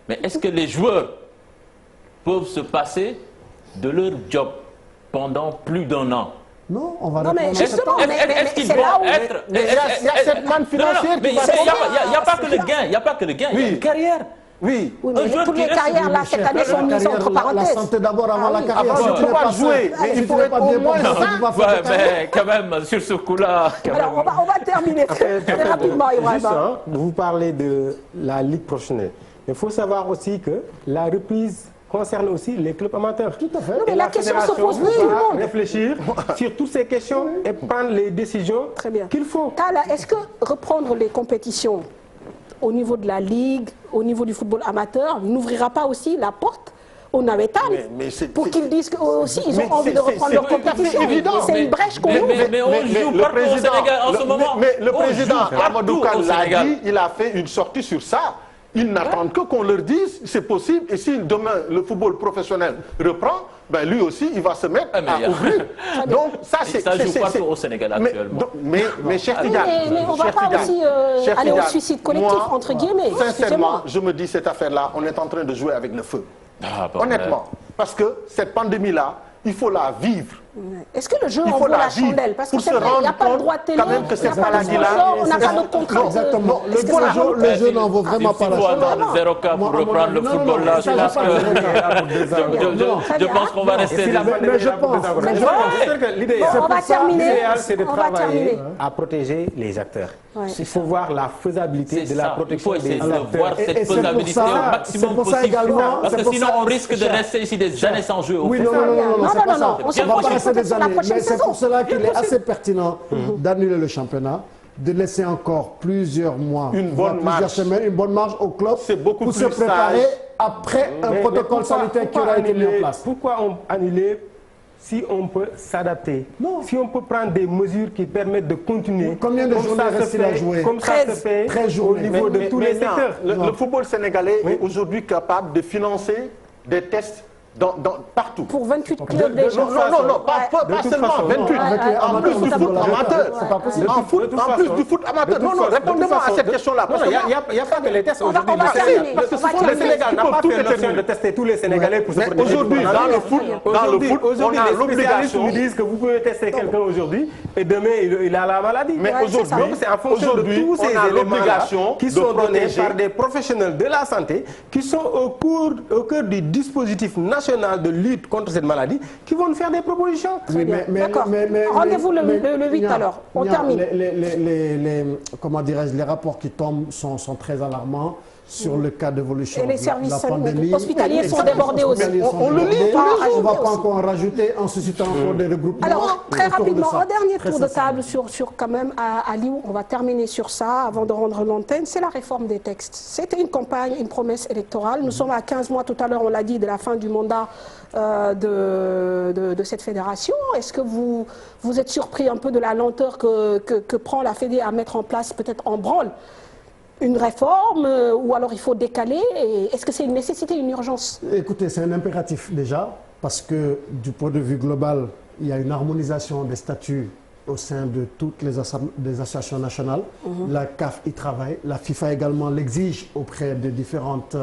Speaker 4: Mais est-ce que les joueurs peuvent se passer de leur job pendant plus d'1 an?
Speaker 3: Non, on va
Speaker 1: Non, mais
Speaker 3: répondre.
Speaker 1: justement,
Speaker 4: Est-ce qu'ils
Speaker 1: c'est là
Speaker 4: vont
Speaker 1: où...
Speaker 4: être...
Speaker 5: Mais il y a cette manne financière
Speaker 4: mais
Speaker 5: qui va
Speaker 4: il
Speaker 5: sauver.
Speaker 4: n'y a pas que le gain, il n'y a pas que le gain, il y a une carrière.
Speaker 5: Oui.
Speaker 1: Oui, mais
Speaker 4: Un joueur
Speaker 1: toutes
Speaker 4: qui
Speaker 1: les
Speaker 4: reste
Speaker 1: carrières, là, cette année, sont mises entre
Speaker 3: La
Speaker 1: parenthèses.
Speaker 3: santé d'abord avant la carrière.
Speaker 5: Avant
Speaker 3: Si
Speaker 5: de
Speaker 3: tu n'es
Speaker 5: pouvoir
Speaker 3: pas
Speaker 5: jouer,
Speaker 3: sain,
Speaker 5: mais
Speaker 3: si
Speaker 5: il
Speaker 3: tu
Speaker 5: faut
Speaker 3: n'es
Speaker 5: être
Speaker 3: pas
Speaker 5: au
Speaker 3: bien
Speaker 5: moins
Speaker 3: portant, tu peux pas faire
Speaker 4: Ouais,
Speaker 3: de carrière.
Speaker 4: mais quand même, sur ce coup-là...
Speaker 1: Alors, on va terminer très rapidement,
Speaker 6: Juste,
Speaker 1: Ibrahima.
Speaker 6: vous parlez de la Ligue professionnelle. Mais il faut savoir aussi que la reprise concerne aussi les clubs amateurs.
Speaker 3: Tout à fait.
Speaker 1: Non, mais
Speaker 6: Et
Speaker 1: la question se
Speaker 6: fédération
Speaker 1: pose pour tout le
Speaker 6: va
Speaker 1: monde.
Speaker 6: réfléchir sur toutes ces questions et prendre les décisions
Speaker 1: Très bien.
Speaker 6: qu'il faut.
Speaker 1: Tala, est-ce que reprendre les compétitions au niveau de la Ligue, au niveau du football amateur, n'ouvrira pas aussi la porte aux Navetan
Speaker 5: Mais c'est-
Speaker 1: pour qu'ils disent qu'eux aussi, ils
Speaker 5: mais
Speaker 1: ont envie de reprendre leur
Speaker 5: tout à fait
Speaker 1: compétition.
Speaker 5: évident.
Speaker 1: C'est une brèche qu'on ouvre.
Speaker 4: Mais on joue partout au Sénégal en ce moment.
Speaker 5: Mais le
Speaker 4: On
Speaker 5: président
Speaker 4: joue partout
Speaker 5: Amadou
Speaker 4: au
Speaker 5: Kane l'a
Speaker 4: Sénégal.
Speaker 5: dit, il a fait une sortie sur ça. Ils n'attendent que qu'on leur dise c'est possible. Et si demain le football professionnel reprend, ben lui aussi il va se mettre
Speaker 4: Ah, mais il y
Speaker 5: à
Speaker 4: a-
Speaker 5: ouvrir. Donc ça c'est
Speaker 4: Ça joue
Speaker 5: c'est-
Speaker 4: partout
Speaker 5: c'est-
Speaker 4: au Sénégal
Speaker 5: mais-
Speaker 4: actuellement.
Speaker 5: donc- Mais cher
Speaker 1: Oui,
Speaker 5: Tidiane,
Speaker 1: mais on ne va
Speaker 5: cher
Speaker 1: pas
Speaker 5: Tidiane,
Speaker 1: aussi
Speaker 5: cher
Speaker 1: aller au
Speaker 5: Tidiane,
Speaker 1: suicide collectif,
Speaker 5: moi,
Speaker 1: entre guillemets.
Speaker 5: Sincèrement,
Speaker 1: Excusez-moi.
Speaker 5: je me dis cette affaire-là, on est en train de jouer avec le feu.
Speaker 4: Ah, bon,
Speaker 5: Honnêtement. Parce que cette pandémie-là, il faut la vivre.
Speaker 1: Est-ce que le jeu
Speaker 5: Il
Speaker 1: en
Speaker 5: faut
Speaker 1: vaut la
Speaker 5: la vivre
Speaker 1: chandelle? Parce que
Speaker 5: pour
Speaker 1: c'est
Speaker 5: se
Speaker 1: vrai, il n'y a
Speaker 5: rendre
Speaker 1: pas de
Speaker 5: compte
Speaker 1: droit de télé,
Speaker 5: quand même que
Speaker 1: il n'y a
Speaker 5: cette
Speaker 1: pas de
Speaker 5: maladie-là,
Speaker 1: sponsor, on n'a
Speaker 5: c'est-
Speaker 1: pas de contrat.
Speaker 3: Exactement.
Speaker 1: Est-ce que ça vaut
Speaker 3: Le jeu n'en vaut vraiment pas
Speaker 4: Il
Speaker 3: la
Speaker 4: faut
Speaker 3: chandelle.
Speaker 4: attendre 0 cas pour reprendre le football là. Je pense
Speaker 1: Très
Speaker 4: qu'on va
Speaker 1: bien.
Speaker 4: rester...
Speaker 6: Si la pandémie
Speaker 3: mais je
Speaker 6: est là pour
Speaker 3: pense-
Speaker 6: des encouragements,
Speaker 1: mais je
Speaker 6: je
Speaker 1: pense-
Speaker 6: pense que l'idéal,
Speaker 1: Bon, on va terminer.
Speaker 6: l'idéal, c'est de
Speaker 1: On va
Speaker 6: travailler
Speaker 1: terminer.
Speaker 6: à protéger les acteurs.
Speaker 1: Ouais.
Speaker 6: Il faut voir la faisabilité
Speaker 4: C'est
Speaker 6: de la
Speaker 4: ça. Il
Speaker 6: protection
Speaker 4: faut essayer
Speaker 6: des
Speaker 4: de
Speaker 6: acteurs.
Speaker 4: voir
Speaker 3: Et
Speaker 4: cette
Speaker 3: c'est pour
Speaker 4: faisabilité
Speaker 3: ça-
Speaker 4: au maximum
Speaker 3: c'est pour ça
Speaker 4: possible.
Speaker 3: également-
Speaker 4: Parce
Speaker 3: c'est
Speaker 4: que
Speaker 3: pour
Speaker 4: sinon,
Speaker 3: ça-
Speaker 4: on risque de rester ici des années sans jeu. au
Speaker 3: Oui,
Speaker 4: fait.
Speaker 3: non, non, non, non,
Speaker 1: Non,
Speaker 3: c'est
Speaker 1: non,
Speaker 3: pas
Speaker 1: non,
Speaker 3: ça.
Speaker 1: on se
Speaker 3: On va pas
Speaker 1: projette
Speaker 3: rester des
Speaker 1: peut-être sur la
Speaker 3: années.
Speaker 1: prochaine
Speaker 3: Mais c'est
Speaker 1: saison.
Speaker 3: pour cela qu'il est assez pertinent d'annuler le championnat, de laisser encore plusieurs mois,
Speaker 5: Une
Speaker 3: voire
Speaker 5: bonne
Speaker 3: plusieurs
Speaker 5: marche.
Speaker 3: semaines, une bonne marche au club
Speaker 5: C'est beaucoup
Speaker 3: pour se
Speaker 5: plus
Speaker 3: préparer
Speaker 5: sage.
Speaker 3: après un
Speaker 6: Mais
Speaker 3: protocole
Speaker 6: pourquoi-
Speaker 3: sanitaire qui
Speaker 6: pourquoi
Speaker 3: aura été mis en
Speaker 6: annuler-
Speaker 3: place.
Speaker 6: Pourquoi annuler si on peut s'adapter?
Speaker 3: Non.
Speaker 6: Si on peut prendre des mesures qui permettent de continuer.
Speaker 3: Combien de
Speaker 6: comme
Speaker 3: journées
Speaker 6: ça se
Speaker 3: reste-t-il à
Speaker 6: fait-
Speaker 3: jouer?
Speaker 6: Comme ça
Speaker 1: 13.
Speaker 6: se fait
Speaker 3: 13
Speaker 6: au
Speaker 3: journées.
Speaker 6: niveau de tous les
Speaker 5: maintenant,
Speaker 6: secteurs.
Speaker 5: le football sénégalais est aujourd'hui capable de financer des tests partout.
Speaker 1: Pour 28 clubs déjà.
Speaker 5: Non, pas
Speaker 6: toute
Speaker 5: seulement
Speaker 6: façon,
Speaker 5: 28.
Speaker 3: avec les
Speaker 5: En plus du
Speaker 3: amateurs,
Speaker 5: foot
Speaker 3: c'est
Speaker 5: amateur.
Speaker 3: c'est pas possible.
Speaker 5: En plus du foot amateur. Non, répondez-moi à cette question-là.
Speaker 6: Non, il n'y a pas que les tests
Speaker 1: On va
Speaker 6: aujourd'hui. Le
Speaker 1: terminer.
Speaker 6: Sénégal- parce que
Speaker 1: On va
Speaker 6: le
Speaker 1: terminer.
Speaker 6: Sénégal n'a pas
Speaker 5: Tout
Speaker 6: fait
Speaker 5: est
Speaker 6: l'option
Speaker 5: terminé.
Speaker 6: de tester tous les Sénégalais pour se
Speaker 5: Mais
Speaker 6: protéger.
Speaker 5: aujourd'hui,
Speaker 6: contre la
Speaker 5: dans le
Speaker 6: maladie.
Speaker 5: foot,
Speaker 6: Aujourd'hui,
Speaker 5: on a
Speaker 6: les spécialistes
Speaker 5: l'obligation.
Speaker 6: nous disent que vous pouvez tester quelqu'un aujourd'hui et demain il a la maladie.
Speaker 5: Mais
Speaker 1: Ouais, c'est ça.
Speaker 6: Donc c'est en fonction de
Speaker 5: aujourd'hui,
Speaker 6: tous ces
Speaker 5: on a
Speaker 6: éléments
Speaker 5: l'obligation
Speaker 6: qui
Speaker 5: de
Speaker 6: sont donnés
Speaker 5: protéger.
Speaker 6: par des professionnels de la santé qui sont au cœur du dispositif national de lutte contre cette maladie qui vont nous faire des propositions.
Speaker 3: Oui,
Speaker 1: bien. D'accord. Rendez-vous le 8
Speaker 3: Nia,
Speaker 1: alors. On
Speaker 3: Nia,
Speaker 1: termine.
Speaker 3: Comment dirais-je, les rapports qui tombent sont très alarmants sur le cas d'évolution
Speaker 1: Et les
Speaker 3: de
Speaker 1: services
Speaker 3: la pandémie.
Speaker 1: hospitaliers sont
Speaker 3: Exactement.
Speaker 1: débordés aussi.
Speaker 3: Hospitaliers sont
Speaker 5: On le lit
Speaker 3: débordés.
Speaker 5: tous les jours.
Speaker 3: On ne va pas encore en rajouter en suscitant encore des regroupements.
Speaker 1: Alors, très
Speaker 3: autour de
Speaker 1: rapidement,
Speaker 3: ça.
Speaker 1: un dernier
Speaker 3: Très
Speaker 1: tour de
Speaker 3: sincèrement.
Speaker 1: table sur quand même à Lyon. On va terminer sur ça avant de rendre l'antenne. C'est la réforme des textes. C'était une campagne, une promesse électorale. Nous sommes à 15 mois, tout à l'heure, on l'a dit, de la fin du mandat de cette fédération. Est-ce que vous êtes surpris un peu de la lenteur que prend la Fédé à mettre en place, peut-être en branle, une réforme ou alors il faut décaler? Est-ce que c'est une nécessité, une urgence?
Speaker 3: Écoutez, c'est un impératif déjà, parce que du point de vue global, il y a une harmonisation des statuts au sein de toutes les associations nationales. La CAF y travaille, la FIFA également l'exige auprès des différentes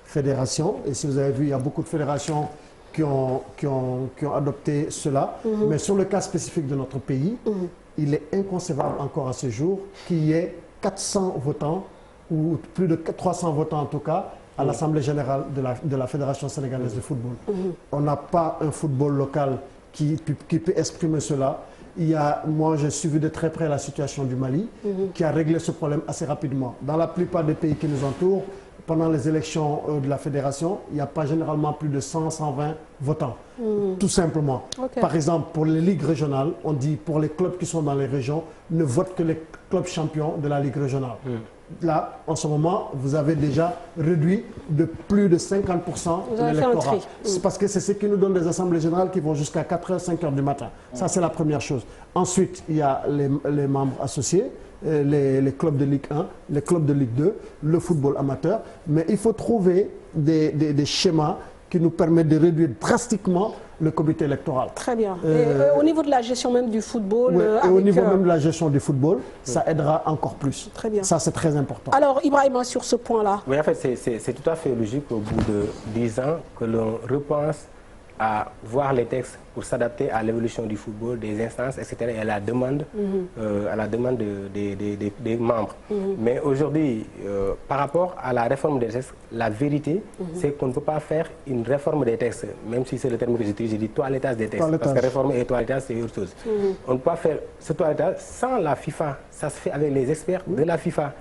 Speaker 3: fédérations. Et si vous avez vu, il y a beaucoup de fédérations qui ont adopté cela. Mais sur le cas spécifique de notre pays, il est inconcevable encore à ce jour qu'il y ait 400 votants, ou plus de 300 votants en tout cas, à l'Assemblée générale de la Fédération sénégalaise de football. On n'a pas un football local qui peut exprimer cela. Moi, j'ai suivi de très près la situation du Mali, qui a réglé ce problème assez rapidement. Dans la plupart des pays qui nous entourent, pendant les élections de la fédération, il n'y a pas généralement plus de 100-120 votants, tout simplement.
Speaker 1: Okay.
Speaker 3: Par exemple, pour les ligues régionales, on dit pour les clubs qui sont dans les régions, ne votent que les clubs champions de la ligue régionale. Là, en ce moment, vous avez déjà réduit de plus de 50% l'électorat. C'est parce que c'est ce qui nous donne des assemblées générales qui vont jusqu'à 4h, 5h du matin. Ça, c'est la première chose. Ensuite, il y a les membres associés, les clubs de Ligue 1, les clubs de Ligue 2, le football amateur. Mais il faut trouver des schémas qui nous permettent de réduire drastiquement le comité électoral.
Speaker 1: Très bien. Et au niveau de la gestion même du football,
Speaker 3: oui, et au niveau même de la gestion du football, ça aidera encore plus.
Speaker 1: Très bien.
Speaker 3: Ça, c'est très important.
Speaker 1: Alors, Ibrahima, sur ce point-là.
Speaker 6: Oui, en fait, c'est tout à fait logique au bout de 10 ans que l'on repense à voir les textes pour s'adapter à l'évolution du football, des instances, etc. et à la demande, des membres. Mais aujourd'hui, par rapport à la réforme des textes, la vérité, c'est qu'on ne peut pas faire une réforme des textes, même si c'est le terme que j'utilise, je dis toilettage des textes, parce que réformer et toilettage, c'est autre chose. On ne peut pas faire ce toilettage sans la FIFA. Ça se fait avec les experts de la FIFA.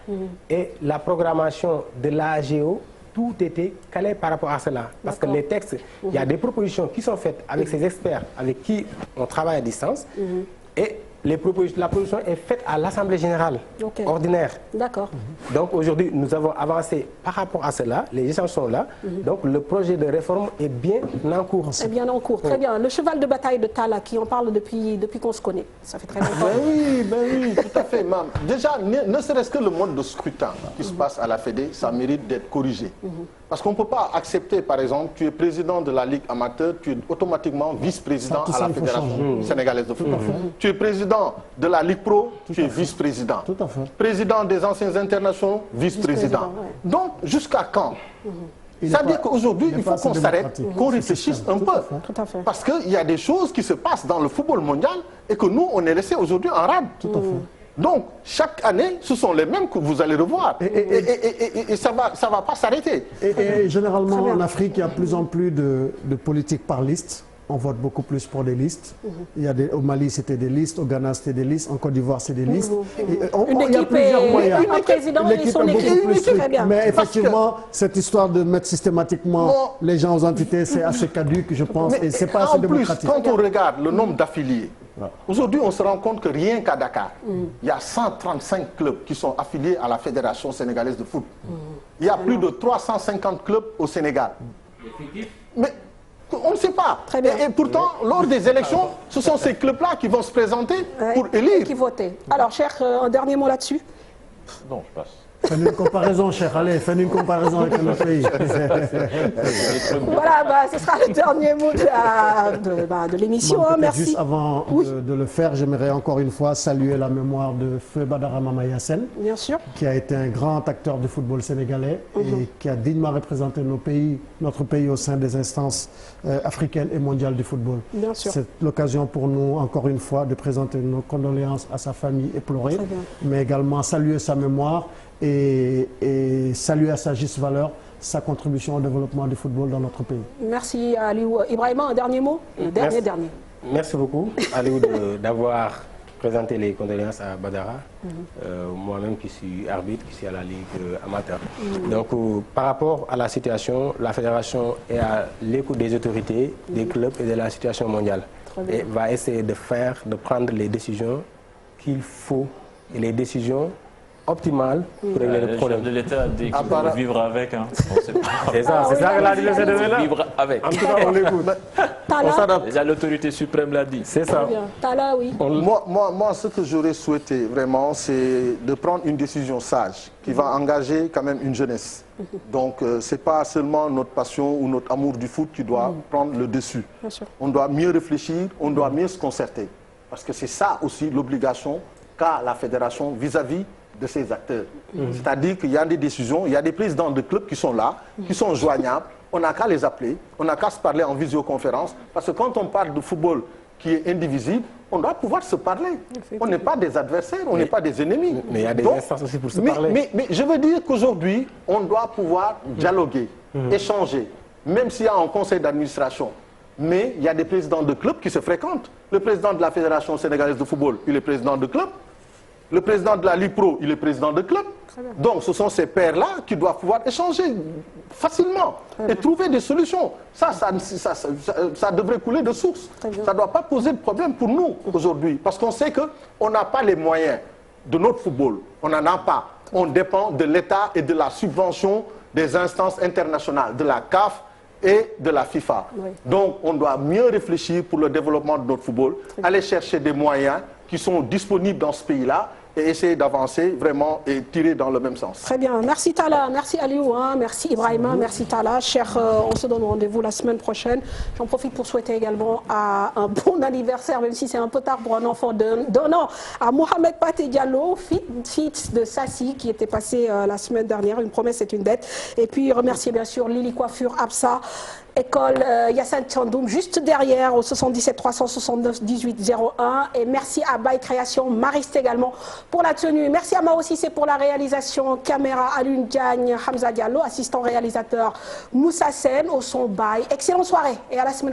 Speaker 6: Et la programmation de l'AGO, tout était calé par rapport à cela. Parce que les textes, il y a des propositions qui sont faites avec ces experts avec qui on travaille à distance. Et la proposition est faite à l'Assemblée générale ordinaire.
Speaker 1: D'accord.
Speaker 6: Donc aujourd'hui, nous avons avancé par rapport à cela. Les échanges sont là. Donc le projet de réforme est bien en cours.
Speaker 1: C'est bien en cours. Très bien. Le cheval de bataille de Talla, qui en parle depuis qu'on se connaît. Ça fait très longtemps.
Speaker 5: Oui, tout à fait, Mam. Déjà, ne serait-ce que le mode de scrutin qui se passe à la Fédé, ça mérite d'être corrigé. Parce qu'on ne peut pas accepter, par exemple, tu es président de la Ligue amateur, tu es automatiquement vice-président à la Fédération sénégalaise de football. Tu es président de la Ligue Pro, tu es vice-président.
Speaker 3: Tout à fait.
Speaker 5: Président des anciens internationaux, vice-président. Donc, jusqu'à quand c'est-à-dire qu'aujourd'hui, il faut qu'on s'arrête, qu'on réfléchisse un peu. Parce qu'il y a des choses qui se passent dans le football mondial et que nous, on est laissé aujourd'hui en rade.
Speaker 3: Tout à fait.
Speaker 5: Donc, chaque année, ce sont les mêmes que vous allez revoir. Et ça va pas s'arrêter.
Speaker 3: Et généralement, en Afrique, il y a de plus en plus de politiques par liste. On vote beaucoup plus pour des listes. Au Mali, c'était des listes. Au Ghana, c'était des listes. En Côte d'Ivoire, c'est des listes.
Speaker 1: Il y a plusieurs moyens. Un président et son équipe. Très bien.
Speaker 3: Mais effectivement, cette histoire de mettre systématiquement les gens aux entités, c'est assez caduque, je pense. Et c'est pas assez démocratique.
Speaker 5: En plus, quand on regarde le nombre d'affiliés, aujourd'hui, on se rend compte que rien qu'à Dakar, il y a 135 clubs qui sont affiliés à la Fédération sénégalaise de foot. Il y a plus de 350 clubs au Sénégal. Mais on ne sait pas. Et pourtant, lors des élections, ce sont ces clubs-là qui vont se présenter pour élire.
Speaker 1: Qui voter. Alors, cher, un dernier mot là-dessus?
Speaker 4: Non, je passe.
Speaker 3: Fais-nous une comparaison, cher. Allez, fais-nous une comparaison avec notre pays.
Speaker 1: Voilà, ce sera le dernier mot de l'émission. Merci.
Speaker 3: Juste avant de le faire, j'aimerais encore une fois saluer la mémoire de Feu Badara Mama Yassine,
Speaker 1: bien sûr,
Speaker 3: qui a été un grand acteur du football sénégalais et qui a dignement représenté notre pays au sein des instances africaines et mondiales du football.
Speaker 1: Bien sûr.
Speaker 3: C'est l'occasion pour nous, encore une fois, de présenter nos condoléances à sa famille éplorée, mais également saluer sa mémoire et saluer à sa juste valeur sa contribution au développement du football dans notre pays.
Speaker 1: Merci Aliou. Ibrahima, un dernier mot? Dernier.
Speaker 6: Merci beaucoup Aliou d'avoir présenté les condoléances à Badara. Moi-même qui suis arbitre, qui suis à la Ligue amateur. Donc par rapport à la situation, la fédération est à l'écoute des autorités, des clubs et de la situation mondiale. Et va essayer de prendre les décisions qu'il faut et les décisions optimale pour régler le problème.
Speaker 4: Le chef de l'État a dit qu'il faut vivre avec. Hein.
Speaker 6: C'est ça que l'a dit le chef de l'État.
Speaker 4: Vivre avec.
Speaker 6: En tout cas, on l'écoute.
Speaker 1: On s'adapte.
Speaker 4: Déjà, l'autorité suprême l'a dit.
Speaker 6: C'est ça.
Speaker 1: Talla, oui.
Speaker 5: Moi, ce que j'aurais souhaité vraiment, c'est de prendre une décision sage qui va engager quand même une jeunesse. Donc, ce n'est pas seulement notre passion ou notre amour du foot qui doit prendre le dessus. On doit mieux réfléchir, on doit mieux se concerter. Parce que c'est ça aussi l'obligation qu'a la fédération vis-à-vis de ces acteurs. C'est-à-dire qu'il y a des décisions, il y a des présidents de clubs qui sont là, qui sont joignables, on n'a qu'à les appeler, on n'a qu'à se parler en visioconférence, parce que quand on parle de football qui est indivisible, on doit pouvoir se parler. On n'est pas des adversaires, on n'est pas des ennemis.
Speaker 6: Mais il y a des instances aussi pour se parler.
Speaker 5: Mais je veux dire qu'aujourd'hui, on doit pouvoir dialoguer, échanger, même s'il y a un conseil d'administration. Mais il y a des présidents de clubs qui se fréquentent. Le président de la Fédération sénégalaise de football, il est président de club. Le président de la Ligue Pro, il est président de club. Donc ce sont ces pairs-là qui doivent pouvoir échanger facilement et trouver des solutions. Ça devrait couler de source. Ça ne doit pas poser de problème pour nous aujourd'hui. Parce qu'on sait qu'on n'a pas les moyens de notre football. On n'en a pas. On dépend de l'État et de la subvention des instances internationales, de la CAF et de la FIFA. Donc on doit mieux réfléchir pour le développement de notre football, aller chercher des moyens qui sont disponibles dans ce pays-là et essayer d'avancer vraiment et tirer dans le même sens.
Speaker 1: Très bien. Merci Talla, merci Aliou, merci Ibrahima, merci Talla. Cher, on se donne rendez-vous la semaine prochaine. J'en profite pour souhaiter également un bon anniversaire, même si c'est un peu tard pour un enfant d'un an, à Mohamed Pathé Diallo, fils de Sassi, qui était passé la semaine dernière. Une promesse est une dette. Et puis remercier bien sûr Lily Coiffure, Absa, École Yassine Thiandoum, juste derrière au 77 369 18 01. Et merci à Baye Création, Mariste également pour la tenue. Merci à Mao Cissé pour la réalisation, caméra Alun Diagne, Hamza Diallo, assistant réalisateur Moussa Sen au son Baye. Excellente soirée et à la semaine.